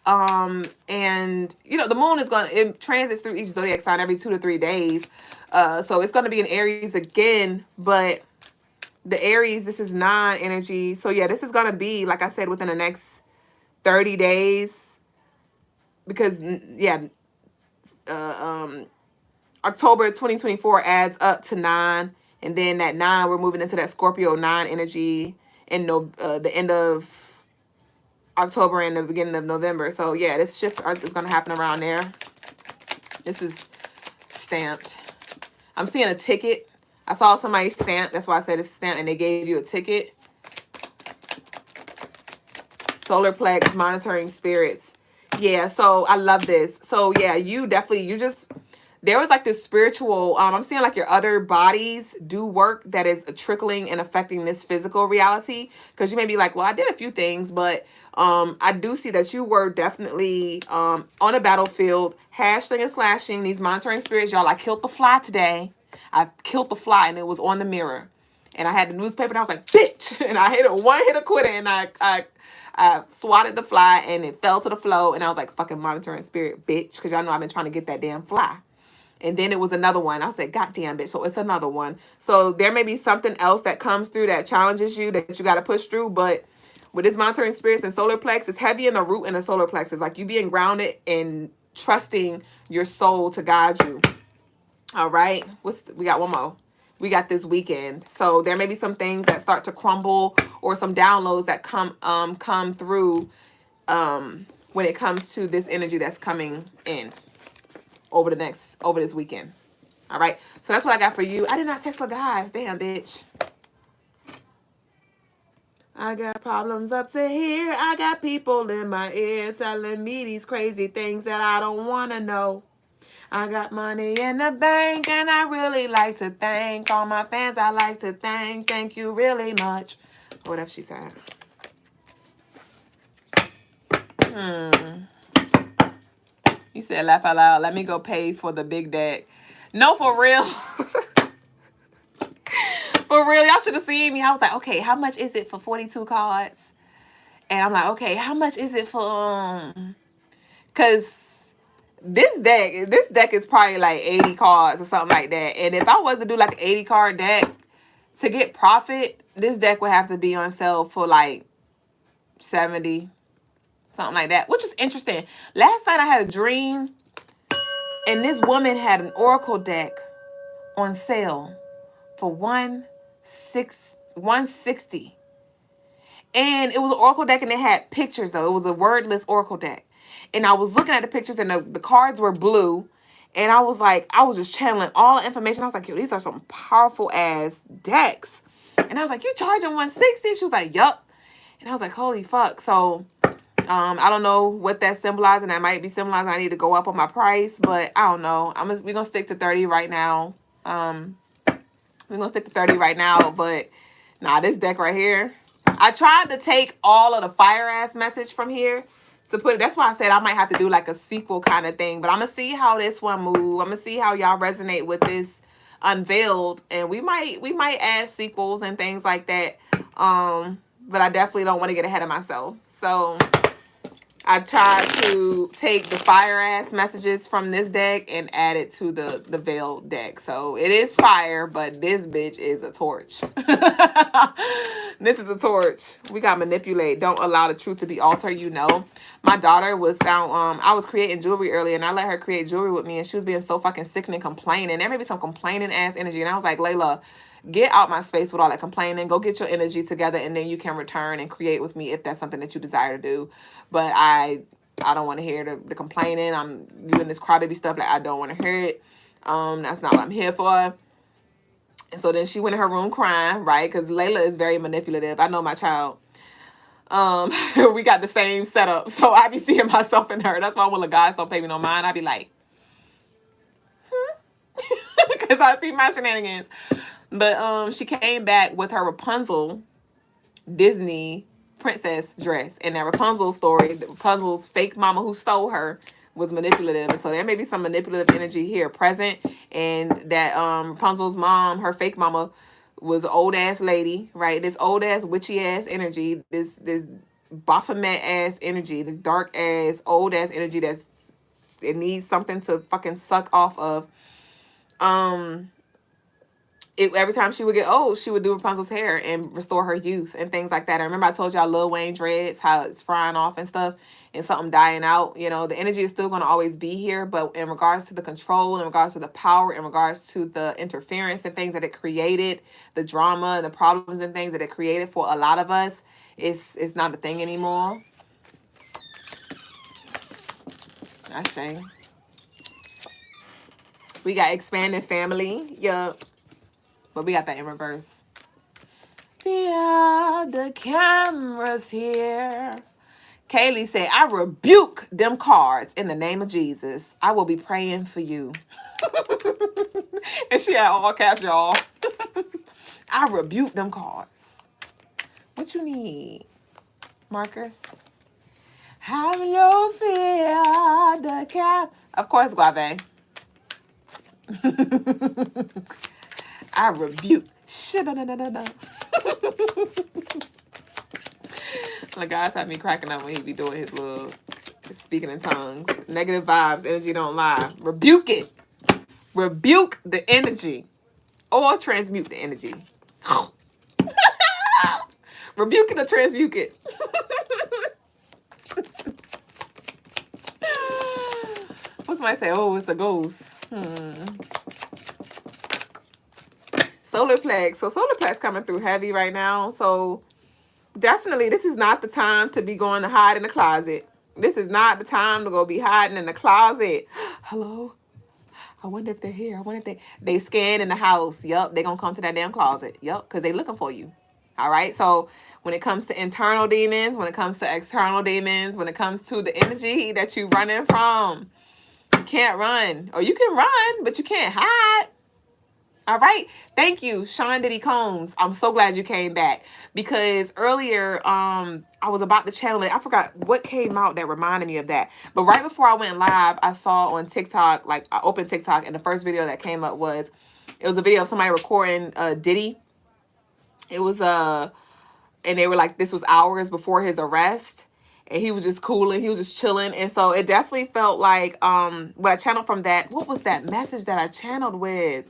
And you know, the moon is going to, it transits through each zodiac sign every 2 to 3 days. So it's going to be in Aries again, but the Aries, this is non-energy. So yeah, this is going to be, like I said, within the next 30 days because yeah, October 2024 adds up to 9. And then that 9, we're moving into that Scorpio 9 energy in the end of October and the beginning of November. So yeah, this shift is going to happen around there. This is stamped. I'm seeing a ticket. I saw somebody stamp. That's why I said it's stamped, and they gave you a ticket. Solar plex, monitoring spirits. Yeah, so I love this. So yeah, you just, there was like this spiritual, I'm seeing like your other bodies do work that is trickling and affecting this physical reality. Because you may be like, well, I did a few things, but I do see that you were definitely on a battlefield, hashing and slashing these monitoring spirits. Y'all, I killed the fly today. I killed the fly and it was on the mirror. And I had the newspaper and I was like, bitch. And I hit it one hit a quitter and I swatted the fly and it fell to the floor. And I was like, fucking monitoring spirit, bitch. Because y'all know I've been trying to get that damn fly. And then it was another one. I said, God damn, bitch. So it's another one. So there may be something else that comes through that challenges you that you got to push through. But with this monitoring spirits and solar plex, it's heavy in the root and the solar plex. It's like you being grounded and trusting your soul to guide you. All right. We got one more. We got this weekend. So there may be some things that start to crumble or some downloads that come through when it comes to this energy that's coming in over this weekend. All right. So that's what I got for you. I did not text the guys. Damn, bitch. I got problems up to here. I got people in my ear telling me these crazy things that I don't want to know. I got money in the bank and I really like to thank all my fans. I like to thank you really much. Whatever she said. You said laugh out loud. Let me go pay for the big deck. No, for real. For real, y'all should have seen me. I was like, okay, how much is it for 42 cards? And I'm like, okay, how much is it for because this deck is probably like 80 cards or something like that. And if I was to do like an 80 card deck to get profit, this deck would have to be on sale for like 70, something like that, which is interesting. Last night I had a dream and this woman had an oracle deck on sale for $160. And it was an oracle deck and it had pictures though. It was a wordless oracle deck. And I was looking at the pictures and the cards were blue. And I was like, I was just channeling all the information. I was like, yo, these are some powerful ass decks. And I was like, you charging $160? She was like, yup. And I was like, holy fuck. So I don't know what that's symbolizing. That might be symbolizing I need to go up on my price, but I don't know. We're gonna stick to 30 right now. We're gonna stick to 30 right now, but nah, this deck right here. I tried to take all of the fire ass message from here to put it. That's why I said I might have to do like a sequel kind of thing. But I'm gonna see how this one move. I'm gonna see how y'all resonate with this Unveiled, and we might add sequels and things like that. But I definitely don't want to get ahead of myself. So I tried to take the fire ass messages from this deck and add it to the Veiled deck. So it is fire, but this bitch is a torch. This is a torch. We got manipulate. Don't allow the truth to be altered, you know. My daughter was down, I was creating jewelry earlier and I let her create jewelry with me and she was being so fucking sickening and complaining. There may be some complaining ass energy. And I was like, Layla, get out my space with all that complaining. Go get your energy together and then you can return and create with me if that's something that you desire to do. But I don't want to hear the complaining. I'm doing this crybaby stuff. Like, I don't want to hear it. That's not what I'm here for. And so then she went in her room crying, right? Because Layla is very manipulative. I know my child. We got the same setup. So I be seeing myself in her. That's why when the guys don't pay me no mind, I be like, because I see my shenanigans. But she came back with her Rapunzel Disney princess dress. And that Rapunzel story, Rapunzel's fake mama who stole her, was manipulative. And so there may be some manipulative energy here present. And that Rapunzel's mom, her fake mama, was an old ass lady, right? This old ass witchy ass energy, this Baphomet ass energy, this dark ass old ass energy it needs something to fucking suck off of. Every time she would get old, she would do Rapunzel's hair and restore her youth and things like that. I remember I told y'all Lil Wayne dreads, how it's frying off and stuff and something dying out. You know, the energy is still going to always be here, but in regards to the control, in regards to the power, in regards to the interference and things that it created, the drama and the problems and things that it created for a lot of us, it's not a thing anymore. That's shame. We got expanded family. Yup. But we got that in reverse. Via the cameras here. Kaylee said, I rebuke them cards in the name of Jesus. I will be praying for you. And she had all caps, y'all. I rebuke them cards. What you need? Markers? Have no fear, the cap. Of course, Guave. I rebuke. Shit, no. The guys have me cracking up when he be doing his little speaking in tongues. Negative vibes, energy don't lie. Rebuke it. Rebuke the energy. Or transmute the energy. Rebuke it or transmute it. What somebody say? Oh, it's a ghost. Solar plex. So solar plex coming through heavy right now. So definitely this is not the time to be going to hide in the closet. This is not the time to go be hiding in the closet. Hello? I wonder if they're here. I wonder if they scan in the house. Yup, they're going to come to that damn closet. Yup, because they looking for you. All right? So when it comes to internal demons, when it comes to external demons, when it comes to the energy that you running from, you can't run. Or you can run, but you can't hide. All right. Thank you, Sean Diddy Combs. I'm so glad you came back because earlier I was about to channel it. I forgot what came out that reminded me of that. But right before I went live, I saw on TikTok, like I opened TikTok and the first video that came up was a video of somebody recording Diddy. It was and they were like, this was hours before his arrest. And he was just cooling. He was just chilling. And so it definitely felt like what I channeled from that. What was that message that I channeled with?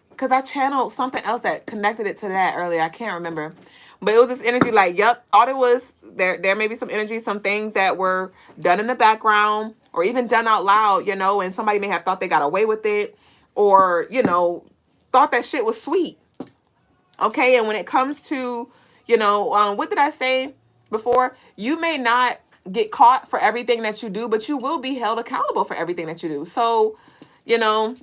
Because I channeled something else that connected it to that earlier. I can't remember. But it was this energy like, yep, thought it was, there may be some energy, some things that were done in the background or even done out loud, you know, and somebody may have thought they got away with it or, you know, thought that shit was sweet. Okay, and when it comes to, you know, what did I say before? You may not get caught for everything that you do, but you will be held accountable for everything that you do. So, you know,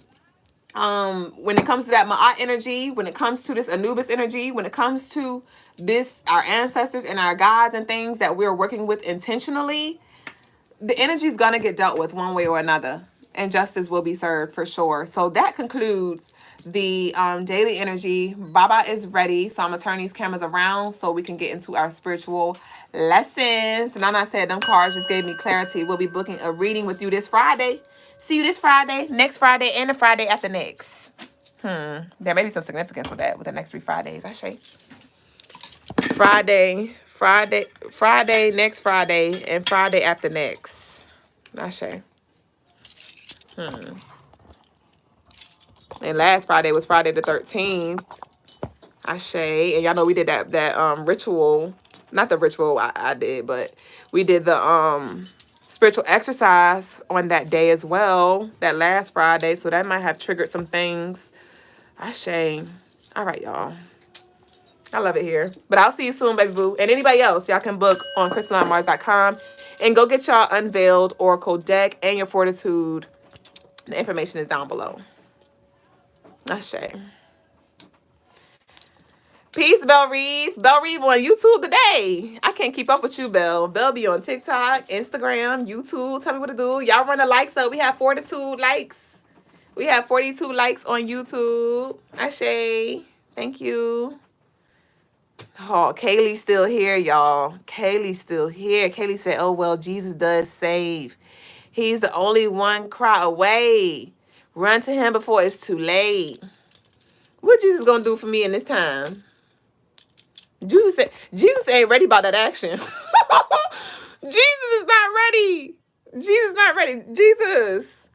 when it comes to that Ma'at energy, when it comes to this Anubis energy, when it comes to this, our ancestors and our gods and things that we're working with intentionally, the energy is going to get dealt with one way or another. And justice will be served for sure. So that concludes the daily energy. Baba is ready. So I'm going to turn these cameras around so we can get into our spiritual lessons. Nana said them cards just gave me clarity. We'll be booking a reading with you this Friday. See you this Friday, next Friday, and the Friday after next. There may be some significance with that, with the next 3 Fridays. I say Friday, next Friday, and Friday after next. I say. And last Friday was Friday the 13th. I say, and y'all know we did that ritual. Not the ritual I did, but we did the spiritual exercise on that day as well, that last Friday. So that might have triggered some things. I say, all right, y'all. I love it here. But I'll see you soon, baby boo. And anybody else, y'all can book on crystalinemars.com and go get y'all Unveiled Oracle deck and your Fortitude. The information is down below. Ashe. Peace, Belle Reeve. Belle Reeve on YouTube today. I can't keep up with you, Belle. Belle be on TikTok, Instagram, YouTube. Tell me what to do. Y'all run the likes up. We have 42 likes. We have 42 likes on YouTube. Ashe. Thank you. Oh, Kaylee's still here, y'all. Kaylee's still here. Kaylee said, oh, well, Jesus does save. He's the only one cry away. Run to him before it's too late. What Jesus gonna do for me in this time? Jesus ain't ready about that action. Jesus is not ready. Jesus not ready. Jesus.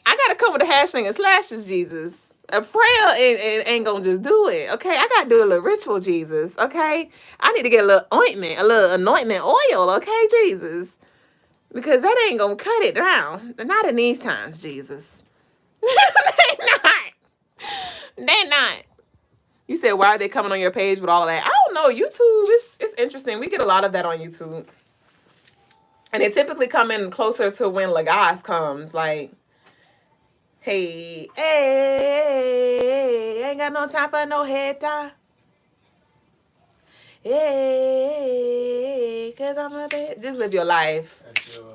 I gotta come with a hash and slashes, Jesus. A prayer ain't gonna just do it. Okay, I gotta do a little ritual, Jesus. Okay, I need to get a little ointment, a little anointment oil. Okay, Jesus, because that ain't gonna cut it down. Not in these times, Jesus. They not. They not. You said, why are they coming on your page with all of that? I don't know. YouTube, it's interesting. We get a lot of that on YouTube. And they typically come in closer to when Lagos comes. Like, hey, hey, ain't got no time for no head tie. Hey, because I'm a bit. Just live your life. That's your,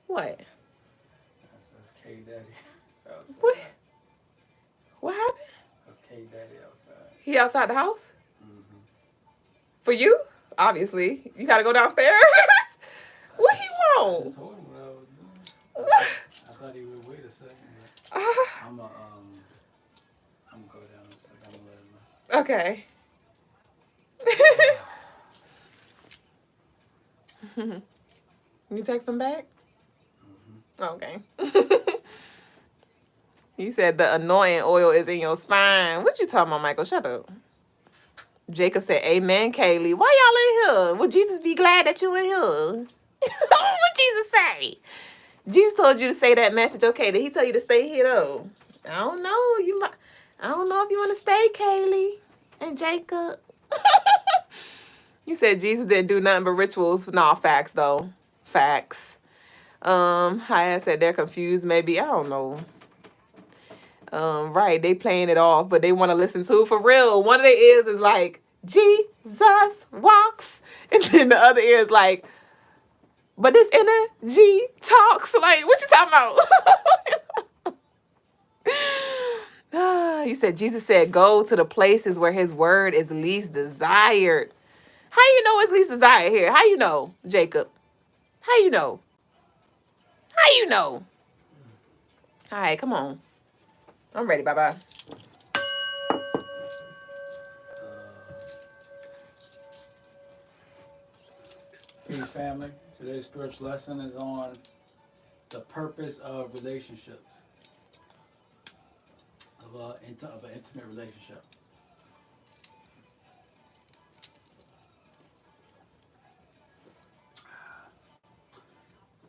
What? that's K Daddy outside. What happened? That's K Daddy outside. He outside the house? Mm-hmm. For you? Obviously. You got to go downstairs? What he I want? just told him what I was doing. I thought he would wait a second. But I'm gonna go down a second. I'm gonna let him know. Okay. You text him back? Okay. You said the annoying oil is in your spine. What you talking about, Michael? Shut up. Jacob said, amen, Kaylee. Why y'all in here? Would Jesus be glad that you in here? What Jesus say? Jesus told you to say that message. Okay, did he tell you to stay here though? I don't know. I don't know if you want to stay, Kaylee and Jacob. You said Jesus didn't do nothing but rituals. Nah, facts though. Facts. I said they're confused. Maybe I don't know. Right, they playing it off, but they want to listen to it for real. One of their ears is like Jesus walks, and then the other ear is like, but this energy talks. Like, what you talking about? You said Jesus said, "Go to the places where His word is least desired." How you know it's least desired here? How you know, Jacob? How you know? How you know? All right, come on. I'm ready. Bye-bye. Peace, family. Today's spiritual lesson is on the purpose of relationships, of an intimate relationship.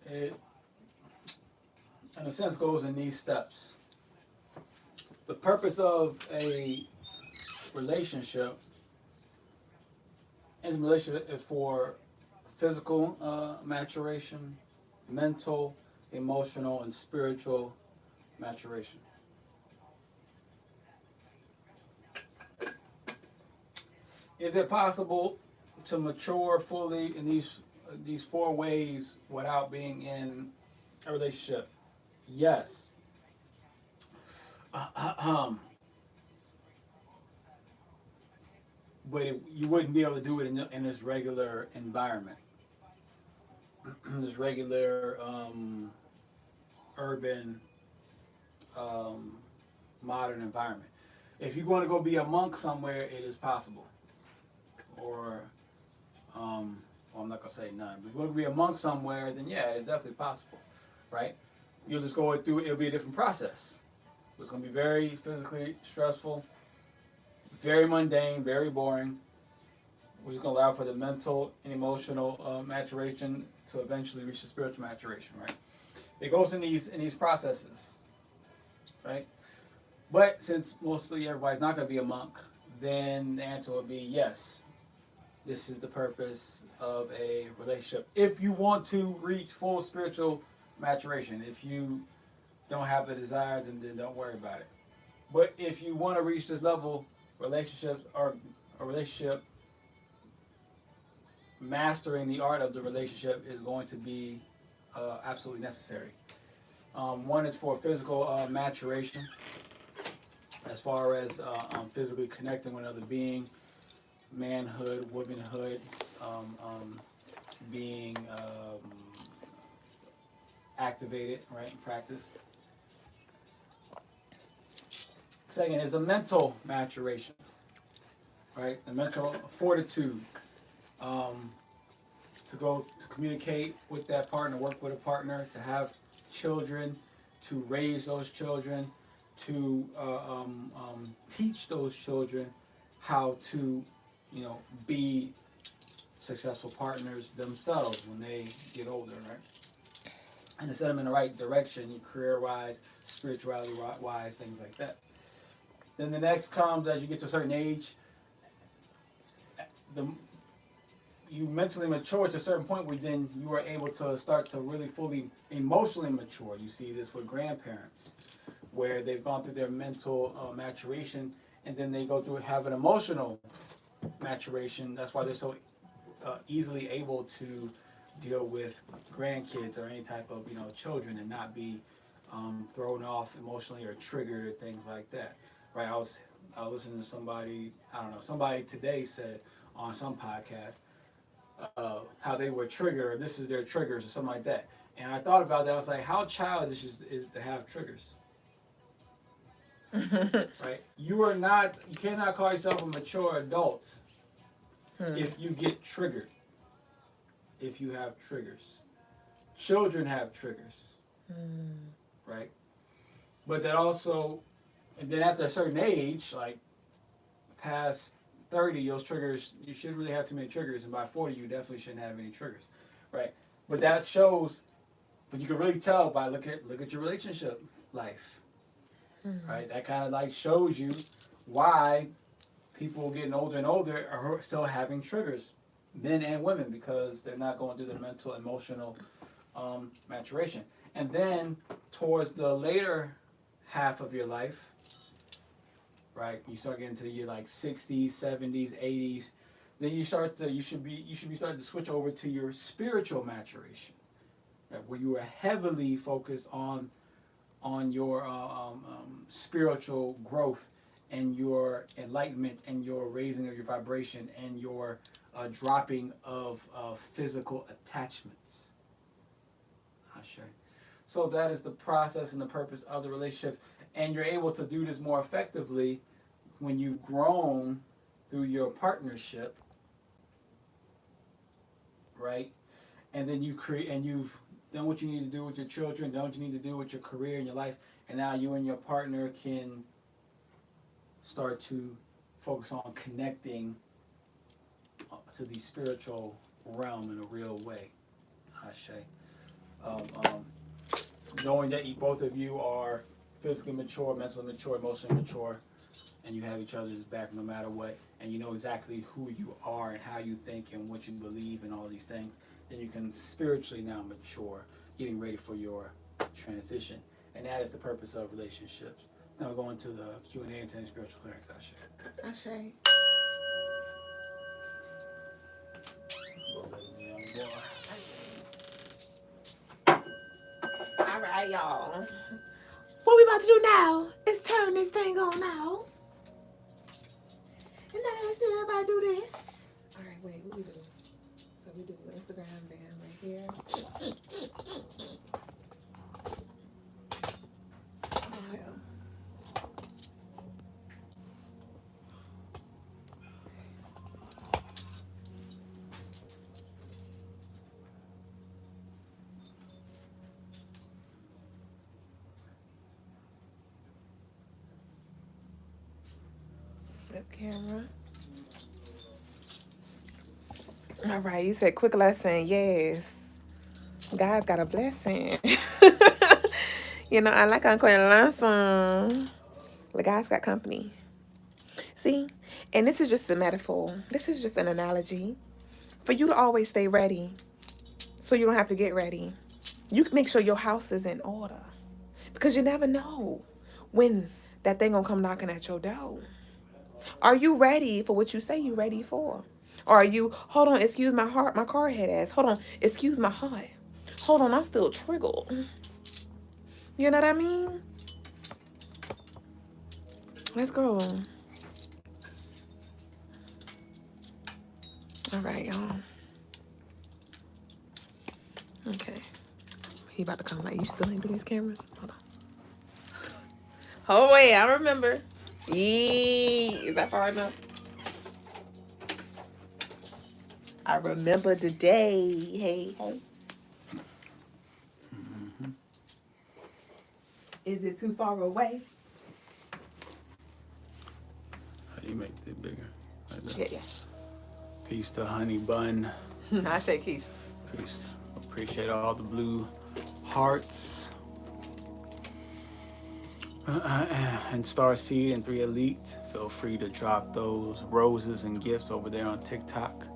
It, in a sense, goes in these steps. The purpose of a relationship, intimate relationship, is for physical maturation, mental, emotional, and spiritual maturation. Is it possible to mature fully in these 4 ways without being in a relationship? Yes. But you wouldn't be able to do it in this regular environment, this regular urban, modern environment. If you're going to go be a monk somewhere, it is possible. Or, well, I'm not going to say none. But if you're going to be a monk somewhere, then yeah, it's definitely possible, right? You'll just go through, it'll be a different process. It's going to be very physically stressful, very mundane, very boring, which is going to allow for the mental and emotional maturation to eventually reach the spiritual maturation, right? It goes in these processes, right? But since mostly everybody's not going to be a monk, then the answer would be yes. This is the purpose of a relationship. If you want to reach full spiritual maturation, if you don't have the desire, then don't worry about it. But if you want to reach this level, relationships or a relationship, mastering the art of the relationship is going to be absolutely necessary. One is for physical maturation, as far as physically connecting with another being, manhood, womanhood, being activated, right, in practice. Second is the mental maturation, right? The mental fortitude to communicate with that partner, work with a partner, to have children, to raise those children, to teach those children how to, be successful partners themselves when they get older, right? And to set them in the right direction, career-wise, spirituality-wise, things like that. Then the next comes as you get to a certain age, you mentally mature to a certain point where then you are able to start to really fully emotionally mature. You see this with grandparents, where they've gone through their mental maturation, and then they go through have an emotional maturation. That's why they're so easily able to deal with grandkids or any type of children and not be thrown off emotionally or triggered or things like that. Right? I was listening to somebody, I don't know, somebody today said on some podcast how they were triggered, or this is their triggers or something like that. And I thought about that. I was like, how childish is to have triggers? Right? You cannot call yourself a mature adult if you get triggered. If you have triggers. Children have triggers. Right? But that also, and then after a certain age, like past 30, those triggers, you shouldn't really have too many triggers, and by 40, you definitely shouldn't have any triggers, right? But that shows, but you can really tell by look at your relationship life, right? That kind of like shows you why people getting older and older are still having triggers, men and women, because they're not going through the mental, emotional maturation. And then towards the later half of your life, right? You start getting to your like 60s, 70s, 80s. Then you should be starting to switch over to your spiritual maturation, right? Where you are heavily focused on your spiritual growth and your enlightenment and your raising of your vibration and your dropping of physical attachments. Ashe. So that is the process and the purpose of the relationships. And you're able to do this more effectively when you've grown through your partnership, right? And then you create, and you've done what you need to do with your children, done what you need to do with your career and your life, and now you and your partner can start to focus on connecting to the spiritual realm in a real way. Ashe. Knowing that both of you are physically mature, mentally mature, emotionally mature, and you have each other's back no matter what, and you know exactly who you are and how you think and what you believe and all these things, then you can spiritually now mature, getting ready for your transition. And that is the purpose of relationships. Now we're going to the Q&A and to the spiritual clearance. Ashe. Ashe. All right, y'all. What we about to do now is turn this thing on now. And now let's see everybody do this. All right, wait, what we do? So we do Instagram band right here. Flip camera. All right, you said quick lesson. Yes. God's got a blessing. I like Uncle lesson. But God's got company. See? And this is just a metaphor. This is just an analogy for you to always stay ready so you don't have to get ready. You can make sure your house is in order because you never know when that thing gonna come knocking at your door. Are you ready for what you say you're ready for? Or are you, hold on, excuse my heart, my car head ass. Hold on, excuse my heart. Hold on, I'm still triggered. You know what I mean? Let's go. All right, y'all. Okay. He about to come like, you still ain't doing these cameras? Hold on. Oh, wait, I remember. Yee. Is that far enough? I remember the day. Hey, hey. Mm-hmm. Is it too far away? How do you make it bigger? Like that? Yeah, yeah. Peace to Honey Bun. I say Keisha. Peace. Appreciate all the blue hearts. And Starseed and 3 Elite. Feel free to drop those roses and gifts over there on TikTok.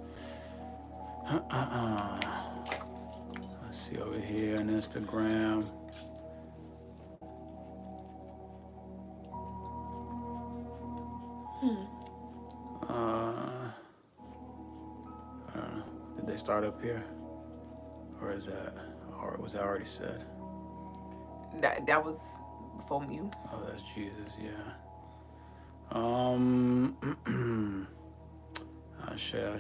Let's see over here on Instagram. I don't know. Did they start up here? Or is that, or was that already said? That was before you. Oh, that's Jesus, yeah. Ashe. Yeah,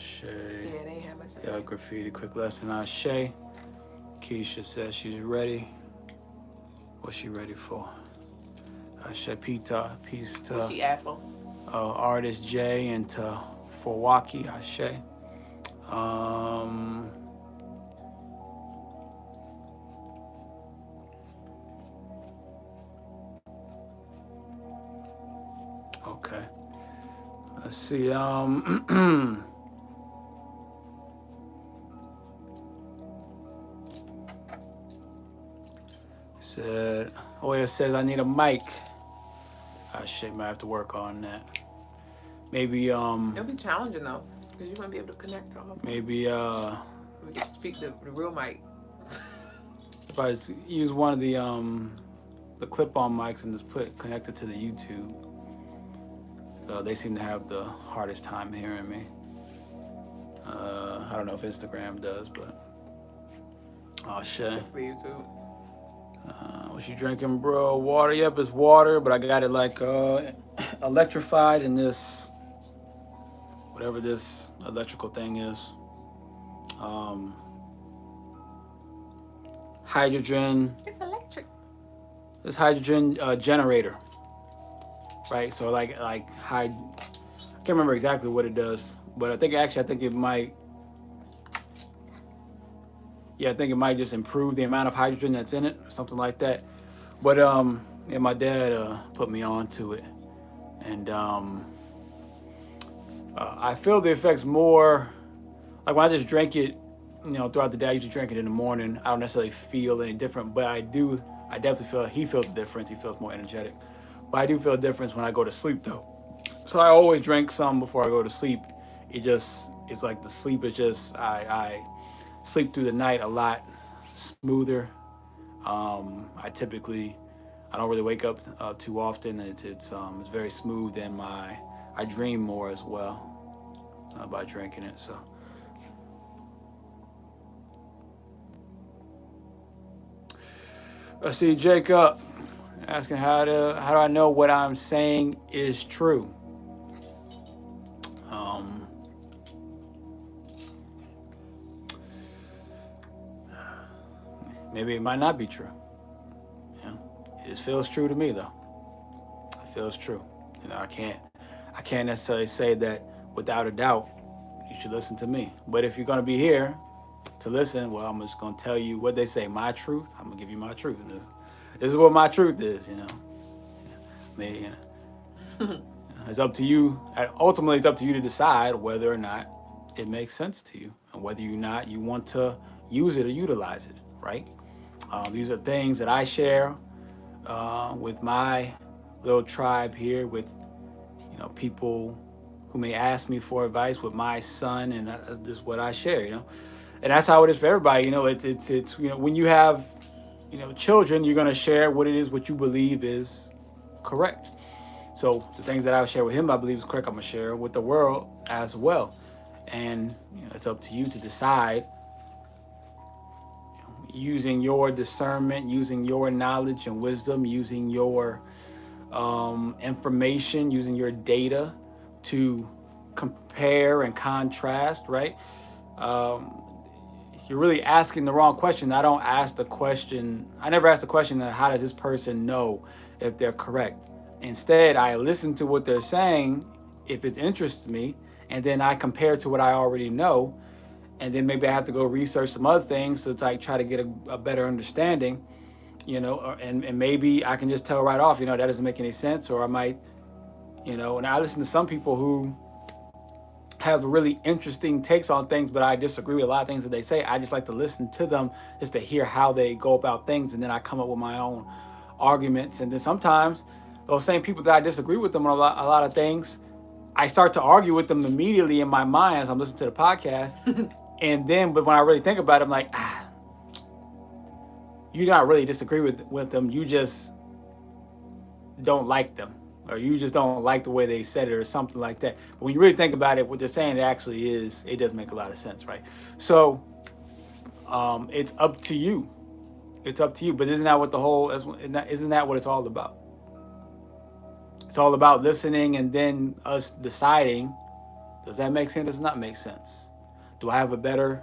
they have much to Yeah, say. graffiti, quick lesson. Ashe. Keisha says she's ready. What's she ready for? Ashe Pita, peace to What she asked for? Artist J and to Forwaki, Ashe. Okay. Let's see. Said, oh, it says I need a mic. Shit, might have to work on that. Maybe It'll be challenging though, because you won't be able to connect to all. Maybe we can speak the real mic. If I use one of the clip-on mics and just connect it to the YouTube. They seem to have the hardest time hearing me. I don't know if Instagram does, but oh shit. YouTube. What you drinking, bro? Water? Yep, it's water, but I got it like electrified in this, whatever this electrical thing is. Hydrogen. It's electric. This hydrogen generator, right? So like I can't remember exactly what it does, but I think it might. Yeah, I think it might just improve the amount of hydrogen that's in it, or something like that. But yeah, my dad put me on to it, and I feel the effects more like when I just drink it, throughout the day. I usually drink it in the morning. I don't necessarily feel any different, but I definitely feel he feels a difference. He feels more energetic, but I do feel a difference when I go to sleep though. So I always drink some before I go to sleep. It's like the sleep is just I sleep through the night a lot smoother. I don't really wake up too often. It's very smooth, and I dream more as well by drinking it. So. I see Jacob asking how do I know what I'm saying is true? Maybe it might not be true. It feels true to me though. It feels true. I can't necessarily say that without a doubt. You should listen to me. But if you're gonna be here to listen, well, I'm just gonna tell you what they say. My truth. I'm gonna give you my truth. And this is what my truth is. Maybe, it's up to you. Ultimately, it's up to you to decide whether or not it makes sense to you, and whether or not you want to use it or utilize it. Right? These are things that I share with my little tribe here, with people who may ask me for advice, with my son, and this is what I share. And that's how it is for everybody. It's when you have children, you're gonna share what you believe is correct. So the things that I share with him, I believe is correct, I'm gonna share with the world as well. And it's up to you to decide, using your discernment, using your knowledge and wisdom, using your information, using your data to compare and contrast, right? you're really asking the wrong question. I don't ask the question. I never ask the question of how does this person know if they're correct. Instead, I listen to what they're saying if it interests me, and then I compare to what I already know, and then maybe I have to go research some other things to like try to get a better understanding, you know, and maybe I can just tell right off, you know, that doesn't make any sense, or I might, you know, and I listen to some people who have really interesting takes on things, but I disagree with a lot of things that they say. I just like to listen to them just to hear how they go about things, and then I come up with my own arguments. And then sometimes those same people that I disagree with them on a lot of things, I start to argue with them immediately in my mind as I'm listening to the podcast. And then, but when I really think about it, I'm like, you not really disagree with them. You just don't like them, or you just don't like the way they said it, or something like that. But when you really think about it, what they're saying it actually is, it does make a lot of sense, right? So it's up to you. It's up to you. But isn't that what isn't that what it's all about? It's all about listening and then us deciding, does that make sense? Does it not make sense? Do I have a better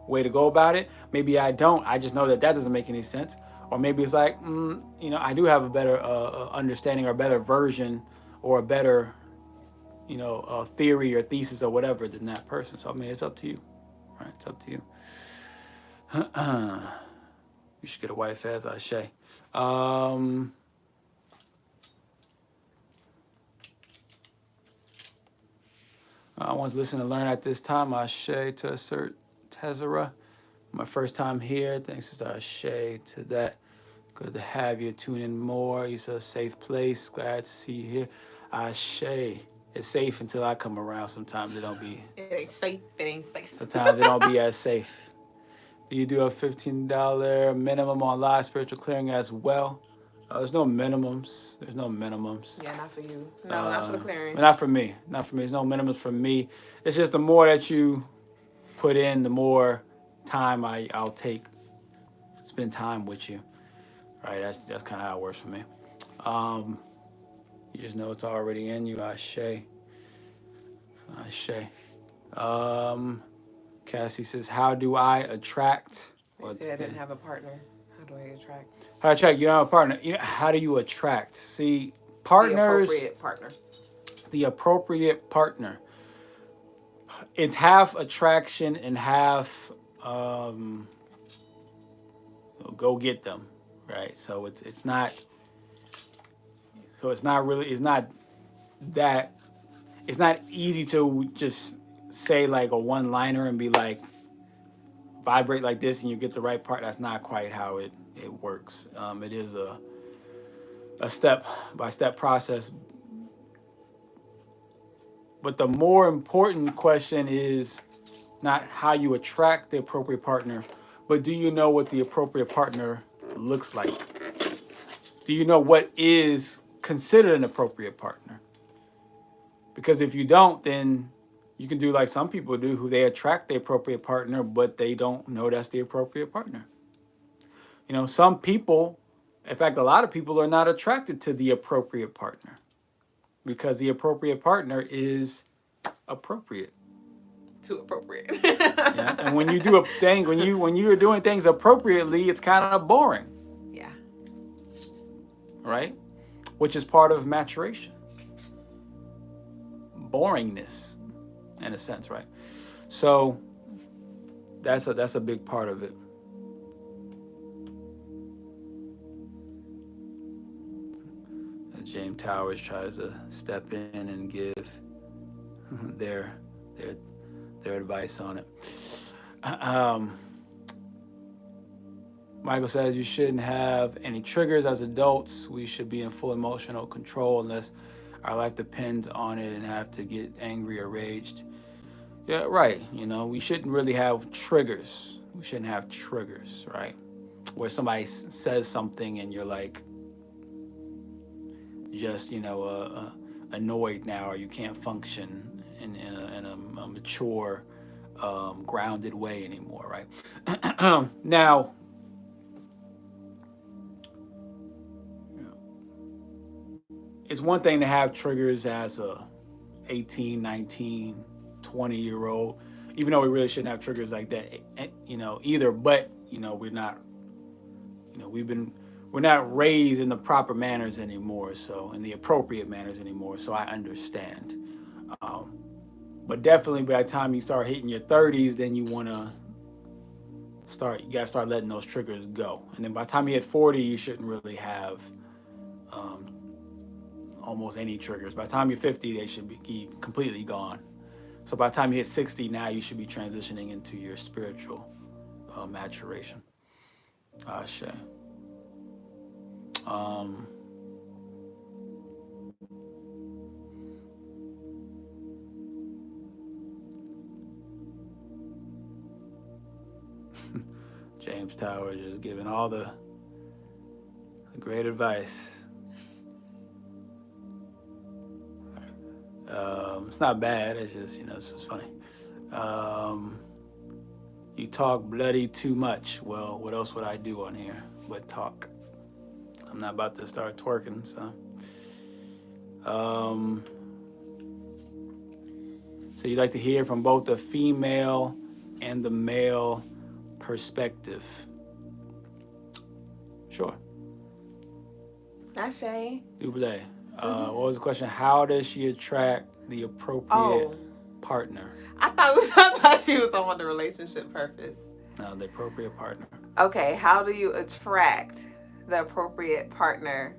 way to go about it? Maybe I don't. I just know that doesn't make any sense. Or maybe it's like, you know, I do have a better understanding, or a better version, or a better, you know, theory or thesis or whatever than that person. So I mean, it's up to you, right? It's up to you. You should get a wife as Ashe. I want to listen and learn at this time. Ashe to assert Tezera. My first time here. Thanks, Sister Ashe, to that. Good to have you. Tune in more. You said a safe place. Glad to see you here. Ashe. It's safe until I come around. Sometimes it don't be. It ain't safe. It ain't safe. Sometimes it don't be as safe. Do you do a $15 minimum on live spiritual clearing as well? There's no minimums. There's no minimums. Yeah, not for you. No, not for the clearing. Not for me. Not for me. There's no minimums for me. It's just the more that you put in, the more time I'll take. Spend time with you. Right? That's kind of how it works for me. You just know it's already in you. Ashe. Ashe. Cassie says, how do I attract? They said I didn't have a partner. How do I attract? How do I attract? You don't have a partner. You know, how do you attract? See, partners. The appropriate partner. The appropriate partner. It's half attraction and half go get them, right? So it's not easy to just say like a one-liner and be like, vibrate like this and you get the right part. That's not quite how it works. It is a step-by-step process. But the more important question is not how you attract the appropriate partner, but do you know what the appropriate partner looks like? Do you know what is considered an appropriate partner? Because if you don't, then you can do like some people do, who they attract the appropriate partner, but they don't know that's the appropriate partner. You know, some people, in fact, a lot of people are not attracted to the appropriate partner because the appropriate partner is appropriate. Too appropriate. Yeah. And when you do a thing, when you're doing things appropriately, it's kind of boring. Yeah. Right? Which is part of maturation. Boringness, in a sense, right? So that's a big part of it. James Towers tries to step in and give their advice on it. Michael says you shouldn't have any triggers as adults. We should be in full emotional control unless our life depends on it and have to get angry or raged. Yeah, right. You know, we shouldn't really have triggers. We shouldn't have triggers, right? Where somebody says something and you're like, just, you know, annoyed now, or you can't function in a mature, grounded way anymore, right? Now, it's one thing to have triggers as a 18, 19, 20-year-old, even though we really shouldn't have triggers like that, you know, either. But you know, we're not, you know, we're not raised in the proper manners anymore, so in the appropriate manners anymore. So I understand. But definitely by the time you start hitting your 30s, then you want to you gotta start letting those triggers go. And then by the time you hit 40, you shouldn't really have almost any triggers. By the time you're 50, they should be completely gone. So by the time you hit 60, now you should be transitioning into your spiritual maturation. Ashe. James Tower just giving all the great advice. It's not bad. It's just, you know, it's just funny. You talk bloody too much. Well, what else would I do on here but talk? I'm not about to start twerking, so. So you'd like to hear from both the female and the male perspective. Sure. Ashe. Duüblè. What was the question? How does she attract the appropriate partner? I thought she was on the relationship purpose. No, the appropriate partner. Okay, how do you attract the appropriate partner?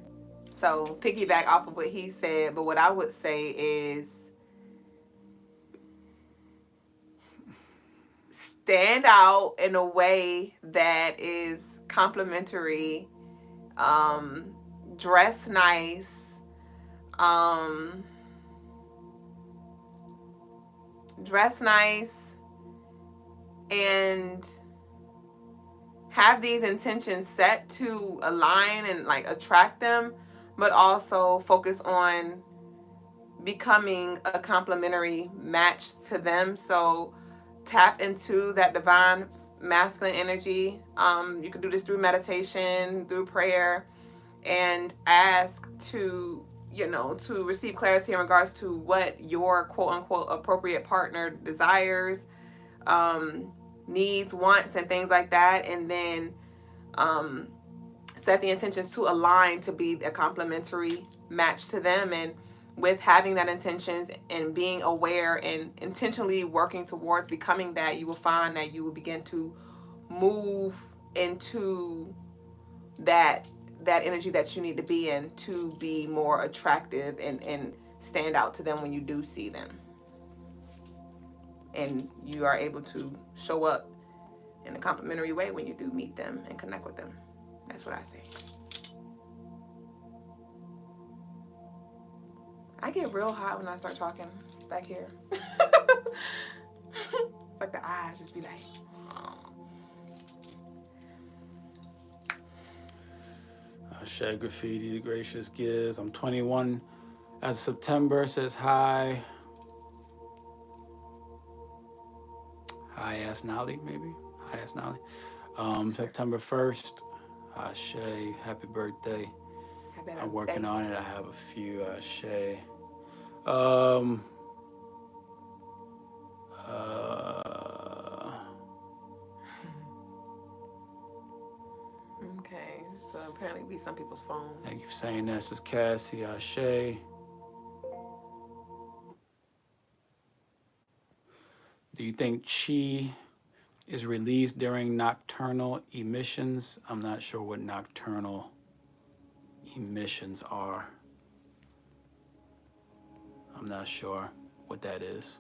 So piggyback off of what he said, but what I would say is stand out in a way that is complimentary, dress nice, and have these intentions set to align and like attract them, but also focus on becoming a complementary match to them. So tap into that divine masculine energy. You can do this through meditation, through prayer, and ask to, you know, to receive clarity in regards to what your quote unquote appropriate partner desires, needs, wants, and things like that. And then set the intentions to align to be a complementary match to them. And with having that intentions and being aware and intentionally working towards becoming that, you will find that you will begin to move into that energy that you need to be in to be more attractive and stand out to them when you do see them. And you are able to show up in a complimentary way when you do meet them and connect with them. That's what I say. I get real hot when I start talking back here. It's like the eyes just be like. Shed Graffiti, the gracious gives. I'm 21 as of September. Says hi. Hi, Asnali, maybe. Hi, Asnali. September 1st. Shay, happy birthday. I'm working on it. I have a few. Shay. Okay, so apparently be some people's phone. Thank you for saying that. This is Cassie. Shay. Do you think chi is released during nocturnal emissions? I'm not sure what nocturnal emissions are. I'm not sure what that is.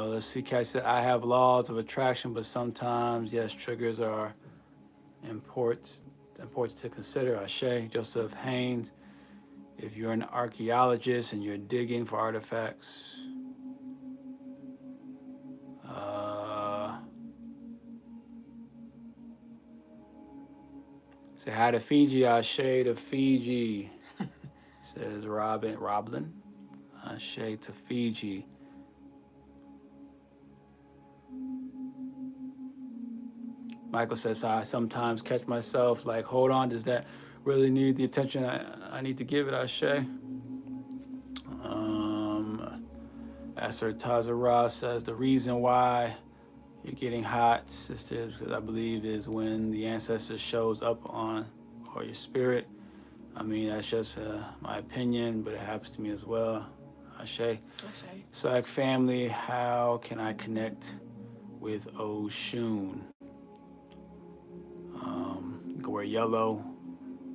Let's see, Kai said, I have laws of attraction, but sometimes, yes, triggers are important to consider. Ashe, Joseph Haynes, if you're an archaeologist and you're digging for artifacts, say hi to Fiji. Ashe to Fiji, says Roblin. Ashe to Fiji. Michael says, I sometimes catch myself like, hold on, does that really need the attention I need to give it, Ashe? Asher Tazara says, the reason why you're getting hot, sisters, because I believe is when the ancestor shows up on, or your spirit. I mean, that's just my opinion, but it happens to me as well. Ashe. Ashe. Swag family, how can I connect with Osoun? You can wear yellow.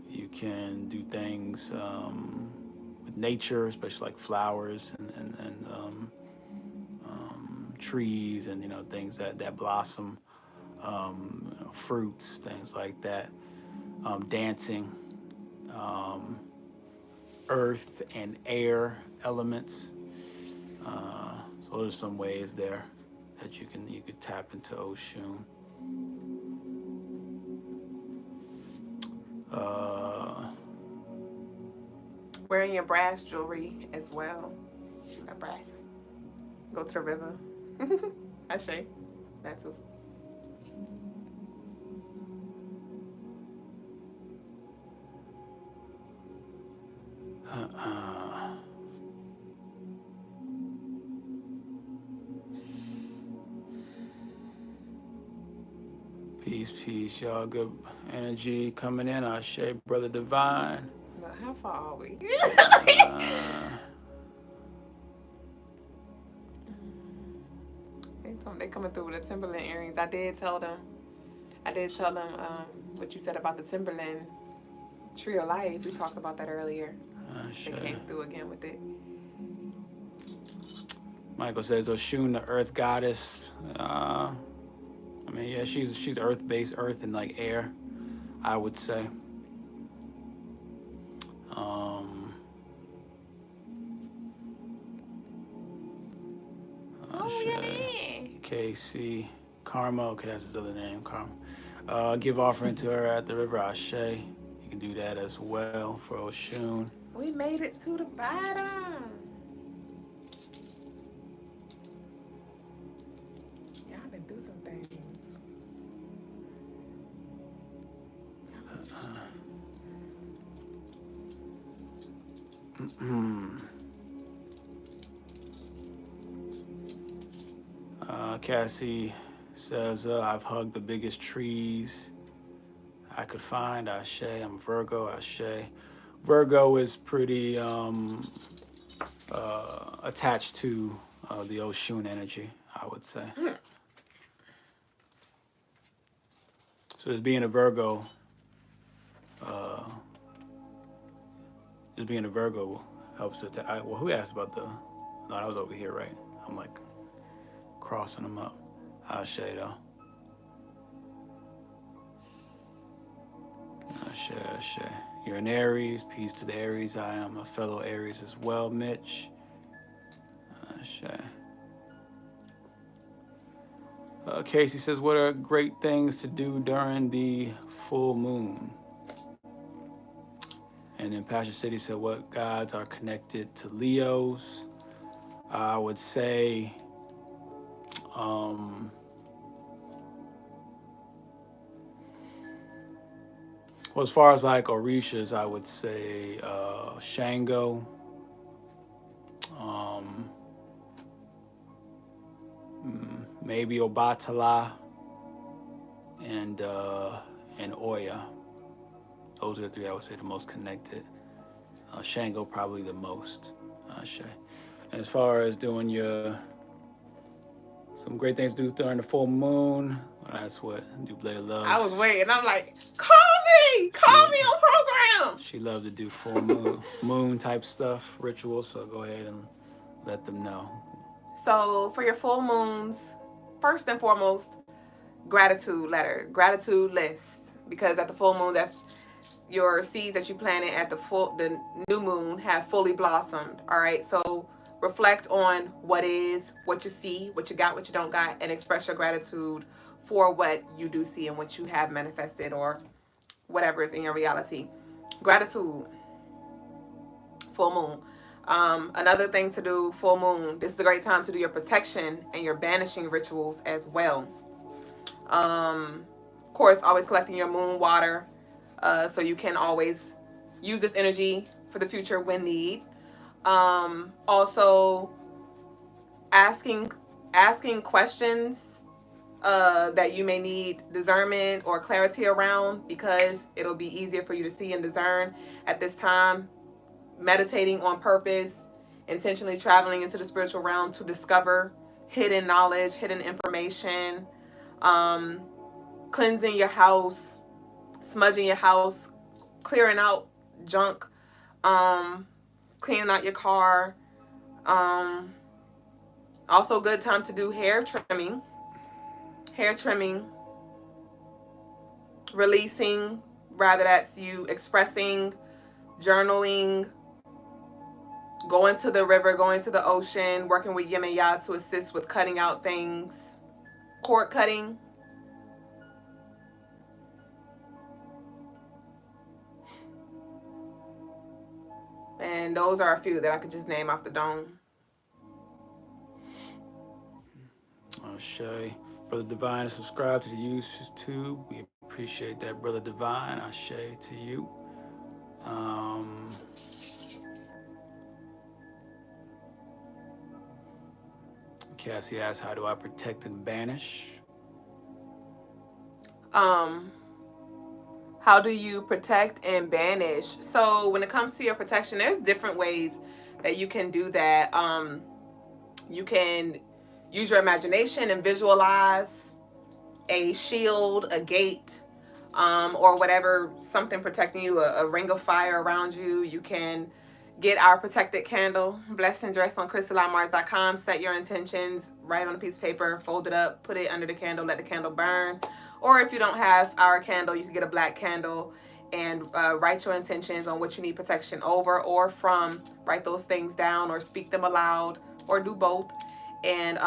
You can do things with nature, especially like flowers and trees and things that blossom, fruits, things like that. Dancing, earth and air elements. So there's some ways there that you could tap into Osoun. Wearing your brass jewelry as well. You got brass. Go to the river. Ashe. That too. Peace, y'all. Good energy coming in. Ashe, Brother Divine. But how far are we? They coming through with the Timberland earrings. I did tell them what you said about the Timberland Tree of Life. We talked about that earlier. They came through again with it. Michael says Osoun, the earth goddess. I mean, yeah, she's earth-based, earth and like air, I would say. KC, Karma, okay, that's his other name, Karma. Give offering to her at the river, Ashe. You can do that as well for Osoun. We made it to the bottom. Yeah, I've been through some things. Cassie says, I've hugged the biggest trees I could find. Ashe. I'm Virgo. Ashe. Virgo is pretty attached to the Osoun energy, I would say. So just being a Virgo, helps it to. Well, who asked about the? No, I was over here, right? I'm like crossing them up. Ashe, though. Ashe. You're an Aries. Peace to the Aries. I am a fellow Aries as well, Mitch. Ashe. Casey says, what are great things to do during the full moon? And then Passion City said, what gods are connected to Leos? I would say, well, as far as like Orishas, I would say Shango, maybe Obatala, and Oya. Those are the three I would say the most connected. Shango probably the most. And as far as doing some great things to do during the full moon, well, that's what Duüblè loves. I was waiting. I'm like, call me on program. She loved to do full moon type stuff, rituals. So go ahead and let them know. So for your full moons, first and foremost, gratitude list, because at the full moon, that's your seeds that you planted at the new moon have fully blossomed. All right, so reflect on what is, what you see, what you got, what you don't got, and express your gratitude for what you do see and what you have manifested or whatever is in your reality. Gratitude, full moon. Another thing to do, full moon, this is a great time to do your protection and your banishing rituals as well. Of course, always collecting your moon water, so you can always use this energy for the future when need. Also, asking questions that you may need discernment or clarity around, because it'll be easier for you to see and discern at this time. Meditating on purpose, intentionally traveling into the spiritual realm to discover hidden knowledge, hidden information, cleansing your house, smudging your house, clearing out junk, cleaning out your car. Also, good time to do hair trimming, releasing, rather that's you expressing, journaling, going to the river, going to the ocean, working with Yin and Ya to assist with cutting out things, cord cutting. And those are a few that I could just name off the dome. Ashe. Brother Divine is subscribed to the YouTube. We appreciate that, Brother Divine. Ashe to you. Cassie asks, how do I protect and banish? How do you protect and banish? So when it comes to your protection, there's different ways that you can do that. You can use your imagination and visualize a shield, a gate, or whatever, something protecting you, a ring of fire around you. You can get our protected candle, blessed and dressed, on CrystalineMars.com. Set your intentions, write on a piece of paper, fold it up, put it under the candle, let the candle burn. Or if you don't have our candle, you can get a black candle and write your intentions on what you need protection over or from. Write those things down or speak them aloud, or do both. And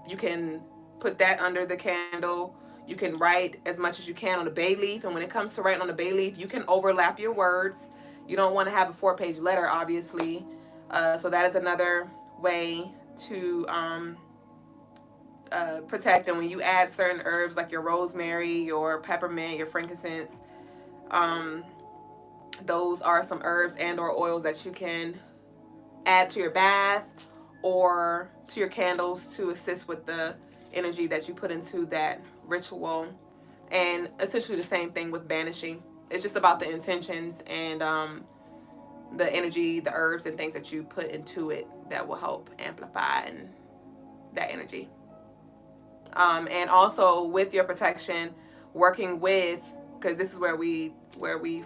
you can put that under the candle. You can write as much as you can on the bay leaf. And when it comes to writing on the bay leaf, you can overlap your words. You don't want to have a 4-page letter, obviously. So that is another way to protect. And when you add certain herbs like your rosemary, your peppermint, your frankincense, those are some herbs and or oils that you can add to your bath or to your candles to assist with the energy that you put into that ritual. And essentially the same thing with banishing. It's just about the intentions and the energy, the herbs and things that you put into it that will help amplify that energy. And also with your protection, working with, because this is where we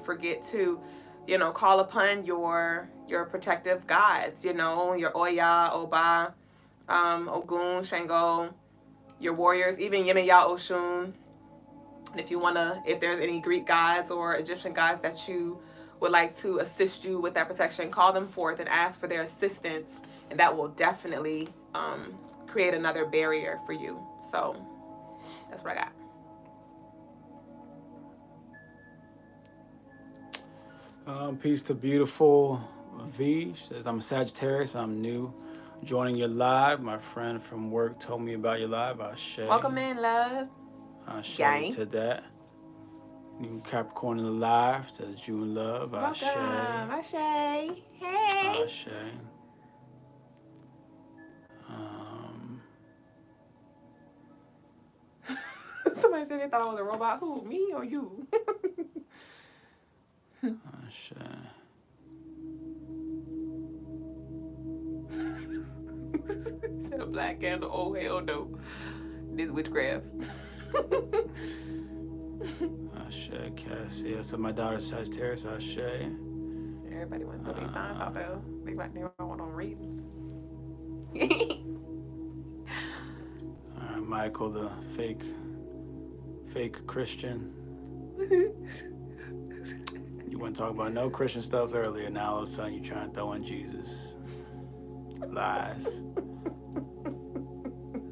forget to, call upon your protective gods, your Oya, Oba, Ogun, Shango, your warriors, even Yemeya, Oshun. And if there's any Greek gods or Egyptian gods that you would like to assist you with that protection, call them forth and ask for their assistance, and that will definitely create another barrier for you. So that's what I got. Peace to beautiful V. She says, I'm a Sagittarius. I'm new. Joining your live. My friend from work told me about your live. Ashe. Welcome in, love. Ashe to that. New Capricorn in the live. Says June love. Ashe. Welcome. Ashe. Hey. Ashe. Somebody said they thought I was a robot. Who? Me or you? Ashe. Said a black candle. Oh, hell no. This witchcraft. Ashe, Cassie. So my daughter's Sagittarius. Ashe. Everybody wants to put these signs out there. They want on readings. All right, Michael, the fake Christian. You want to talk about no Christian stuff earlier. Now all of a sudden you're trying to throw in Jesus. Lies.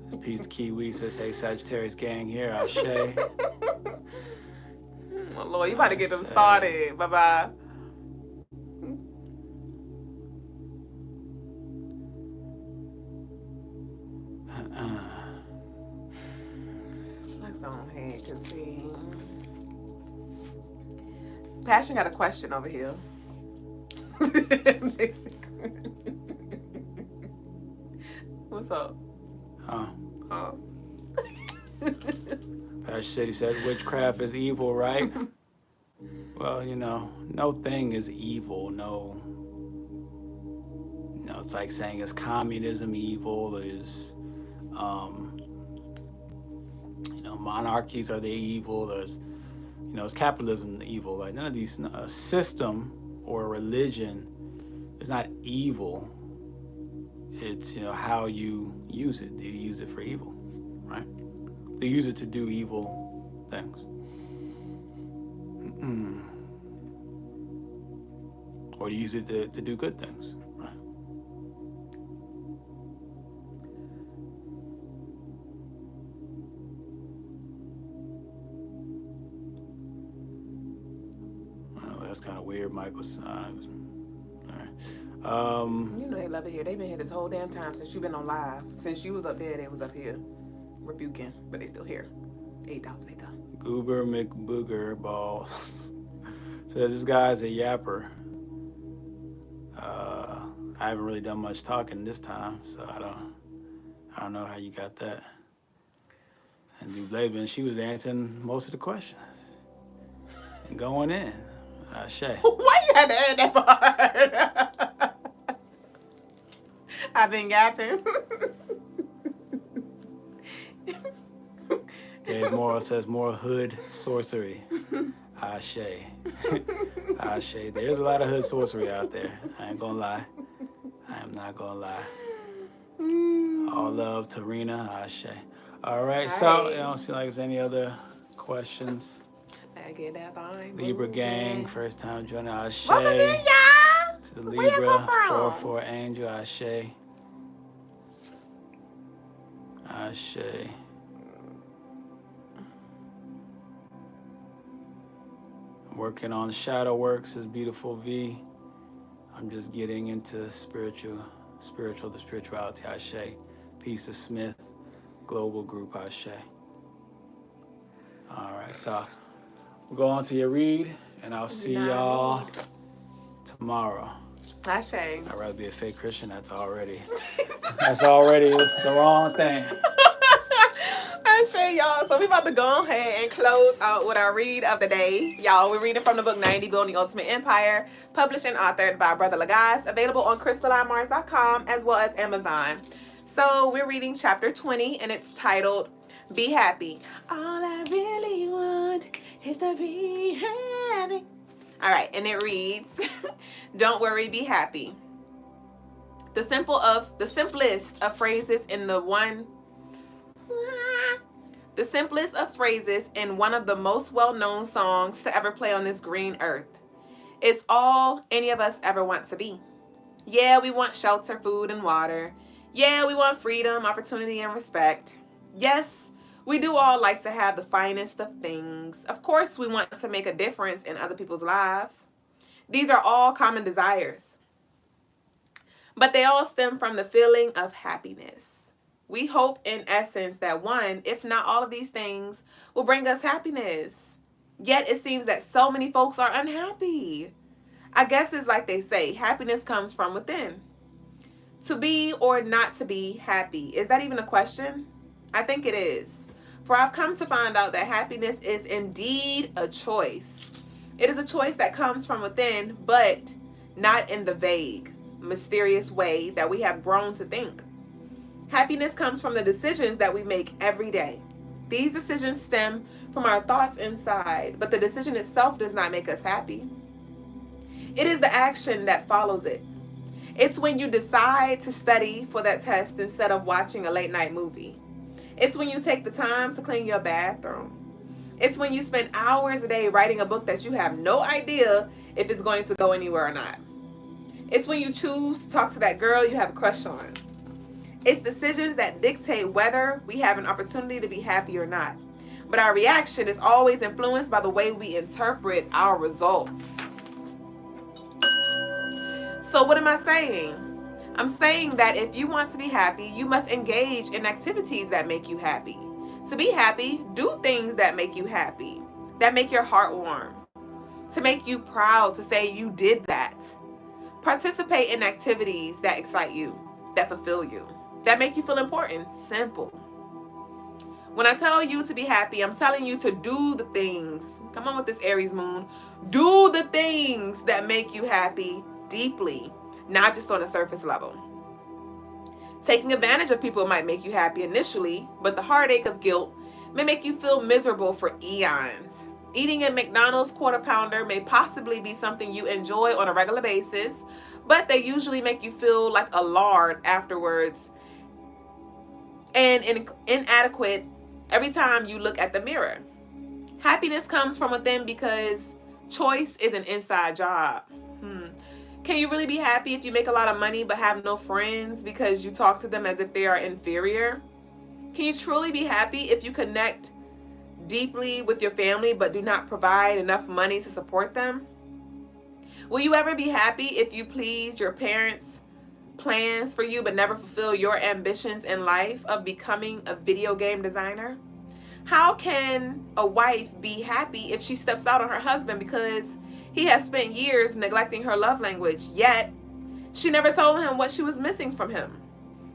This piece of Kiwi says, hey, Sagittarius gang here. Ashe. Oh, Lord, you about to get them started. Bye-bye. Let's go ahead, cause see, Passion got a question over here. Basically. What's up? Huh? Oh. Passion said, he said witchcraft is evil, right? Well, you know, no thing is evil. No, it's like saying is communism evil? Is, monarchies, are they evil? There's, is capitalism evil? Like none of these, a system or a religion is not evil. It's, how you use it. Do you use it for evil, right? Do you use it to do evil things? Or do you use it to do good things, right? Well, that's kind of weird, Michael. All right. They love it here. They've been here this whole damn time since you've been on live. Since you was up there, they was up here rebuking, but they still here. 8,000 later. Goober McBooger Balls says this guy's a yapper. I haven't really done much talking this time, so I don't know how you got that. And Duüblè, she was answering most of the questions and going in. Shay. Why you had to add that part? I've been yapping. Dave Morrow says more hood sorcery. Ashe. Ashe. There's a lot of hood sorcery out there. I ain't gonna lie. I am not gonna lie. All love to Rena. Ashe. All right. So, I don't see like there's any other questions. I get that fine. Libra gang, first time joining. Ashe. Welcome in, y'all. To the Libra 4-4 Angel. Ashe. Ashe. I'm working on shadow work, says Beautiful V. I'm just getting into the spirituality. Ashe. Peace to Smith, Global Group. Ashe. All right, so we'll go on to your read, and I'll see y'all tomorrow. Ashe. I'd rather be a fake Christian. That's already the wrong thing. Ashe, y'all. So we about to go ahead and close out with our read of the day. Y'all, we're reading from the book 90 Building the Ultimate Empire, published and authored by Brother Lagasse, available on CrystalineMars.com as well as Amazon. So we're reading chapter 20, and it's titled, Be Happy. All I really want is to be happy. All right, and it reads, Don't worry, be happy. The simplest of phrases in one of the most well-known songs to ever play on this green earth. It's all any of us ever want to be. Yeah, we want shelter, food, and water. Yeah, we want freedom, opportunity, and respect. Yes, we do all like to have the finest of things. Of course, we want to make a difference in other people's lives. These are all common desires. But they all stem from the feeling of happiness. We hope, in essence, that one, if not all of these things, will bring us happiness. Yet it seems that so many folks are unhappy. I guess it's like they say, happiness comes from within. To be or not to be happy, is that even a question? I think it is. For I've come to find out that happiness is indeed a choice. It is a choice that comes from within, but not in the vague, mysterious way that we have grown to think. Happiness comes from the decisions that we make every day. These decisions stem from our thoughts inside, but the decision itself does not make us happy. It is the action that follows it. It's when you decide to study for that test instead of watching a late night movie. It's when you take the time to clean your bathroom. It's when you spend hours a day writing a book that you have no idea if it's going to go anywhere or not. It's when you choose to talk to that girl you have a crush on. It's decisions that dictate whether we have an opportunity to be happy or not. But our reaction is always influenced by the way we interpret our results. So what am I saying? I'm saying that if you want to be happy, you must engage in activities that make you happy. To be happy, do things that make you happy, that make your heart warm, to make you proud, to say you did that. Participate in activities that excite you, that fulfill you, that make you feel important. Simple. When I tell you to be happy, I'm telling you to do the things. Come on with this Aries moon. Do the things that make you happy deeply, not just on a surface level. Taking advantage of people might make you happy initially, but the heartache of guilt may make you feel miserable for eons. Eating a McDonald's quarter pounder may possibly be something you enjoy on a regular basis, but they usually make you feel like a lard afterwards and inadequate every time you look at the mirror. Happiness comes from within because choice is an inside job. Can you really be happy if you make a lot of money but have no friends because you talk to them as if they are inferior? Can you truly be happy if you connect deeply with your family but do not provide enough money to support them? Will you ever be happy if you please your parents' plans for you but never fulfill your ambitions in life of becoming a video game designer? How can a wife be happy if she steps out on her husband because he has spent years neglecting her love language, yet she never told him what she was missing from him?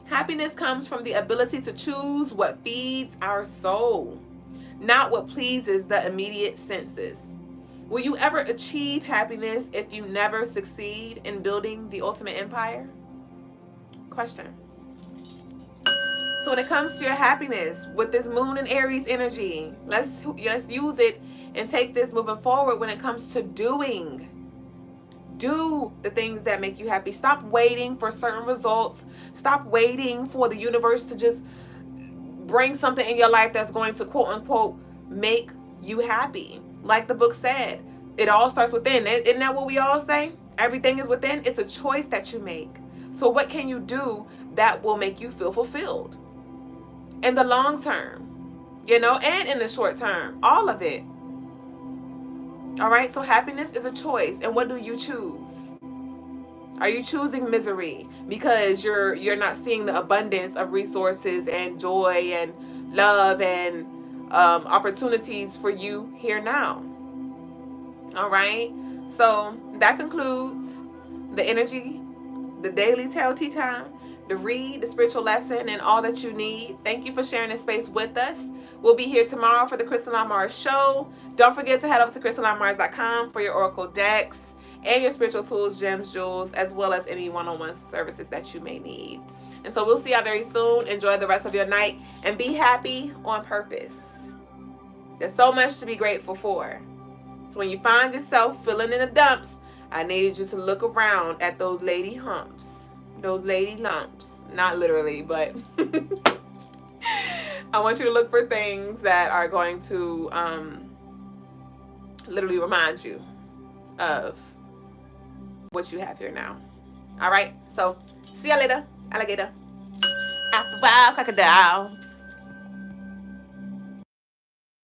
Happiness comes from the ability to choose what feeds our soul, not what pleases the immediate senses. Will you ever achieve happiness if you never succeed in building the ultimate empire? Question. So when it comes to your happiness with this moon and Aries energy, let's use it and take this moving forward when it comes to doing. Do the things that make you happy. Stop waiting for certain results. Stop waiting for the universe to just bring something in your life that's going to quote unquote make you happy. Like the book said, it all starts within. Isn't that what we all say? Everything is within. It's a choice that you make. So what can you do that will make you feel fulfilled? In the long term, and in the short term, all of it. All right, so happiness is a choice. And what do you choose? Are you choosing misery because you're not seeing the abundance of resources and joy and love and opportunities for you here now? All right, so that concludes the energy, the daily tarot tea time, the read, the spiritual lesson, and all that you need. Thank you for sharing this space with us. We'll be here tomorrow for the Crystaline Mars show. Don't forget to head over to CrystalineMars.com for your oracle decks and your spiritual tools, gems, jewels, as well as any one-on-one services that you may need. And so we'll see y'all very soon. Enjoy the rest of your night and be happy on purpose. There's so much to be grateful for. So when you find yourself feeling in the dumps, I need you to look around at those lady humps, those lady lumps. Not literally, but I want you to look for things that are going to literally remind you of what you have here now. All right, so see ya later, alligator. After a while, crocodile.